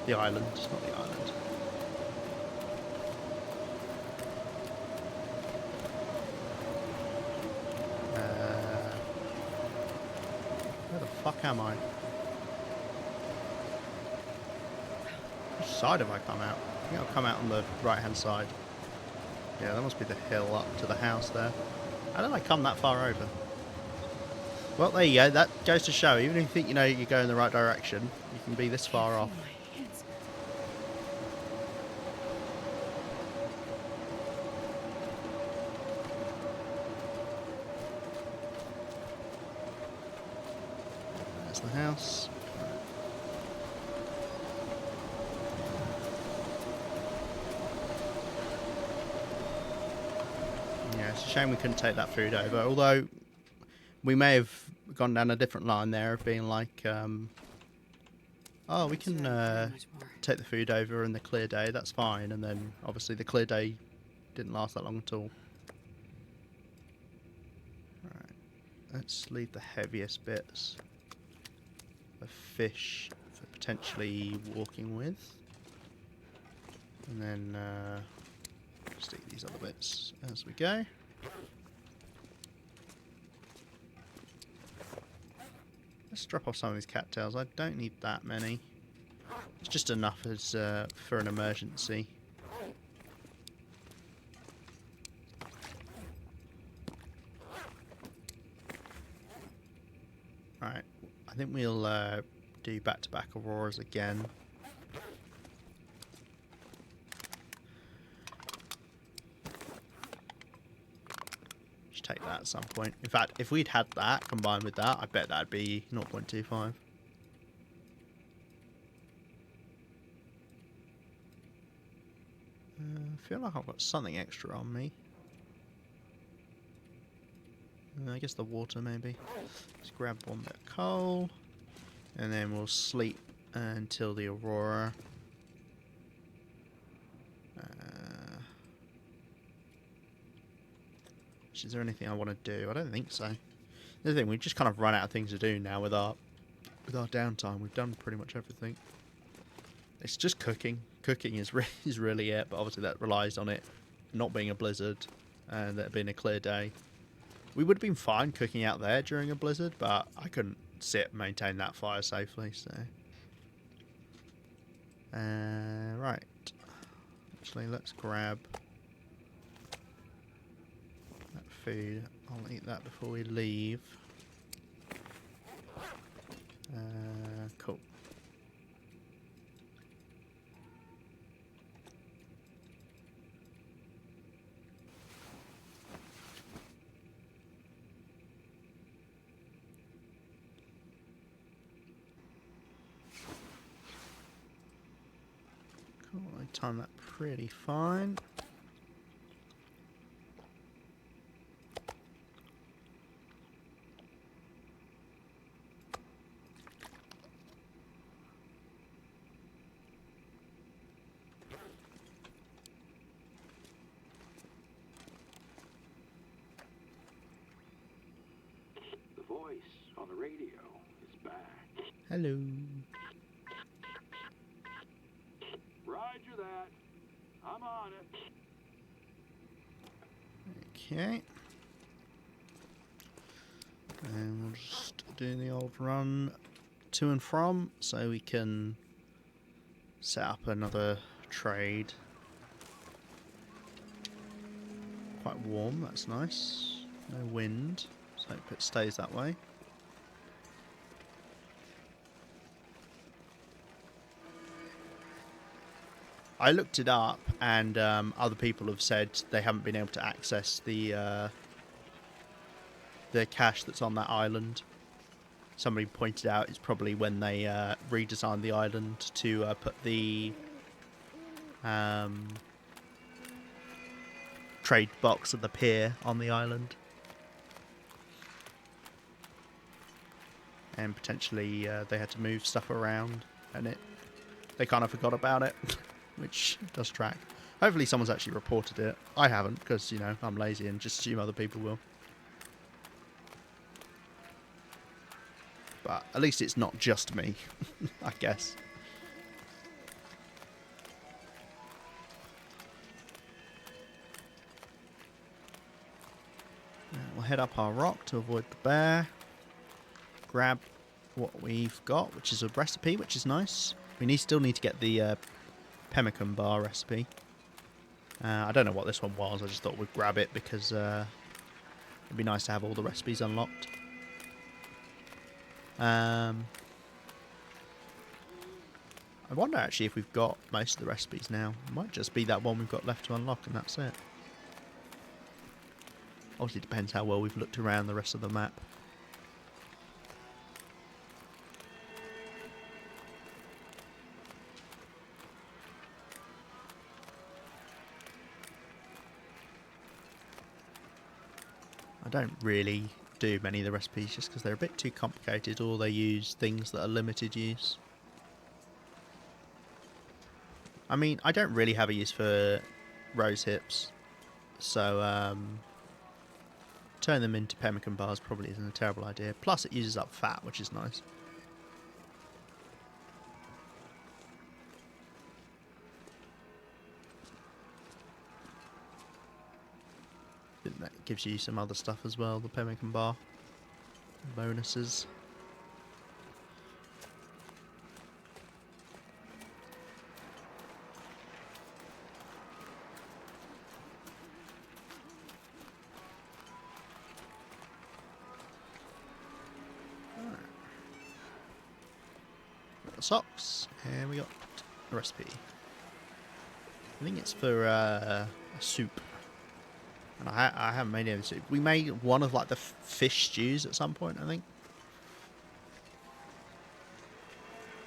The island, not the island. Where the fuck am I? Which side have I come out? I think I've come out on the right-hand side. Yeah, that must be the hill up to the house there. How did I come that far over? Well, there you go. That goes to show, even if you think you know you're going in the right direction, you can be this far off. There's the house. Yeah, it's a shame we couldn't take that food over, although we may have gone down a different line there of being like, oh, we can take the food over in the clear day, that's fine, and then obviously the clear day didn't last that long at all. Alright, let's leave the heaviest bits of fish for potentially walking with, and then stick these other bits as we go. Let's drop off some of these cattails. I don't need that many. It's just enough as for an emergency. Right, I think we'll do back-to-back auroras again. Take that at some point. In fact, if we'd had that combined with that, I bet that'd be 0.25. I feel like I've got something extra on me. I guess the water maybe. Let's grab one bit of coal, and then we'll sleep until the aurora. Is there anything I want to do? I don't think so. The other thing, we've just kind of run out of things to do now with our downtime. We've done pretty much everything. It's just cooking. Cooking is really it, but obviously that relies on it not being a blizzard and that being a clear day. We would have been fine cooking out there during a blizzard, but I couldn't sit and maintain that fire safely, so... right. Actually, let's grab... food. I'll eat that before we leave. Cool. Cool, I timed that pretty fine. On the radio is back. Hello. Roger that. I'm on it. Okay. And we'll just do the old run to and from so we can set up another trade. Quite warm, that's nice. No wind, so hope it stays that way. I looked it up, and other people have said they haven't been able to access the cache that's on that island. Somebody pointed out it's probably when they redesigned the island to put the trade box at the pier on the island. And potentially they had to move stuff around, and they kind of forgot about it, which does track. Hopefully someone's actually reported it. I haven't, because, you know, I'm lazy and just assume other people will. But at least it's not just me, I guess. Now we'll head up our rock to avoid the bear. Grab what we've got, which is a recipe, which is nice. We still need to get the pemmican bar recipe. I don't know what this one was. I just thought we'd grab it because it'd be nice to have all the recipes unlocked. I wonder actually if we've got most of the recipes now. It might just be that one we've got left to unlock, and that's it. Obviously depends how well we've looked around the rest of the map. I don't really do many of the recipes just because they're a bit too complicated, or they use things that are limited use. I mean, I don't really have a use for rose hips, so turn them into pemmican bars probably isn't a terrible idea. Plus it uses up fat, which is nice. I think that gives you some other stuff as well, the pemmican bar. Bonuses. Socks, and we got a recipe. I think it's for a soup, and I haven't made any soup. We made one of like the fish stews at some point, I think.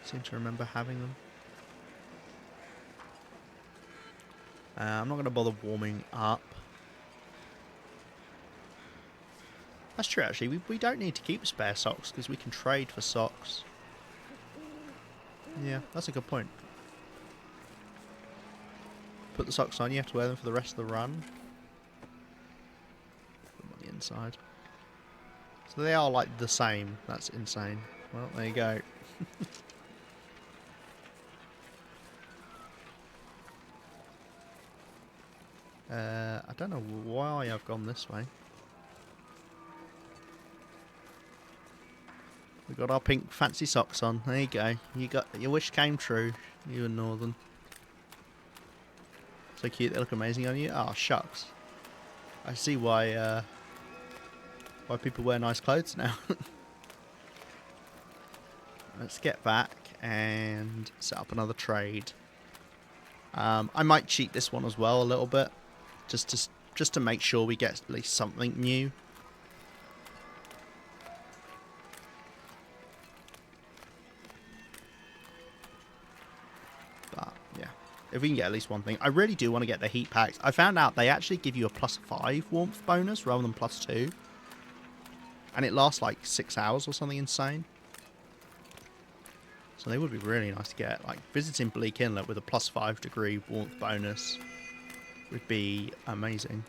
Seem to remember having them. I'm not going to bother warming up. That's true, actually. We don't need to keep spare socks because we can trade for socks. Yeah, that's a good point. Put the socks on, you have to wear them for the rest of the run. Put them on the inside. So they are like the same. That's insane. Well, there you go. I don't know why I've gone this way. We got our pink fancy socks on. There you go. You got your wish came true. You and Northern. So cute. They look amazing on you. Oh shucks. I see why people wear nice clothes now. Let's get back and set up another trade. I might cheat this one as well a little bit, just to make sure we get at least something new. But yeah, if we can get at least one thing. I really do want to get the heat packs. I found out they actually give you a +5 warmth bonus rather than +2. And it lasts like 6 hours or something insane. So they would be really nice to get. Like visiting Bleak Inlet with a +5 degree warmth bonus would be amazing.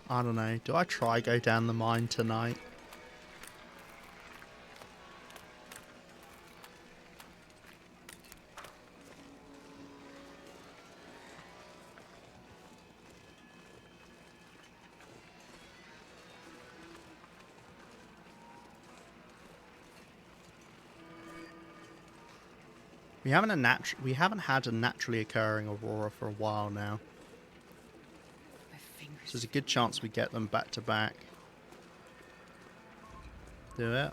I don't know. Do I try go down the mine tonight? We haven't had a naturally occurring aurora for a while now. My fingers. So there's a good chance we get them back to back. Do it.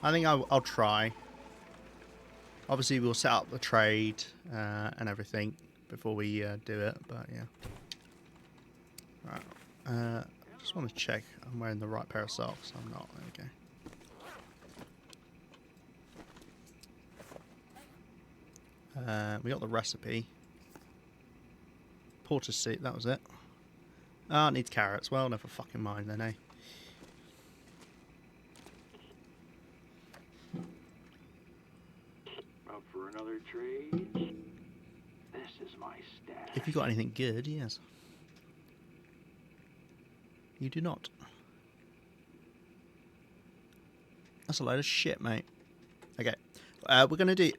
I think I'll try. Obviously, we'll set up the trade and everything before we do it, but yeah. Right. Just want to check I'm wearing the right pair of socks. I'm not. There we go. We got the recipe. Porter's suit, that was it. Ah, it needs carrots. Well, never fucking mind then, eh? Up for another trade? This is my stash. If you got anything good, yes. You do not. That's a load of shit, mate. Okay. We're gonna do...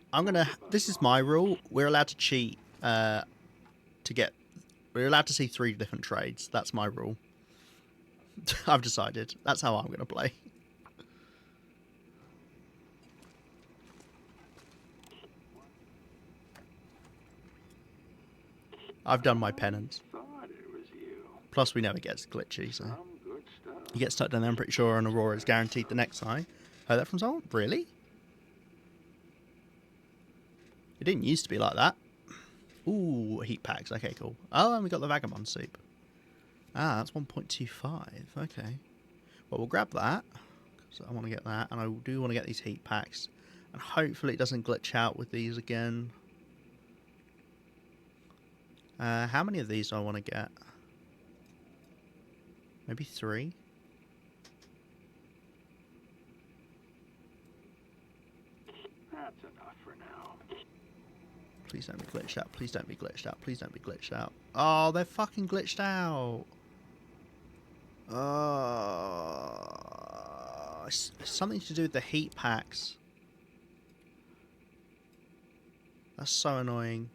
This is my rule. We're allowed to cheat to get... We're allowed to see 3 different trades. That's my rule. I've decided. That's how I'm gonna play. I've done my penance. Thought it was you. Plus, we never get glitchy, so... Some good stuff. You get stuck down there, I'm pretty sure an Aurora is guaranteed the next time. Heard that from someone? Really? It didn't used to be like that. Ooh, heat packs. Okay, cool. Oh, and we got the Vagabond soup. Ah, that's 1.25. Okay. Well, we'll grab that. So I want to get that. And I do want to get these heat packs. And hopefully it doesn't glitch out with these again. How many of these do I want to get? Maybe 3? That's enough for now. Please don't be glitched out. Please don't be glitched out. Please don't be glitched out. Oh, they're fucking glitched out. It's something to do with the heat packs. That's so annoying.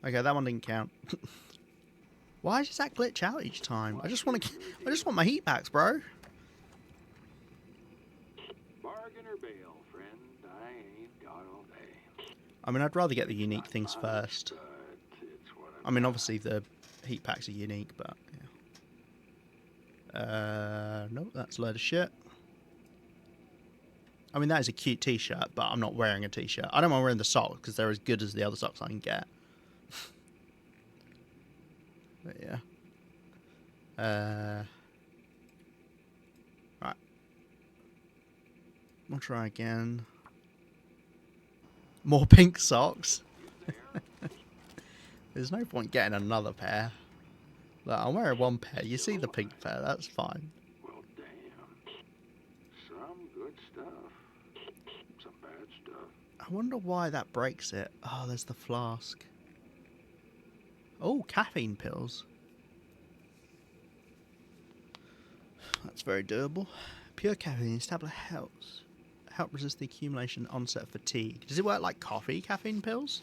Okay, that one didn't count. Why does that glitch out each time? I just want my heat packs, bro. Bargain or bail, friend. I ain't got all day. I mean, I'd rather get the unique things Not first. much, but it's what I mean, obviously the heat packs are unique, but yeah. No, that's a load of shit. I mean, that is a cute t-shirt, but I'm not wearing a t-shirt. I don't mind wearing the socks because they're as good as the other socks I can get. But yeah. Right. We'll try again. More pink socks. There's no point getting another pair. Look, I'm wearing one pair. You see the pink pair, that's fine. Well, damn. Some good stuff. Some bad stuff. I wonder why that breaks it. Oh, there's the flask. Oh, caffeine pills. That's very doable. Pure caffeine tablet help resist the accumulation and onset of fatigue. Does it work like coffee caffeine pills?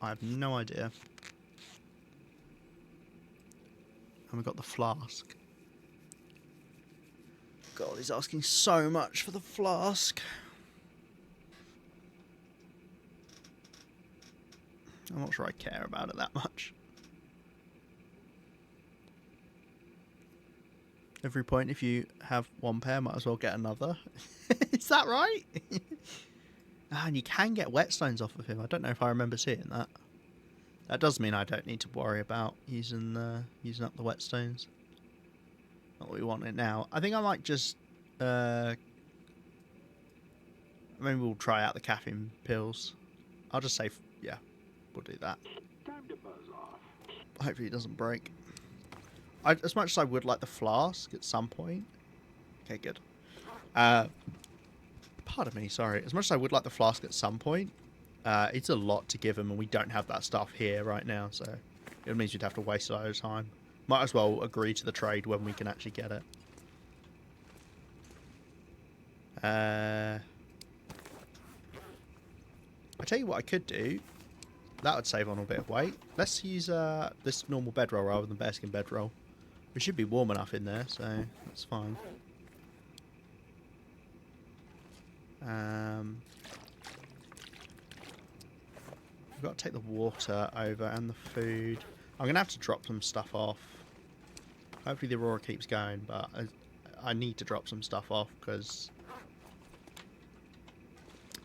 I have no idea. And we've got the flask. God, he's asking so much for the flask. I'm not sure I care about it that much. Every point, if you have one pair, might as well get another. Is that right? Ah, and you can get whetstones off of him. I don't know if I remember seeing that. That does mean I don't need to worry about using up the whetstones. Not that we want it now. I think I might just... maybe we'll try out the caffeine pills. I'll just say... yeah, we'll do that. Time to buzz off. Hopefully it doesn't break. As much as I would like the flask at some point. Okay, good. Pardon me, sorry. As much as I would like the flask at some point, it's a lot to give him, and we don't have that stuff here right now, so it means we'd have to waste a lot of time. Might as well agree to the trade when we can actually get it. I tell you what I could do. That would save on a bit of weight. Let's use this normal bedroll rather than bearskin bedroll. We should be warm enough in there, so that's fine. We've got to take the water over and the food. I'm going to have to drop some stuff off. Hopefully the Aurora keeps going, but I need to drop some stuff off because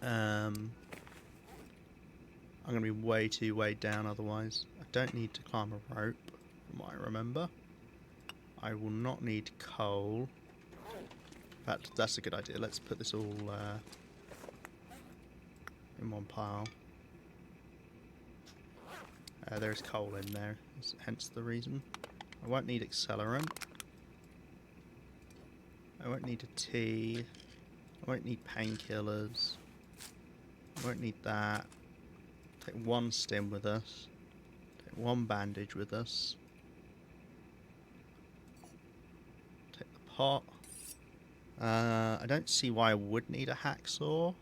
I'm going to be way too weighed down otherwise. I don't need to climb a rope, from what I remember. I will not need coal. In fact, that's a good idea. Let's put this all in one pile. There's coal in there, hence the reason. I won't need accelerant. I won't need a tea. I won't need painkillers. I won't need that. Take one stim with us. Take one bandage with us. Take the pot. I don't see why I would need a hacksaw.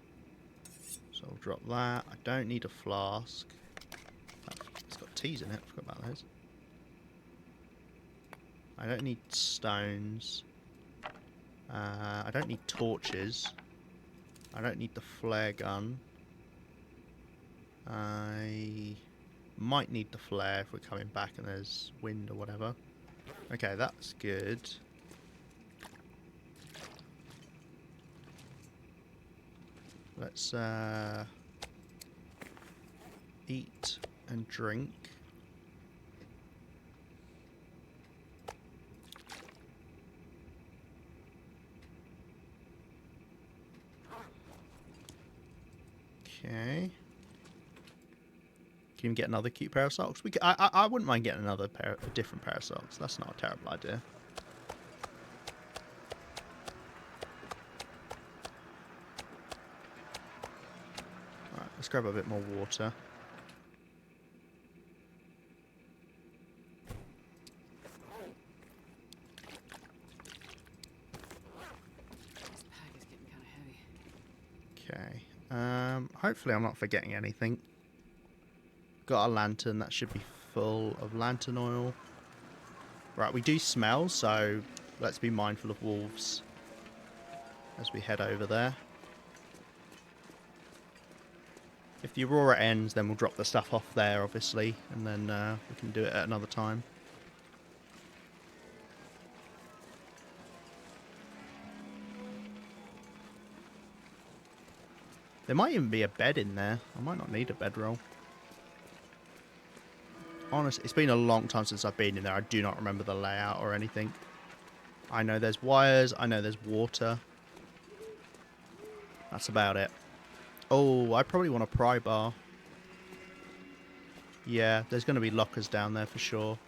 So I'll drop that. I don't need a flask. It's got teas in it, I forgot about those. I don't need stones. I don't need torches. I don't need the flare gun. I might need the flare if we're coming back and there's wind or whatever. Okay, that's good. Let's eat and drink. Okay. Can you get another cute pair of socks? I wouldn't mind getting a different pair of socks. That's not a terrible idea. Alright, let's grab a bit more water. This pack is getting kind of heavy. Okay. Hopefully I'm not forgetting anything. Got a lantern. That should be full of lantern oil. Right, we do smell, so let's be mindful of wolves as we head over there. If the Aurora ends, then we'll drop the stuff off there, obviously, and then we can do it at another time. There might even be a bed in there. I might not need a bedroll. Honestly, it's been a long time since I've been in there. I do not remember the layout or anything. I know there's wires. I know there's water. That's about it. Oh, I probably want a pry bar. Yeah, there's going to be lockers down there for sure.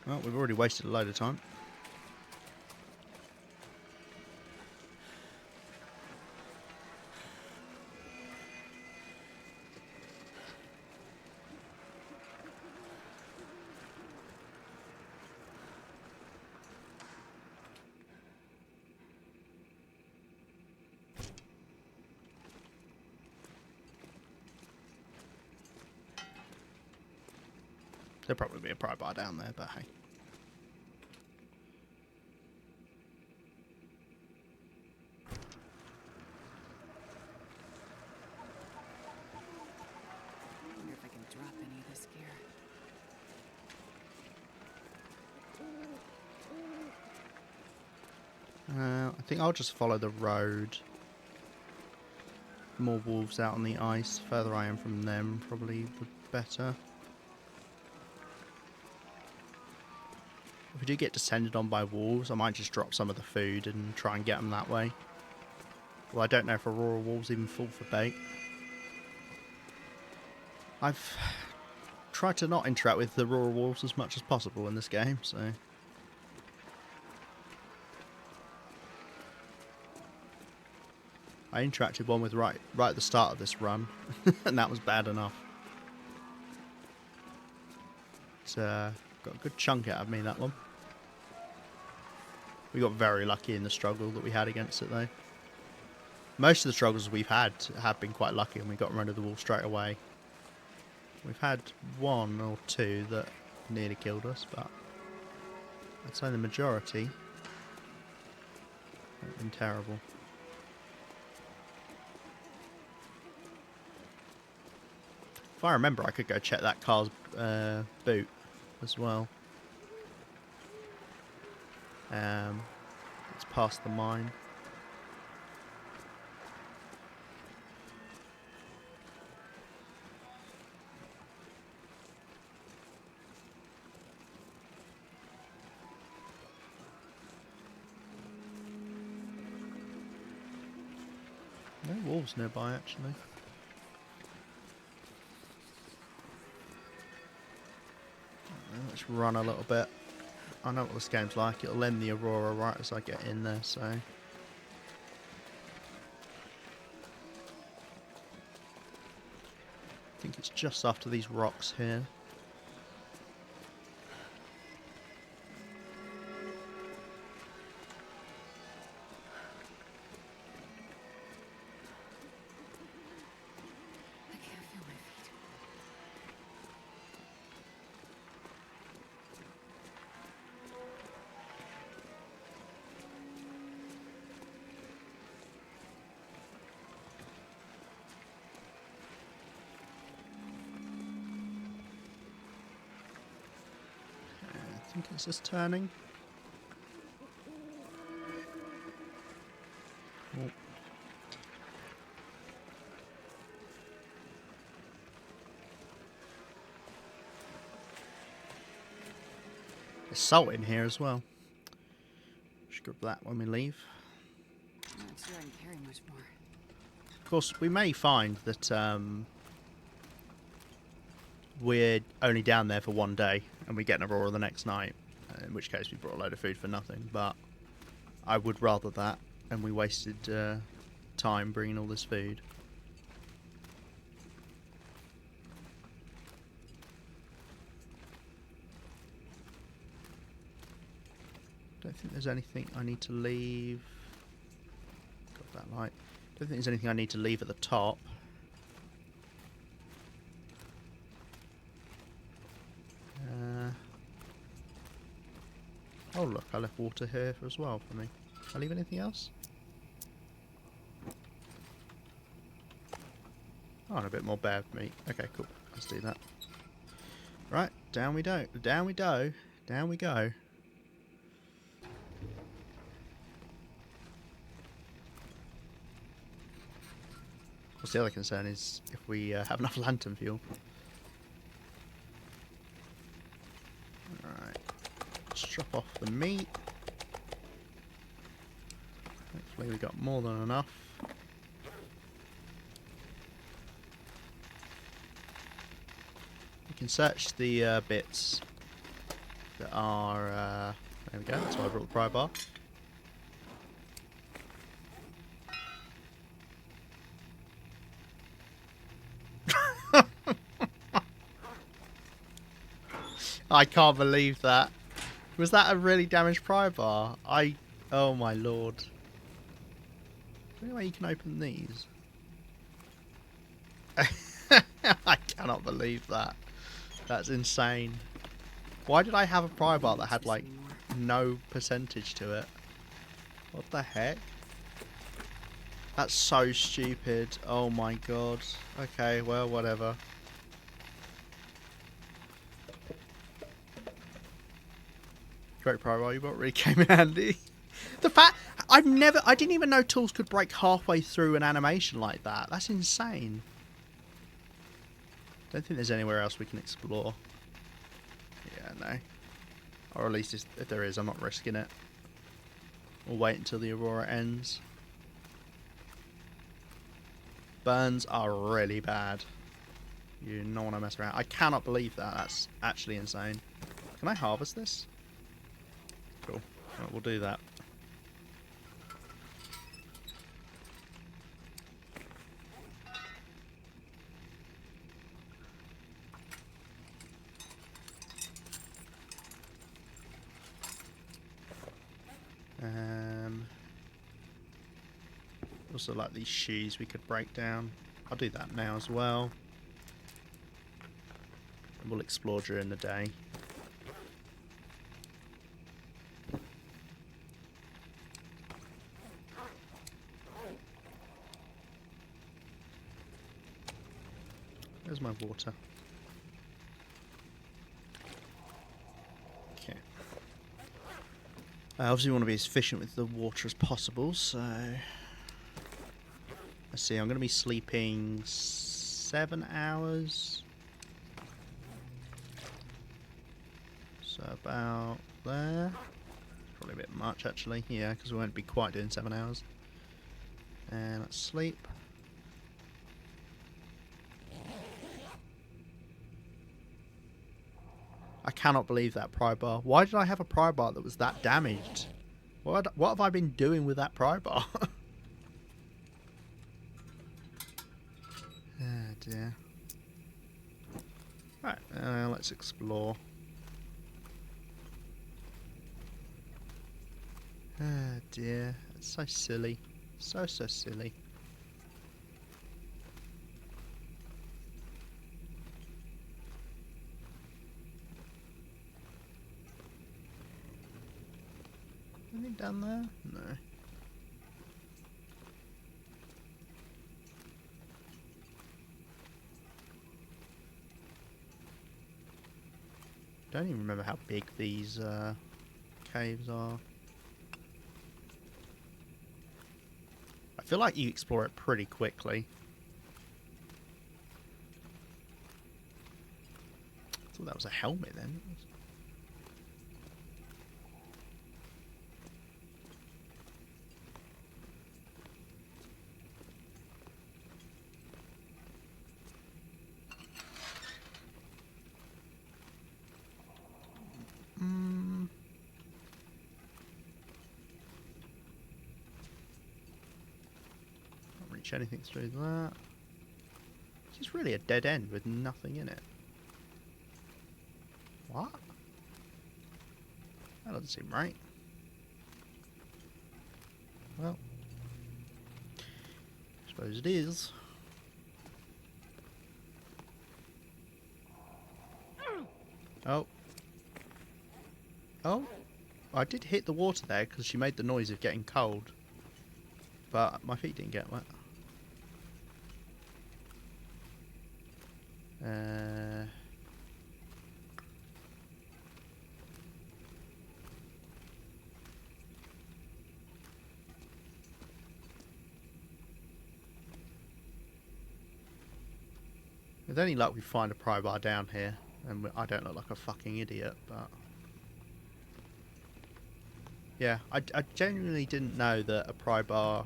Well, we've already wasted a load of time. There'll probably be a pry bar down there, but hey. I wonder if I can drop any of this gear. I think I'll just follow the road. More wolves out on the ice. The further I am from them, probably the better. If we do get descended on by wolves, I might just drop some of the food and try and get them that way. Well, I don't know if Aurora wolves even fall for bait. I've tried to not interact with the Aurora wolves as much as possible in this game, so... I interacted one with right at the start of this run, and that was bad enough. It's got a good chunk out of me, that one. We got very lucky in the struggle that we had against it, though. Most of the struggles we've had have been quite lucky, and we got rid of the wolf straight away. We've had one or two that nearly killed us, but I'd say the majority have been terrible. If I remember, I could go check that car's boot as well. It's past the mine. No wolves nearby, actually. Let's run a little bit. I know what this game's like. It'll end the Aurora right as I get in there, so... I think it's just after these rocks here. I can't feel my feet. I think it's just turning. Oh. There's salt in here as well. Should grab that when we leave. I'm not sure I can carry much more. Of course, we may find that we're only down there for one day and we get an Aurora the next night, in which case we brought a load of food for nothing, but I would rather that, and we wasted time bringing all this food. Don't think there's anything I need to leave. Got that light. Don't think there's anything I need to leave at the top. Oh look, I left water here as well for me. Did I leave anything else? Oh, and a bit more bear meat. Okay, cool. Let's do that. Right, down we go. Down we go. Down we go. Of course, the other concern is if we have enough lantern fuel. Alright. Let's chop off the meat. Hopefully we got more than enough. We can search the bits that are... there we go, that's why I brought the pry bar. I can't believe that. Was that a really damaged pry bar? Oh my lord. Is there any way you can open these? I cannot believe that. That's insane. Why did I have a pry bar that had like no percentage to it? What the heck? That's so stupid. Oh my god. Okay, well, whatever. Great pry bar you bought really came in handy. The fact I didn't even know tools could break halfway through an animation like that. That's insane. Don't think there's anywhere else we can explore. Yeah, no. Or at least if there is, I'm not risking it. We'll wait until the Aurora ends. Burns are really bad. You don't want to mess around. I cannot believe that. That's actually insane. Can I harvest this? Cool. Right, we'll do that. Also like these shoes we could break down. I'll do that now as well. And we'll explore during the day. There's my water. Okay. I obviously want to be as efficient with the water as possible, so... Let's see, I'm going to be sleeping 7 hours. So about there. Probably a bit much, actually. Yeah, because we won't be quite doing 7 hours. And let's sleep. I cannot believe that pry bar. Why did I have a pry bar that was that damaged? What have I been doing with that pry bar? Oh dear. Right, let's explore. Oh dear, it's so silly. So silly. Anything down there? No. Don't even remember how big these caves are. I feel like you explore it pretty quickly. I thought that was a helmet then. Can't reach anything through that. It's just really a dead end with nothing in it. What? That doesn't seem right. Well, I suppose it is. Oh. Oh. I did hit the water there because she made the noise of getting cold. But my feet didn't get wet. With any luck we find a pry bar down here, and I don't look like a fucking idiot, but... Yeah, I genuinely didn't know that a pry bar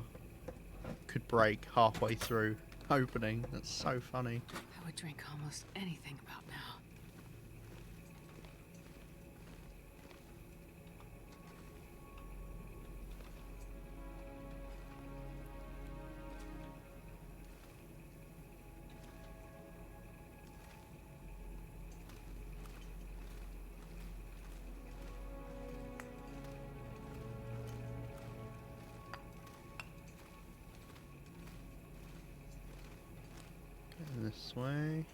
could break halfway through opening. That's so funny. I would drink almost anything about now. This way.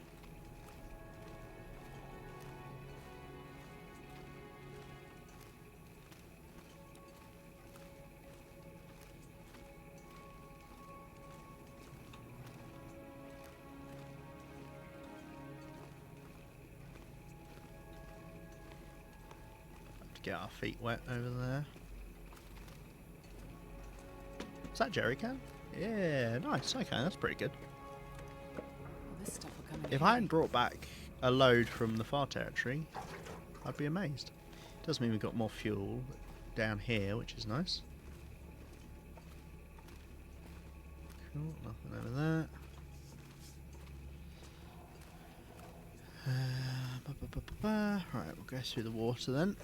Have to get our feet wet over there. Is that jerry can? Yeah, nice. Okay, that's pretty good. Well, this stuff will come in If I hadn't brought back a load from the far territory, I'd be amazed. Does mean we've got more fuel down here, which is nice. Cool, nothing over there. Right, we'll go through the water then.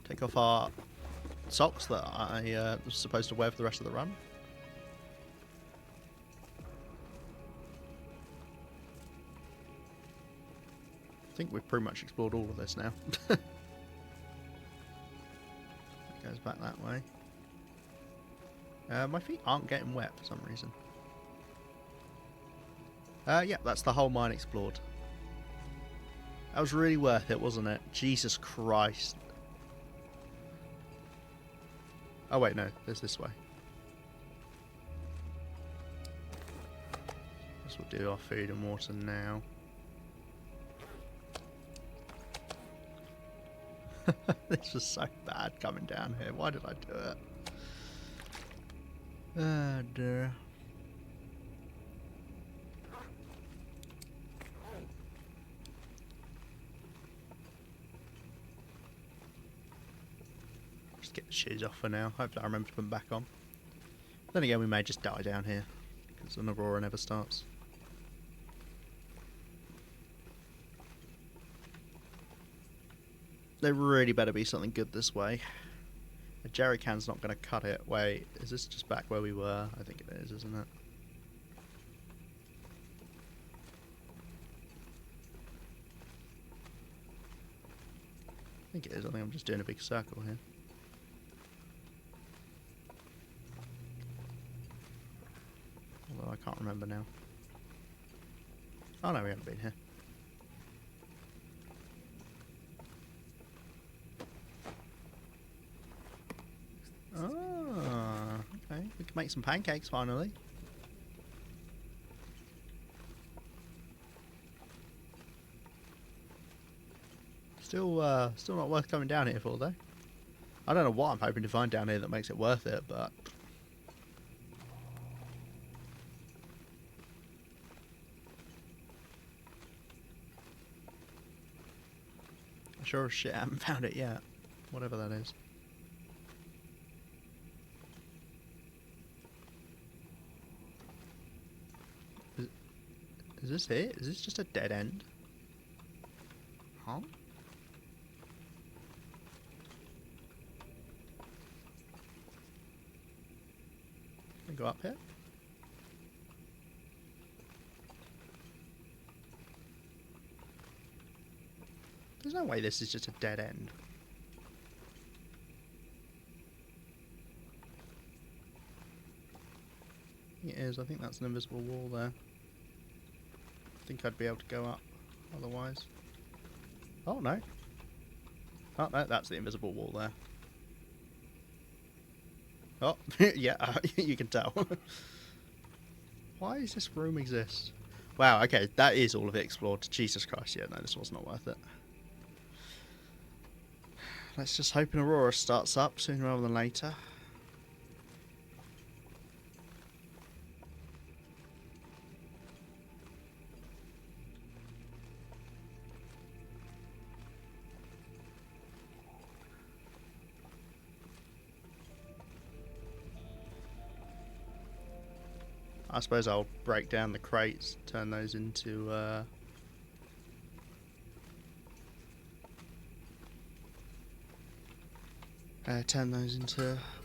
Take off our socks that I was supposed to wear for the rest of the run. I think we've pretty much explored all of this now. It goes back that way. My feet aren't getting wet for some reason. Yeah, that's the whole mine explored. That was really worth it, wasn't it? Jesus Christ. Oh wait, no, there's this way. Guess we'll do our food and water now. This was so bad coming down here. Why did I do it? Oh dear. Just get the shoes off for now. Hopefully I remember to put them back on. Then again, we may just die down here because an aurora never starts. There really better be something good this way. A jerry can's not going to cut it. Wait, is this just back where we were? I think it is, isn't it? I think it is. I think I'm just doing a big circle here. Although I can't remember now. Oh no, we haven't been here. Oh, okay. We can make some pancakes finally. Still not worth coming down here for though. I don't know what I'm hoping to find down here that makes it worth it, but I sure as shit haven't found it yet. Whatever that is. Is this it? Is this just a dead end? Huh? Can I go up here? There's no way this is just a dead end. It is. I think that's an invisible wall there. I think I'd be able to go up otherwise. Oh no. Oh no, that's the invisible wall there. Oh, yeah, you can tell. Why does this room exist? Wow, okay, that is all of it explored. Jesus Christ, yeah, no, this was not worth it. Let's just hope an aurora starts up sooner rather than later. I suppose I'll break down the crates, turn those into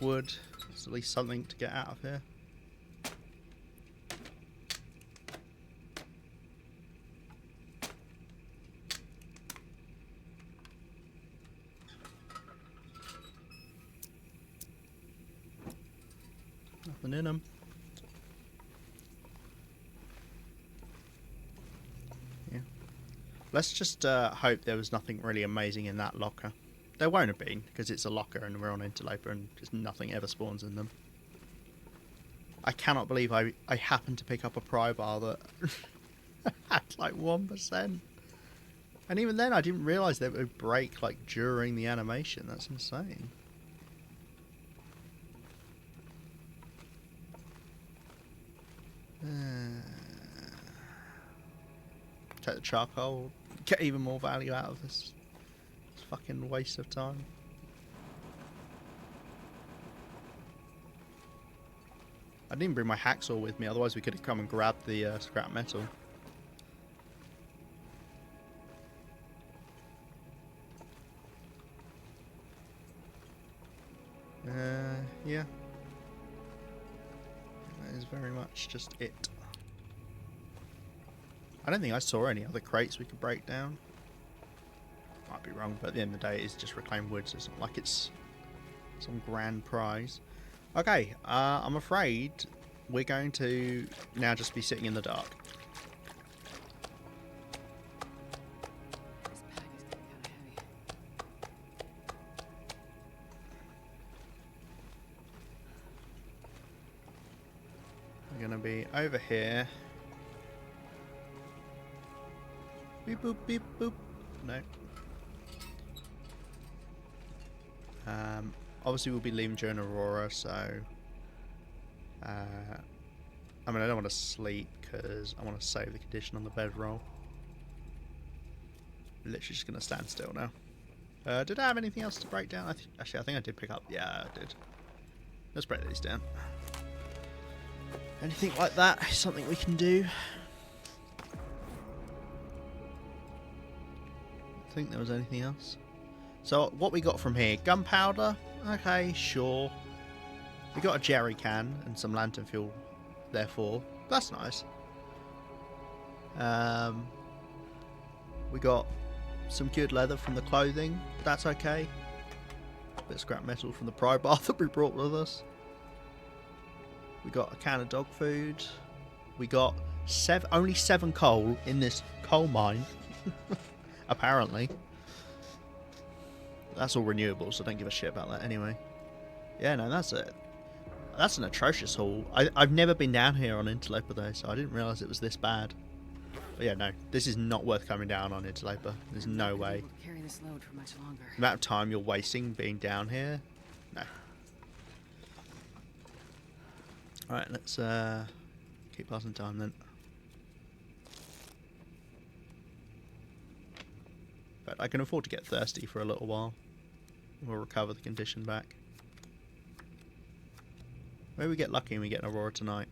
wood. It's at least something to get out of here. Nothing in them. Let's just hope there was nothing really amazing in that locker. There won't have been, because it's a locker and we're on Interloper and just nothing ever spawns in them. I cannot believe I happened to pick up a pry bar that had like 1%. And even then I didn't realise that it would break like during the animation. That's insane. Take the charcoal, get even more value out of this. It's fucking waste of time. I didn't bring my hacksaw with me, otherwise we could have come and grabbed the scrap metal. Yeah. That is very much just it. I don't think I saw any other crates we could break down. Might be wrong, but at the end of the day, it's just reclaimed wood, so it's not like it's some grand prize. Okay, I'm afraid we're going to now just be sitting in the dark. This pack is getting kind of heavy. We're going to be over here. Beep boop beep boop. No. Obviously, we'll be leaving during Aurora, so... I mean, I don't want to sleep because I want to save the condition on the bedroll. Literally just going to stand still now. Did I have anything else to break down? Actually, I think I did pick up... Yeah, I did. Let's break these down. Anything like that is something we can do. I think there was anything else. So what we got from here? Gunpowder? Okay, sure. We got a jerry can and some lantern fuel, therefore. That's nice. We got some good leather from the clothing. That's okay. Bit of scrap metal from the pry bar that we brought with us. We got a can of dog food. We got only 7 coal in this coal mine. Apparently. That's all renewable, so don't give a shit about that anyway. Yeah, no, that's it. That's an atrocious haul. I've never been down here on Interloper though, so I didn't realise it was this bad. But yeah, no, this is not worth coming down on Interloper. There's no way. Carry this load for much longer. The amount of time you're wasting being down here, no. Alright, let's keep passing time then. But I can afford to get thirsty for a little while. We'll recover the condition back. Maybe we get lucky and we get an Aurora tonight.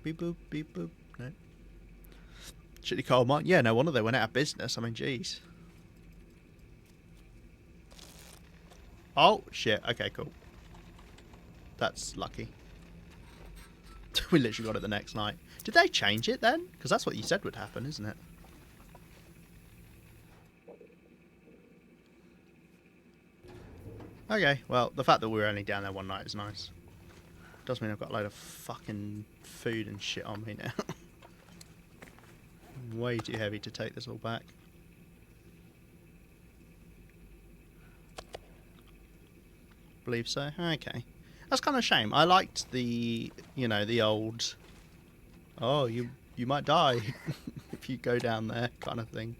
Beep boop, beep boop. No. Shitty coal mine. Yeah, no wonder they went out of business. I mean, jeez. Oh, shit. Okay, cool. That's lucky. We literally got it the next night. Did they change it then? Because that's what you said would happen, isn't it? Okay, well, the fact that we were only down there one night is nice. Does mean I've got a load of fucking food and shit on me now. Way too heavy to take this all back. Believe so? Okay. That's kind of a shame. I liked the, you know, the old... Oh, you might die if you go down there kind of thing.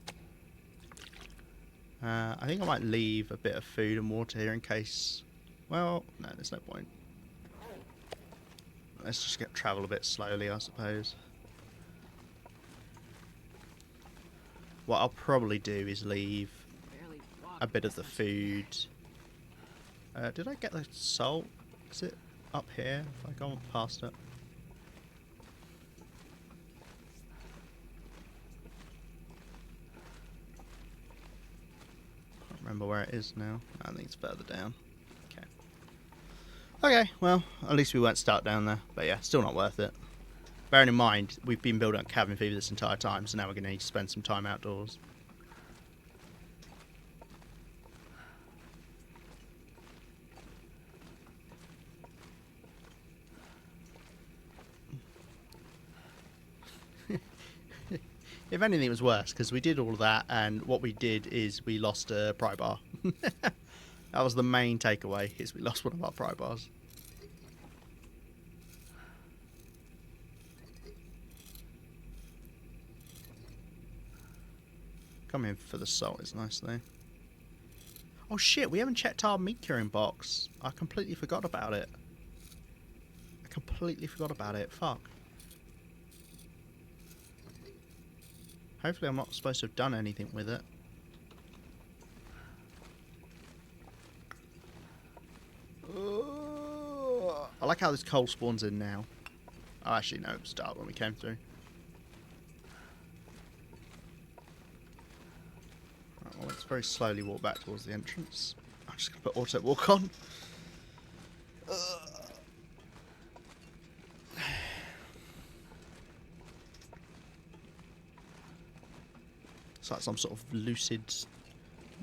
I think I might leave a bit of food and water here in case... Well, no, there's no point. Let's just travel a bit slowly, I suppose. What I'll probably do is leave a bit of the food. Did I get the salt? Is it up here? If I go past it. Remember where it is now. I think it's further down. Okay. Okay, well, at least we won't start down there. But yeah, still not worth it. Bearing in mind, we've been building up cabin fever this entire time, so now we're going to need to spend some time outdoors. If anything, it was worse, because we did all of that, and what we did is we lost a pry bar. That was the main takeaway, is we lost one of our pry bars. Come in for the salt, it's nice though. Oh shit, we haven't checked our meat curing box. I completely forgot about it. Fuck. Hopefully I'm not supposed to have done anything with it. I like how this coal spawns in now. Oh, actually no, it was dark when we came through. Right, well, let's very slowly walk back towards the entrance. I'm just going to put auto walk on. It's like some sort of lucid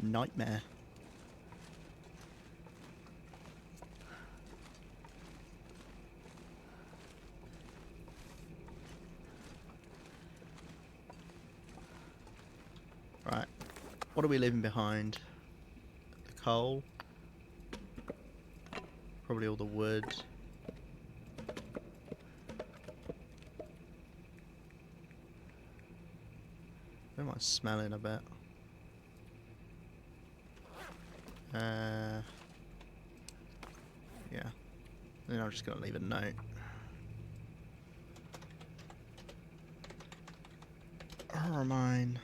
nightmare. Right, what are we leaving behind? The coal. Probably all the wood. I don't mind smelling a bit. Yeah. Then I'm just going to leave a note. Ore mine,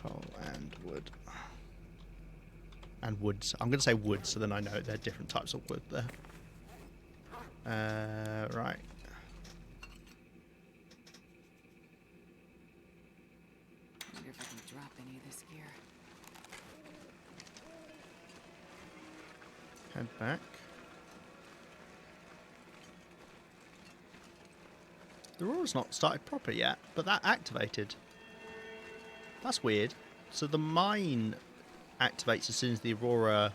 coal and wood. And woods. I'm going to say wood so then I know there are different types of wood there. Right. Wonder if I can drop any of this gear. Head back. The aurora's not started proper yet, but that activated. That's weird. So the mine activates as soon as the aurora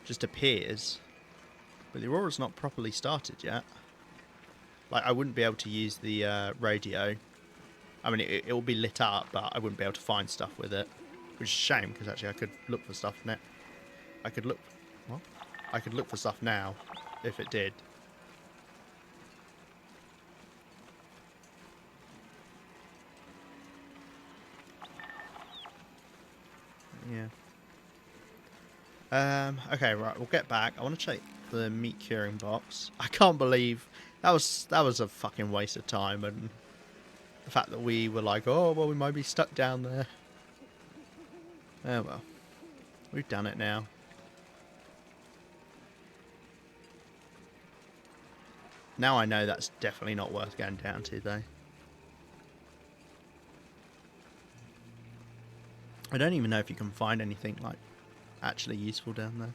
just appears, but the aurora's not properly started yet. Like, I wouldn't be able to use the radio. I mean, it will be lit up, but I wouldn't be able to find stuff with it, which is a shame because actually I could look for stuff now. I could look. What? I could look for stuff now if it did. Yeah. Okay, right. We'll get back. I want to check the meat curing box. I can't believe that was a fucking waste of time, and the fact that we were like, oh well, we might be stuck down there. Oh well, we've done it now. Now I know that's definitely not worth going down to, though. I don't even know if you can find anything like actually useful down there.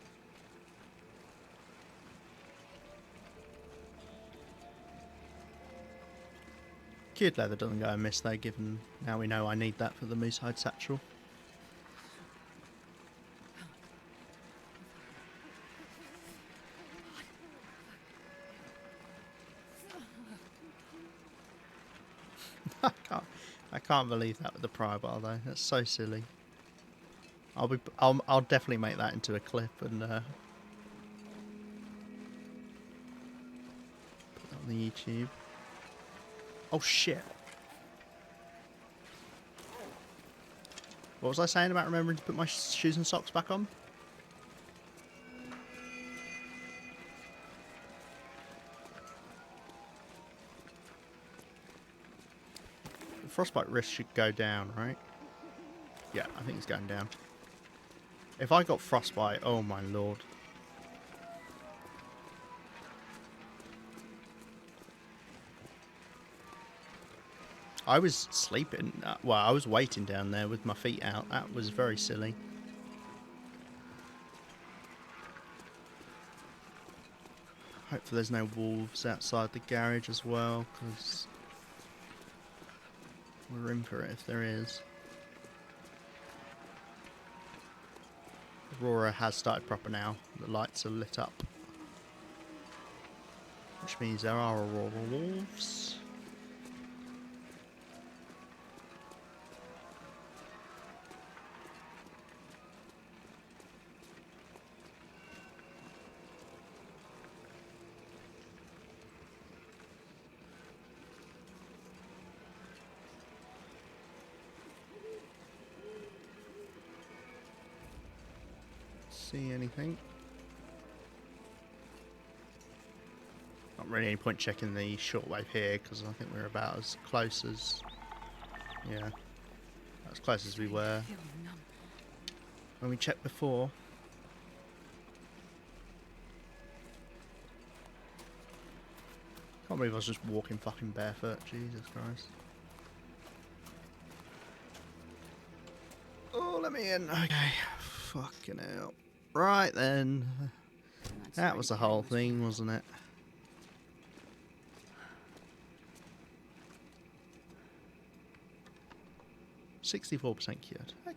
Cured leather doesn't go amiss though, given now we know I need that for the moose hide satchel. I can't believe that with the pry bar though. That's so silly. I'll definitely make that into a clip and put that on the YouTube. Oh shit! What was I saying about remembering to put my shoes and socks back on? The frostbite risk should go down, right? Yeah, I think it's going down. If I got frostbite, oh my lord. I was sleeping, well, I was waiting down there with my feet out. That was very silly. Hopefully there's no wolves outside the garage as well, because we're in for it if there is. Aurora has started proper now. The lights are lit up. Which means there are Aurora wolves. See anything? Not really any point checking the shortwave here because I think we're about as close as, yeah, as close as we were when we checked before. Can't believe I was just walking fucking barefoot. Jesus Christ. Oh, let me in. Okay. Fucking hell. Right then. That was the whole thing, wasn't it? %64% cured. Okay.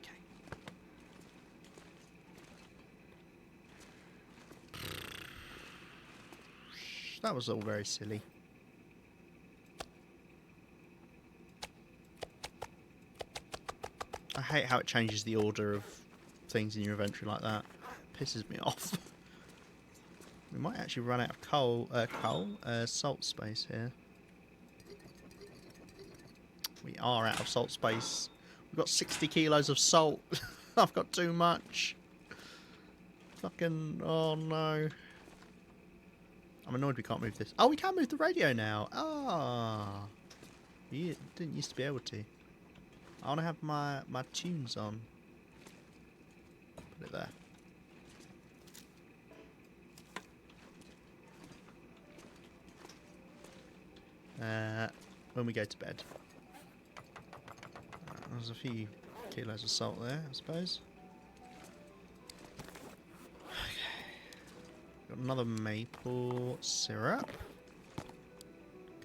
That was all very silly. I hate how it changes the order of things in your inventory like that. It pisses me off. We might actually run out of salt space here. We are out of salt space. We've got 60 kilos of salt. I've got too much. Fucking, oh no. I'm annoyed we can't move this. Oh, we can move the radio now. Ah. You didn't used to be able to. I want to have my tunes on. Put it there. When we go to bed. There's a few kilos of salt there, I suppose. Got another maple syrup.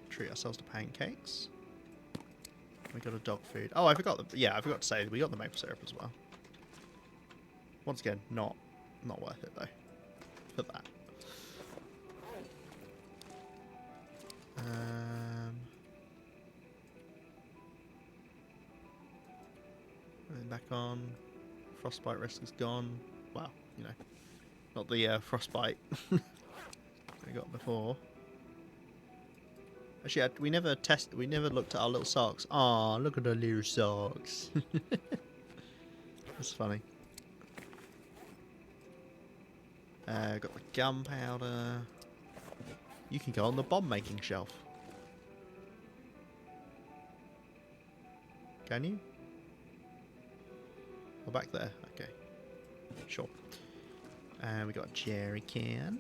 Treat ourselves to pancakes. We got a dog food. Oh, I forgot I forgot to say we got the maple syrup as well. Once again, not worth it though. For that. Back on. Frostbite risk is gone. Well, you know, not the frostbite we got before. Actually, we never looked at our little socks. Aw, look at the little socks. That's funny. Got the gunpowder. You can go on the bomb making shelf. Can you? Oh, back there. Okay. Sure. And we got a jerry can.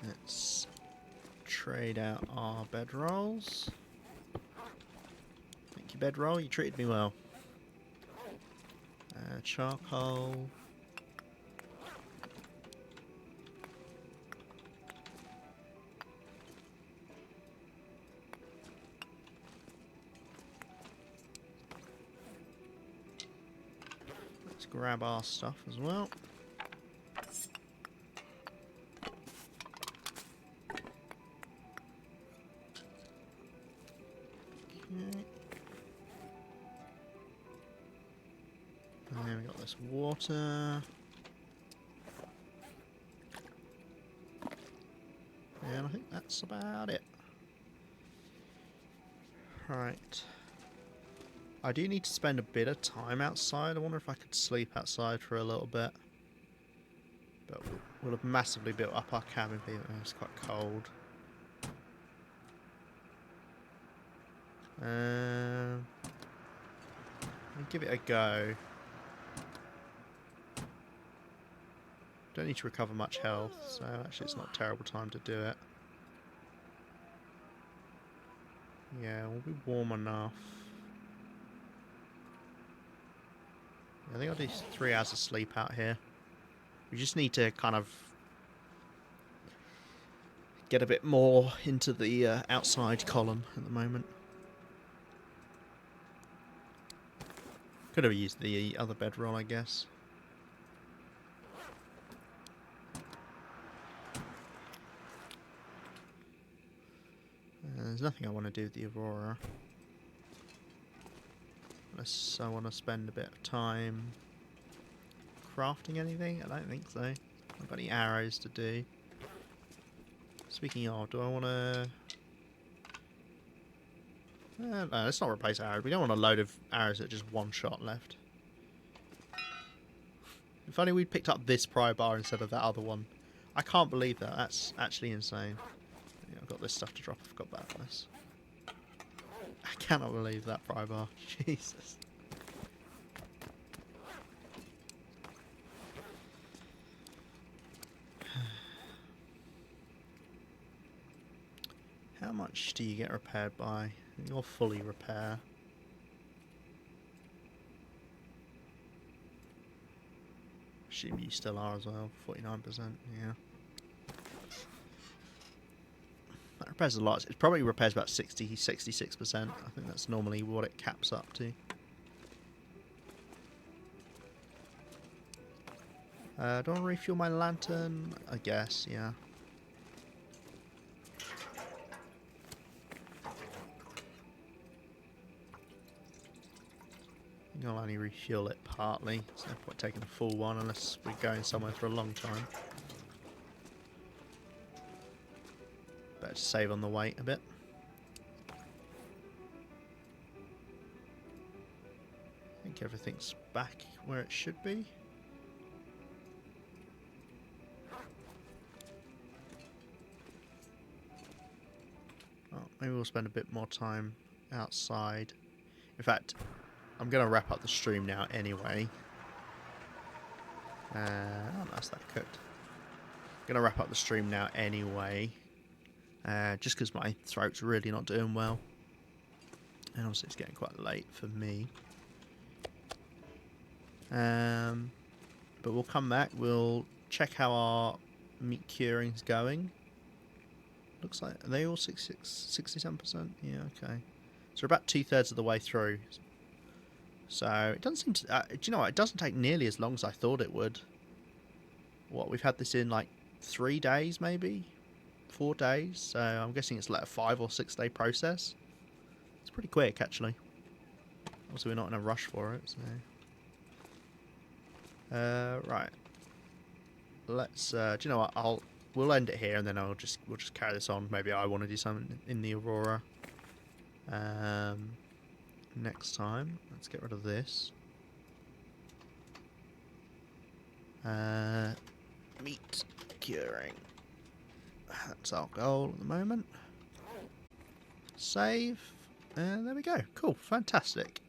Let's trade out our bedrolls. Thank you, bedroll. You treated me well. Charcoal. Let's grab our stuff as well. And then we got this water. And I think that's about it. Right. I do need to spend a bit of time outside. I wonder if I could sleep outside for a little bit. But we'll have massively built up our cabin. It's quite cold. I'll give it a go. Don't need to recover much health, so actually it's not a terrible time to do it. Yeah, we'll be warm enough. I think I'll do 3 hours of sleep out here. We just need to kind of get a bit more into the outside column at the moment. Could have used the other bedroll, I guess. There's nothing I want to do with the Aurora. Unless I want to spend a bit of time crafting anything. I don't think so. I've got any arrows to do. Speaking of, do I want to... no, let's not replace arrows. We don't want a load of arrows that just one shot left. If only we'd picked up this pry bar instead of that other one. I can't believe that. That's actually insane. Yeah, I've got this stuff to drop. I forgot about this. I cannot believe that pry bar. Jesus. How much do you get repaired by? You're fully repair. Assume you still are as well. 49%, yeah. That repairs a lot. It probably repairs about 66%. I think that's normally what it caps up to. Do I want to refuel my lantern? I guess, yeah. I think I'll only refuel it partly. There's no point taking a full one unless we're going somewhere for a long time. Better save on the weight a bit. think everything's back where it should be. Oh, maybe we'll spend a bit more time outside. In fact, I'm going to wrap up the stream now anyway. Oh, nice, that cooked. I'm going to wrap up the stream now anyway. Just because my throat's really not doing well. And also it's getting quite late for me. But we'll come back. We'll check how our meat curing's going. Looks like, are they all 67%? Yeah, okay. So we're about 2/3 of the way through. So it doesn't seem to... do you know what? It doesn't take nearly as long as I thought it would. What, we've had this in like 3 days maybe? 4 days? So I'm guessing it's like a 5 or 6 day process. It's pretty quick actually. Also, we're not in a rush for it, so... right. Let's... do you know what? We'll end it here and then we'll just carry this on. Maybe I want to do something in the Aurora. Next time. Let's get rid of this. Meat curing. That's our goal at the moment. Save. And there we go. Cool. Fantastic.